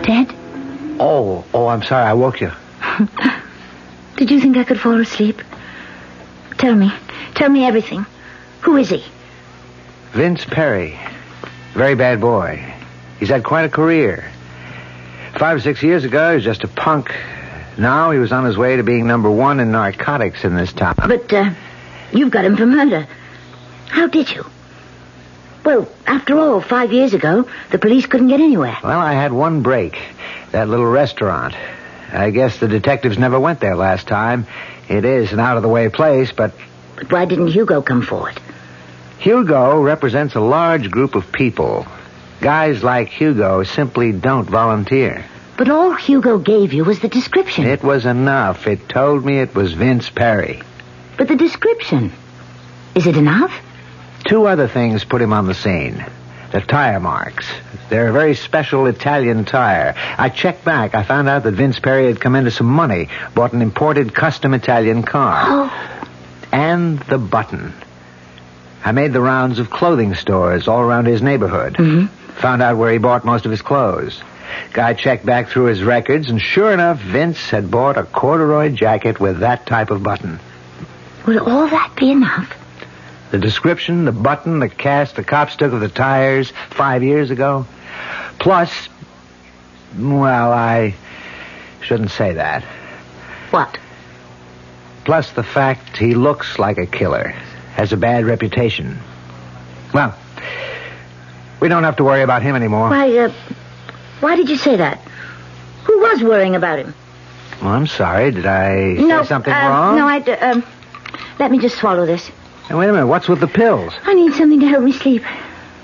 Ted? Oh, I'm sorry. I woke you. Did you think I could fall asleep? Tell me everything. Who is he? Vince Perry. Very bad boy. He's had quite a career. 5 or 6 years ago, he was just a punk. Now he was on his way to being number one in narcotics in this town. But, you've got him for murder. How did you? Well, after all, 5 years ago, the police couldn't get anywhere. Well, I had one break. That little restaurant. I guess the detectives never went there last time. It is an out-of-the-way place, but... But why didn't Hugo come forward? Hugo represents a large group of people. Guys like Hugo simply don't volunteer. But all Hugo gave you was the description. It was enough. It told me it was Vince Perry. But the description, is it enough? 2 other things put him on the scene. The tire marks. They're a very special Italian tire. I checked back. I found out that Vince Perry had come into some money, bought an imported custom Italian car. Oh. And the button. I made the rounds of clothing stores all around his neighborhood. Mm-hmm. Found out where he bought most of his clothes. Guy checked back through his records, and sure enough, Vince had bought a corduroy jacket with that type of button. Would all that be enough? The description, the button, the cast the cops took of the tires 5 years ago. Plus, well, I shouldn't say that. What? Plus the fact he looks like a killer. Has a bad reputation. Well, we don't have to worry about him anymore. Why did you say that? Who was worrying about him? Well, I'm sorry. Did I say something wrong? Let me just swallow this. Hey, wait a minute. What's with the pills? I need something to help me sleep.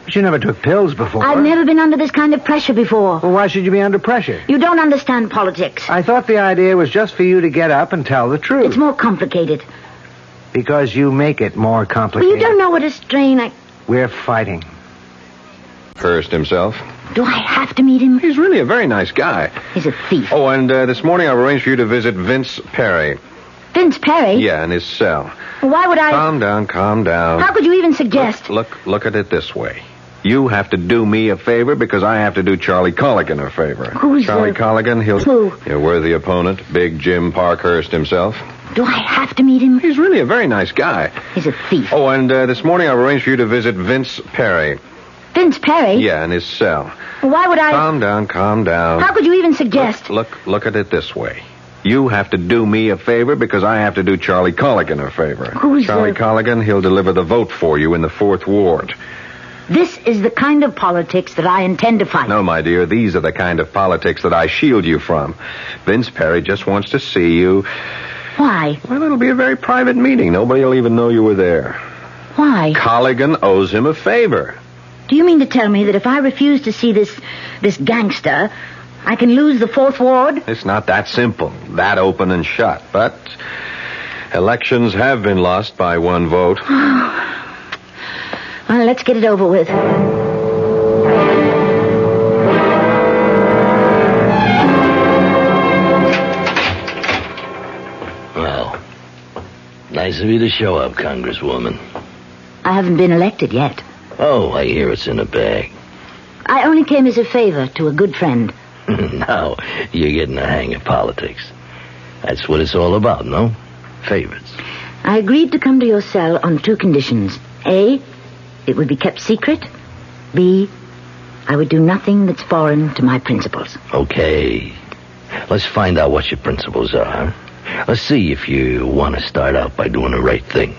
But you never took pills before. I've never been under this kind of pressure before. Well, why should you be under pressure? You don't understand politics. I thought the idea was just for you to get up and tell the truth. It's more complicated. Because you make it more complicated. Well, you don't know what a strain We're fighting. Hurst himself. Do I have to meet him? He's really a very nice guy. He's a thief. Oh, and this morning I've arranged for you to visit Vince Perry. Vince Perry? Yeah, in his cell. Why would I... Calm down. How could you even suggest... Look at it this way. You have to do me a favor because I have to do Charlie Colligan a favor. Who's Charlie Colligan? Who? Your worthy opponent, Big Jim Parkhurst himself. Do I have to meet him? He's really a very nice guy. He's a thief. Oh, and this morning I've arranged for you to visit Vince Perry. Vince Perry? Yeah, in his cell. Why would I... Calm down. How could you even suggest... Look at it this way. You have to do me a favor because I have to do Charlie Colligan a favor. Who's Charlie Colligan? He'll deliver the vote for you in the 4th Ward. This is the kind of politics that I intend to fight. No, my dear, these are the kind of politics that I shield you from. Vince Perry just wants to see you. Why? Well, it'll be a very private meeting. Nobody will even know you were there. Why? Colligan owes him a favor. Do you mean to tell me that if I refuse to see this gangster, I can lose the 4th Ward? It's not that simple, that open and shut. But elections have been lost by 1 vote. Well, let's get it over with. Well, nice of you to show up, Congresswoman. I haven't been elected yet. Oh, I hear it's in a bag. I only came as a favor to a good friend. Now, you're getting the hang of politics. That's what it's all about, no? Favors. I agreed to come to your cell on 2 conditions. A, it would be kept secret. B, I would do nothing that's foreign to my principles. Okay. Let's find out what your principles are. Let's see if you want to start out by doing the right thing.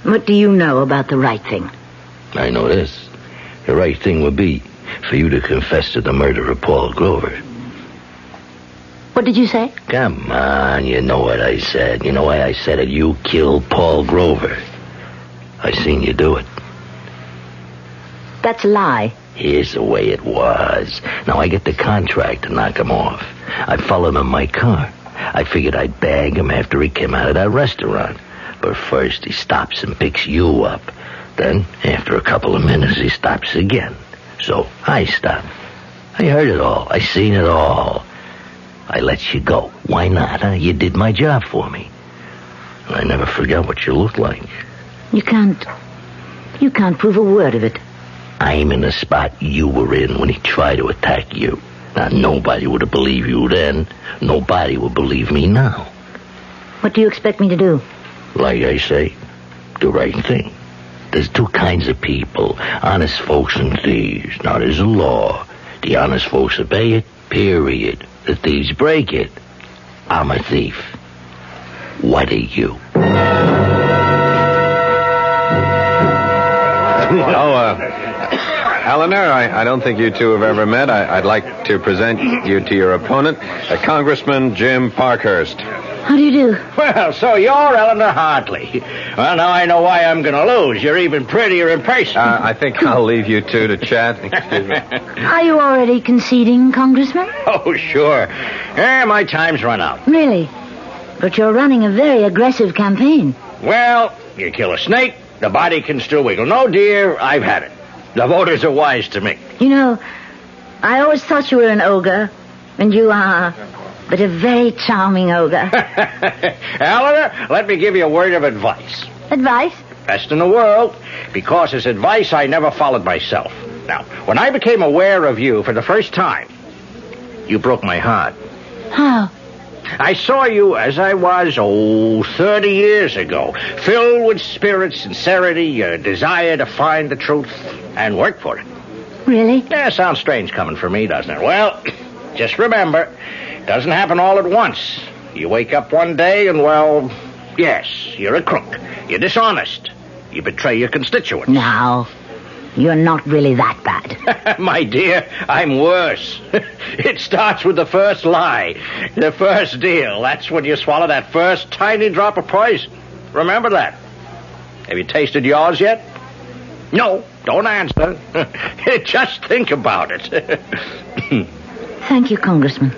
What do you know about the right thing? I know this. The right thing would be for you to confess to the murder of Paul Grover. What did you say? Come on, you know what I said. You know why I said it? You killed Paul Grover. I seen you do it. That's a lie. Here's the way it was. Now I get the contract to knock him off. I followed him in my car. I figured I'd bag him after he came out of that restaurant. But first he stops and picks you up. Then, after a couple of minutes, he stops again. So I stopped. I heard it all. I seen it all. I let you go. Why not, huh? You did my job for me. And I never forgot what you looked like. You can't prove a word of it. I'm in the spot you were in when he tried to attack you. Now, nobody would have believed you then. Nobody would believe me now. What do you expect me to do? Like I say, the right thing. There's 2 kinds of people, honest folks and thieves. Now, there's a law. The honest folks obey it, period. The thieves break it. I'm a thief. What are you? Eleanor, I don't think you two have ever met. I'd like to present you to your opponent, Congressman Jim Parkhurst. How do you do? Well, so you're Eleanor Hartley. Well, now I know why I'm going to lose. You're even prettier in person. I think I'll leave you two to chat. Excuse me. Are you already conceding, Congressman? Oh, sure. My time's run out. Really? But you're running a very aggressive campaign. Well, you kill a snake, the body can still wiggle. No, dear, I've had it. The voters are wise to me. You know, I always thought you were an ogre, and you are, but a very charming ogre. Eleanor, let me give you a word of advice. Advice? Best in the world, because it's advice I never followed myself. Now, when I became aware of you for the first time, you broke my heart. How? I saw you as I was, 30 years ago, filled with spirit, sincerity, a desire to find the truth and work for it. Really? Yeah, sounds strange coming from me, doesn't it? Well, just remember, it doesn't happen all at once. You wake up one day and, well, yes, you're a crook. You're dishonest. You betray your constituents. Now, you're not really that bad. My dear, I'm worse. It starts with the first lie, the first deal. That's when you swallow that first tiny drop of poison. Remember that. Have you tasted yours yet? No. Don't answer. Just think about it. Thank you, Congressman.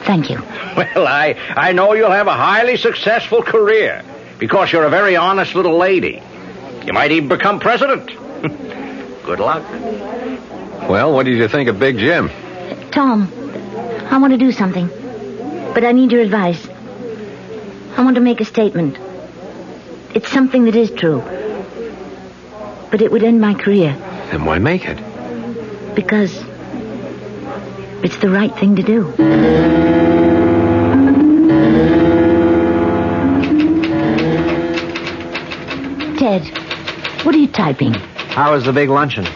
Thank you. Well, I know you'll have a highly successful career because you're a very honest little lady. You might even become president. Good luck. Well, what did you think of Big Jim? Tom, I want to do something, but I need your advice. I want to make a statement. It's something that is true, but it would end my career. Then why make it? Because it's the right thing to do. Ted, what are you typing? How was the big luncheon?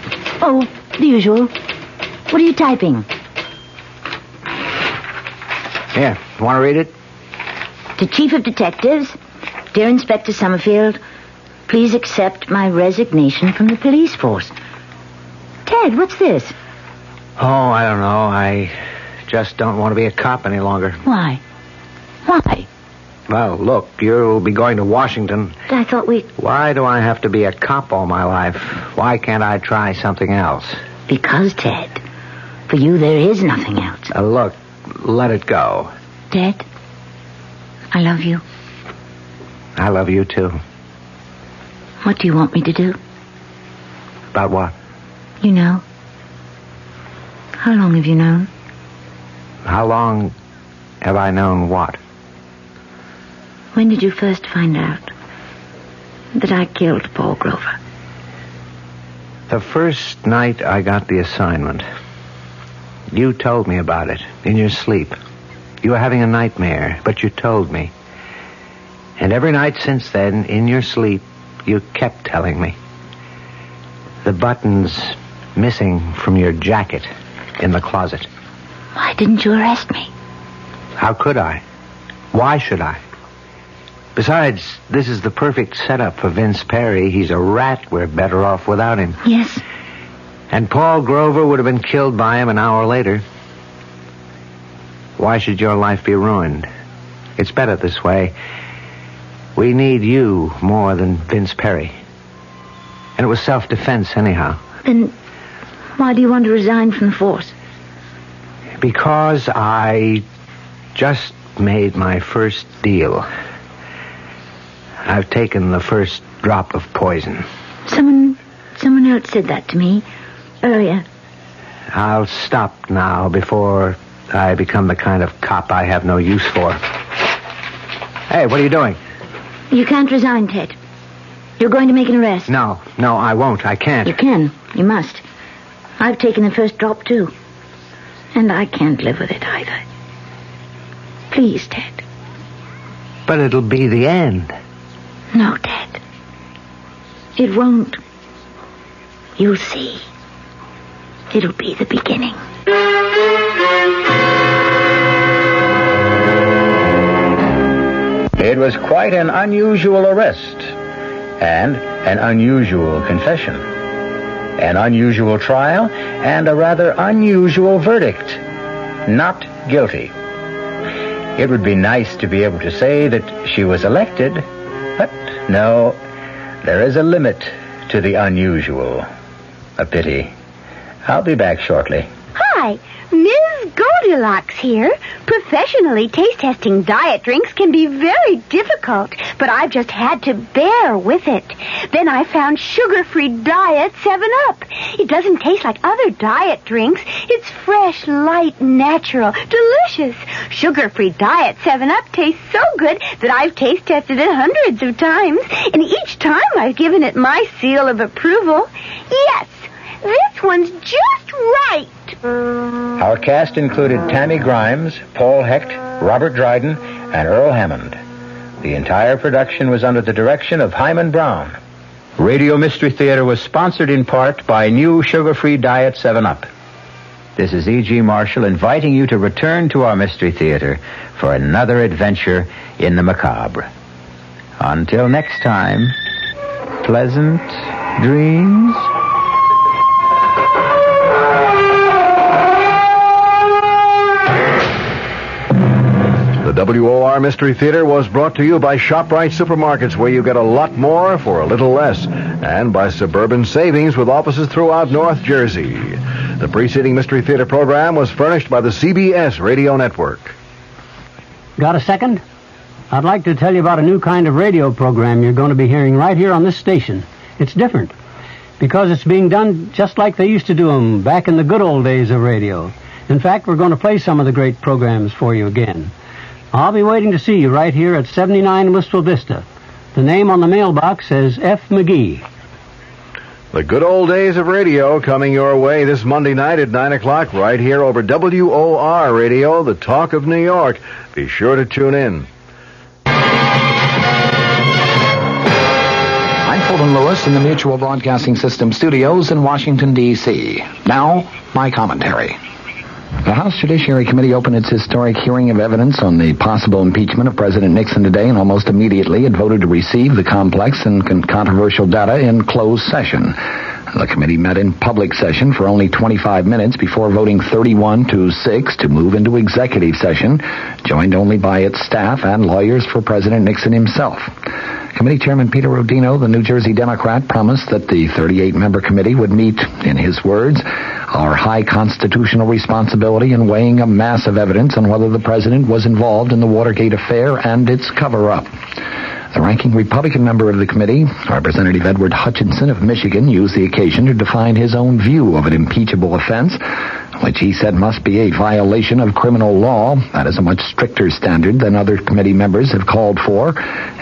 Oh, the usual. What are you typing? Here, want to read it? To Chief of Detectives, dear Inspector Summerfield, please accept my resignation from the police force. Ted, what's this? Oh, I don't know. I just don't want to be a cop any longer. Why? Why? Well, look, you'll be going to Washington. I thought we... Why do I have to be a cop all my life? Why can't I try something else? Because, Ted, for you there is nothing else. Look, let it go. Ted, I love you. I love you, too. What do you want me to do? About what? You know. How long have you known? How long have I known what? When did you first find out that I killed Paul Grover? The first night I got the assignment. You told me about it in your sleep. You were having a nightmare, but you told me. And every night since then, in your sleep, you kept telling me. The button's missing from your jacket in the closet. Why didn't you arrest me? How could I? Why should I? Besides, this is the perfect setup for Vince Perry. He's a rat. We're better off without him. Yes. And Paul Grover would have been killed by him an hour later. Why should your life be ruined? It's better this way. We need you more than Vince Perry. And it was self-defense anyhow. Then why do you want to resign from the force? Because I just made my first deal. I've taken the first drop of poison. Someone else said that to me earlier. I'll stop now before I become the kind of cop I have no use for. Hey, what are you doing? You can't resign, Ted. You're going to make an arrest. No, I won't. I can't. You can. You must. I've taken the first drop, too. And I can't live with it either. Please, Ted. But it'll be the end. No, Ted. It won't. You'll see. It'll be the beginning. It was quite an unusual arrest and an unusual confession, an unusual trial, and a rather unusual verdict. Not guilty. It would be nice to be able to say that she was elected, but no, there is a limit to the unusual. A pity. I'll be back shortly. Hi, Ms. Goldilocks here. Professionally taste-testing diet drinks can be very difficult, but I've just had to bear with it. Then I found sugar-free Diet 7-Up. It doesn't taste like other diet drinks. It's fresh, light, natural, delicious. Sugar-free Diet 7-Up tastes so good that I've taste-tested it hundreds of times, and each time I've given it my seal of approval. Yes, this one's just right. Our cast included Tammy Grimes, Paul Hecht, Robert Dryden, and Earl Hammond. The entire production was under the direction of Hyman Brown. Radio Mystery Theater was sponsored in part by new sugar-free Diet 7-Up. This is E.G. Marshall inviting you to return to our Mystery Theater for another adventure in the macabre. Until next time, pleasant dreams. The WOR Mystery Theater was brought to you by ShopRite Supermarkets, where you get a lot more for a little less, and by Suburban Savings with offices throughout North Jersey. The preceding Mystery Theater program was furnished by the CBS Radio Network. Got a second? I'd like to tell you about a new kind of radio program you're going to be hearing right here on this station. It's different because it's being done just like they used to do them back in the good old days of radio. In fact, we're going to play some of the great programs for you again. I'll be waiting to see you right here at 79 Wistful Vista. The name on the mailbox says F. McGee. The good old days of radio coming your way this Monday night at 9 o'clock right here over WOR Radio, the talk of New York. Be sure to tune in. I'm Fulton Lewis in the Mutual Broadcasting System studios in Washington, D.C. Now, my commentary. The House Judiciary Committee opened its historic hearing of evidence on the possible impeachment of President Nixon today, and almost immediately it voted to receive the complex and controversial data in closed session. The committee met in public session for only 25 minutes before voting 31-6 to move into executive session, joined only by its staff and lawyers for President Nixon himself. Committee Chairman Peter Rodino, the New Jersey Democrat, promised that the 38-member committee would meet, in his words, our high constitutional responsibility in weighing a mass of evidence on whether the president was involved in the Watergate affair and its cover-up. The ranking Republican member of the committee, Representative Edward Hutchinson of Michigan, used the occasion to define his own view of an impeachable offense, which he said must be a violation of criminal law. That is a much stricter standard than other committee members have called for.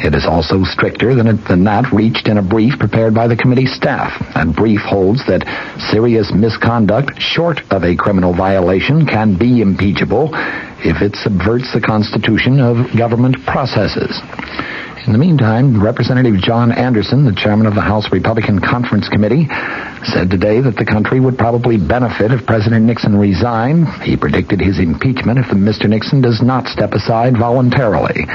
It is also stricter than that reached in a brief prepared by the committee staff. That brief holds that serious misconduct short of a criminal violation can be impeachable if it subverts the constitution of government processes. In the meantime, Representative John Anderson, the chairman of the House Republican Conference Committee, said today that the country would probably benefit if President Nixon resigned. He predicted his impeachment if Mr. Nixon does not step aside voluntarily.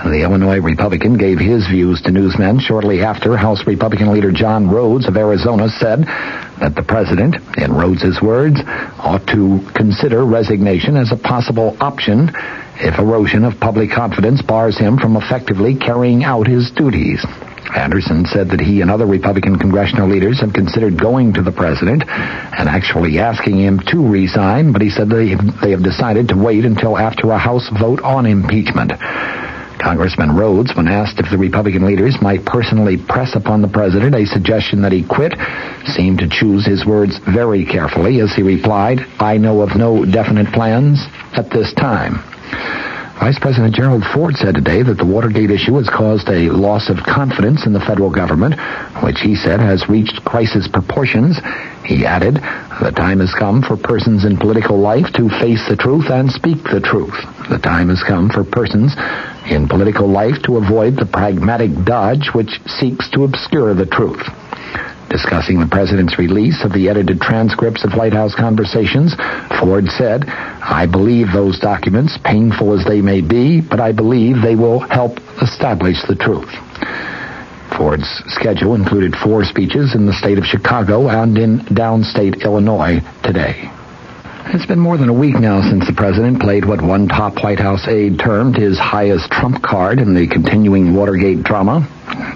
The Illinois Republican gave his views to newsmen shortly after House Republican leader John Rhodes of Arizona said that the president, in Rhodes' words, ought to consider resignation as a possible option if erosion of public confidence bars him from effectively carrying out his duties. Anderson said that he and other Republican congressional leaders have considered going to the president and actually asking him to resign, but he said they have decided to wait until after a House vote on impeachment. Congressman Rhodes, when asked if the Republican leaders might personally press upon the president a suggestion that he quit, seemed to choose his words very carefully as he replied, "I know of no definite plans at this time." Vice President Gerald Ford said today that the Watergate issue has caused a loss of confidence in the federal government, which he said has reached crisis proportions. He added, "The time has come for persons in political life to face the truth and speak the truth. The time has come for persons in political life to avoid the pragmatic dodge which seeks to obscure the truth." Discussing the president's release of the edited transcripts of White House conversations, Ford said, "I believe those documents, painful as they may be, but I believe they will help establish the truth." Ford's schedule included 4 speeches in the state of Chicago and in downstate Illinois today. It's been more than a week now since the president played what one top White House aide termed his highest trump card in the continuing Watergate drama.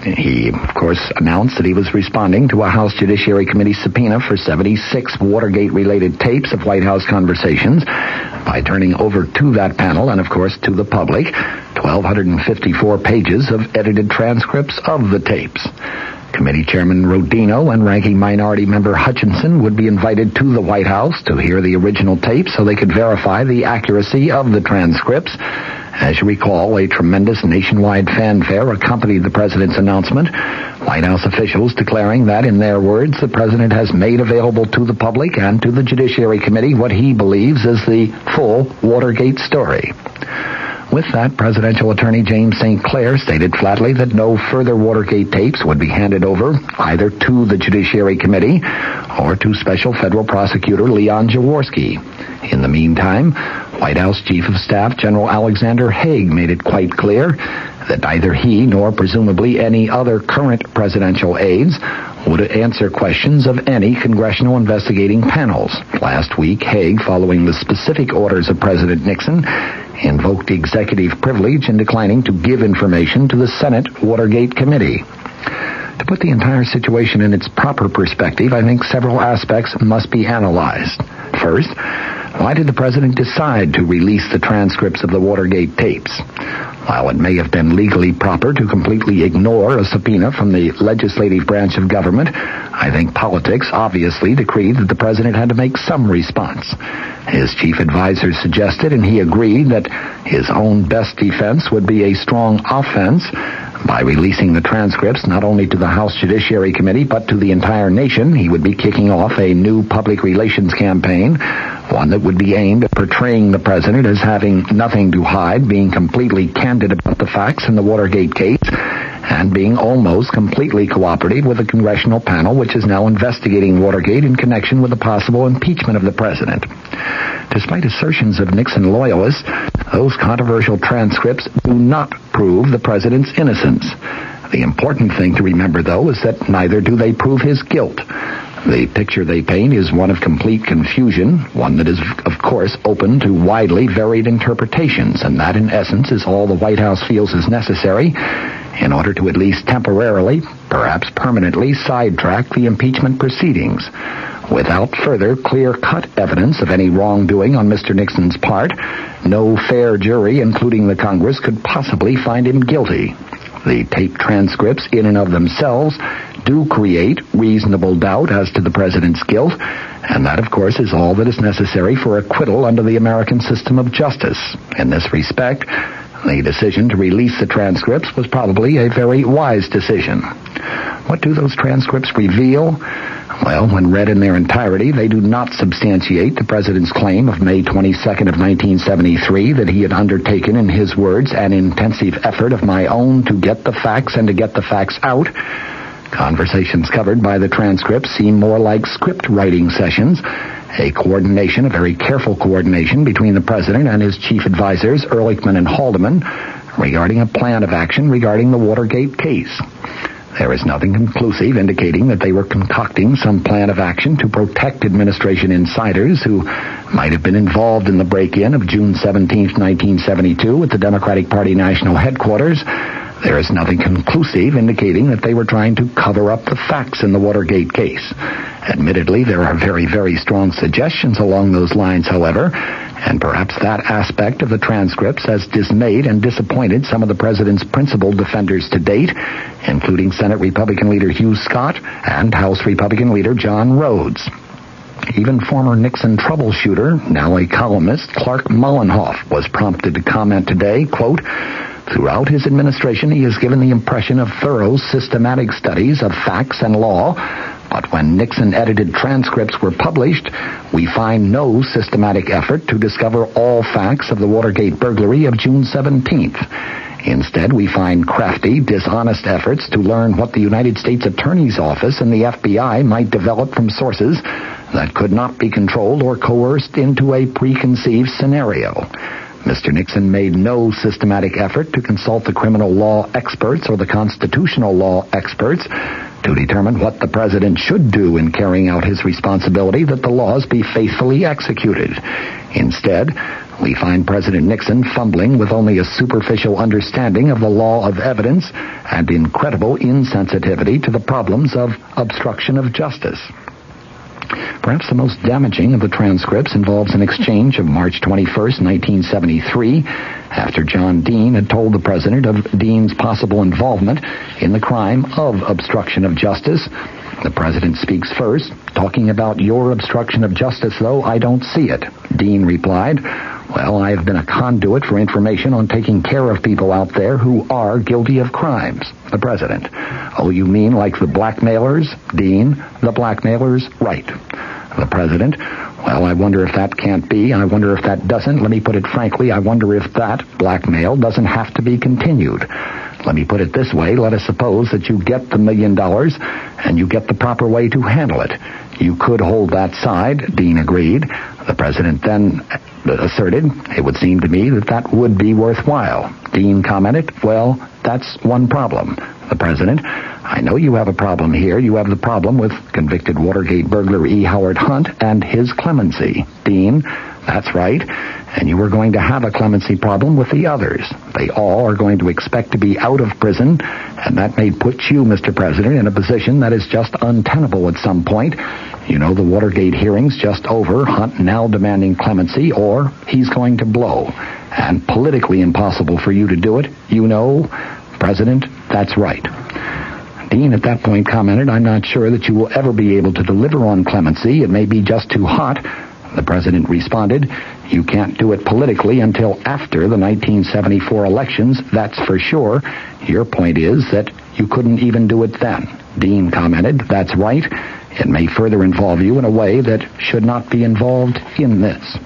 He, of course, announced that he was responding to a House Judiciary Committee subpoena for 76 Watergate-related tapes of White House conversations by turning over to that panel and, of course, to the public 1,254 pages of edited transcripts of the tapes. Committee Chairman Rodino and Ranking Minority Member Hutchinson would be invited to the White House to hear the original tapes so they could verify the accuracy of the transcripts. As you recall, a tremendous nationwide fanfare accompanied the president's announcement, White House officials declaring that, in their words, the president has made available to the public and to the Judiciary Committee what he believes is the full Watergate story. With that, Presidential Attorney James St. Clair stated flatly that no further Watergate tapes would be handed over either to the Judiciary Committee or to Special Federal Prosecutor Leon Jaworski. In the meantime, White House Chief of Staff General Alexander Haig made it quite clear that neither he nor presumably any other current presidential aides would answer questions of any congressional investigating panels. Last week, Haig, following the specific orders of President Nixon, invoked executive privilege in declining to give information to the Senate Watergate Committee. To put the entire situation in its proper perspective, I think several aspects must be analyzed. First, why did the president decide to release the transcripts of the Watergate tapes? While it may have been legally proper to completely ignore a subpoena from the legislative branch of government, I think politics obviously decreed that the president had to make some response. His chief advisor suggested, and he agreed, that his own best defense would be a strong offense by releasing the transcripts not only to the House Judiciary Committee but to the entire nation. He would be kicking off a new public relations campaign, one that would be aimed at portraying the president as having nothing to hide, being completely candid about the facts in the Watergate case, and being almost completely cooperative with the congressional panel which is now investigating Watergate in connection with the possible impeachment of the president. Despite assertions of Nixon loyalists, those controversial transcripts do not prove the president's innocence. The important thing to remember, though, is that neither do they prove his guilt. The picture they paint is one of complete confusion, one that is, of course, open to widely varied interpretations, and that, in essence, is all the White House feels is necessary in order to at least temporarily, perhaps permanently, sidetrack the impeachment proceedings. Without further clear-cut evidence of any wrongdoing on Mr. Nixon's part, no fair jury, including the Congress, could possibly find him guilty. The tape transcripts, in and of themselves, do create reasonable doubt as to the president's guilt, and that, of course, is all that is necessary for acquittal under the American system of justice. In this respect, the decision to release the transcripts was probably a very wise decision. What do those transcripts reveal? Well, when read in their entirety, they do not substantiate the president's claim of May 22nd of 1973 that he had undertaken, in his words, an intensive effort of my own to get the facts and to get the facts out. Conversations covered by the transcripts seem more like script writing sessions, a very careful coordination between the president and his chief advisors, Ehrlichman and Haldeman, regarding a plan of action regarding the Watergate case. There is nothing conclusive indicating that they were concocting some plan of action to protect administration insiders who might have been involved in the break-in of June 17, 1972 at the Democratic Party national headquarters. There is nothing conclusive indicating that they were trying to cover up the facts in the Watergate case. Admittedly, there are very, very strong suggestions along those lines, however, and perhaps that aspect of the transcripts has dismayed and disappointed some of the president's principal defenders to date, including Senate Republican leader Hugh Scott and House Republican leader John Rhodes. Even former Nixon troubleshooter, now a columnist, Clark Mollenhoff, was prompted to comment today, quote, "Throughout his administration, he has given the impression of thorough, systematic studies of facts and law, but when Nixon-edited transcripts were published, we find no systematic effort to discover all facts of the Watergate burglary of June 17th. Instead, we find crafty, dishonest efforts to learn what the United States Attorney's Office and the FBI might develop from sources that could not be controlled or coerced into a preconceived scenario. Mr. Nixon made no systematic effort to consult the criminal law experts or the constitutional law experts to determine what the president should do in carrying out his responsibility that the laws be faithfully executed. Instead, we find President Nixon fumbling with only a superficial understanding of the law of evidence and incredible insensitivity to the problems of obstruction of justice." Perhaps the most damaging of the transcripts involves an exchange of March 21st, 1973, after John Dean had told the president of Dean's possible involvement in the crime of obstruction of justice. The president speaks first, talking about your obstruction of justice, though I don't see it. Dean replied, "Well, I have been a conduit for information on taking care of people out there who are guilty of crimes." The president, "Oh, you mean like the blackmailers?" Dean, "The blackmailers, right." The president, "Well, I wonder if that can't be. I wonder if that doesn't. Let me put it frankly, I wonder if that blackmail doesn't have to be continued. Let me put it this way. Let us suppose that you get the $1 million and you get the proper way to handle it. You could hold that side." Dean agreed. The president then asserted, "It would seem to me that that would be worthwhile." Dean commented, "Well, that's one problem." The president, "I know you have a problem here. You have the problem with convicted Watergate burglar E. Howard Hunt and his clemency." Dean, That's right. And you were going to have a clemency problem with the others. They all are going to expect to be out of prison, and that may put you, Mr. President, in a position that is just untenable at some point. You know, the Watergate hearing's just over, Hunt now demanding clemency, or he's going to blow. And politically impossible for you to do it. You know, President, that's right. Dean at that point commented, I'm not sure that you will ever be able to deliver on clemency. It may be just too hot. The president responded, you can't do it politically until after the 1974 elections, that's for sure. Your point is that you couldn't even do it then. Dean commented, that's right. It may further involve you in a way that should not be involved in this.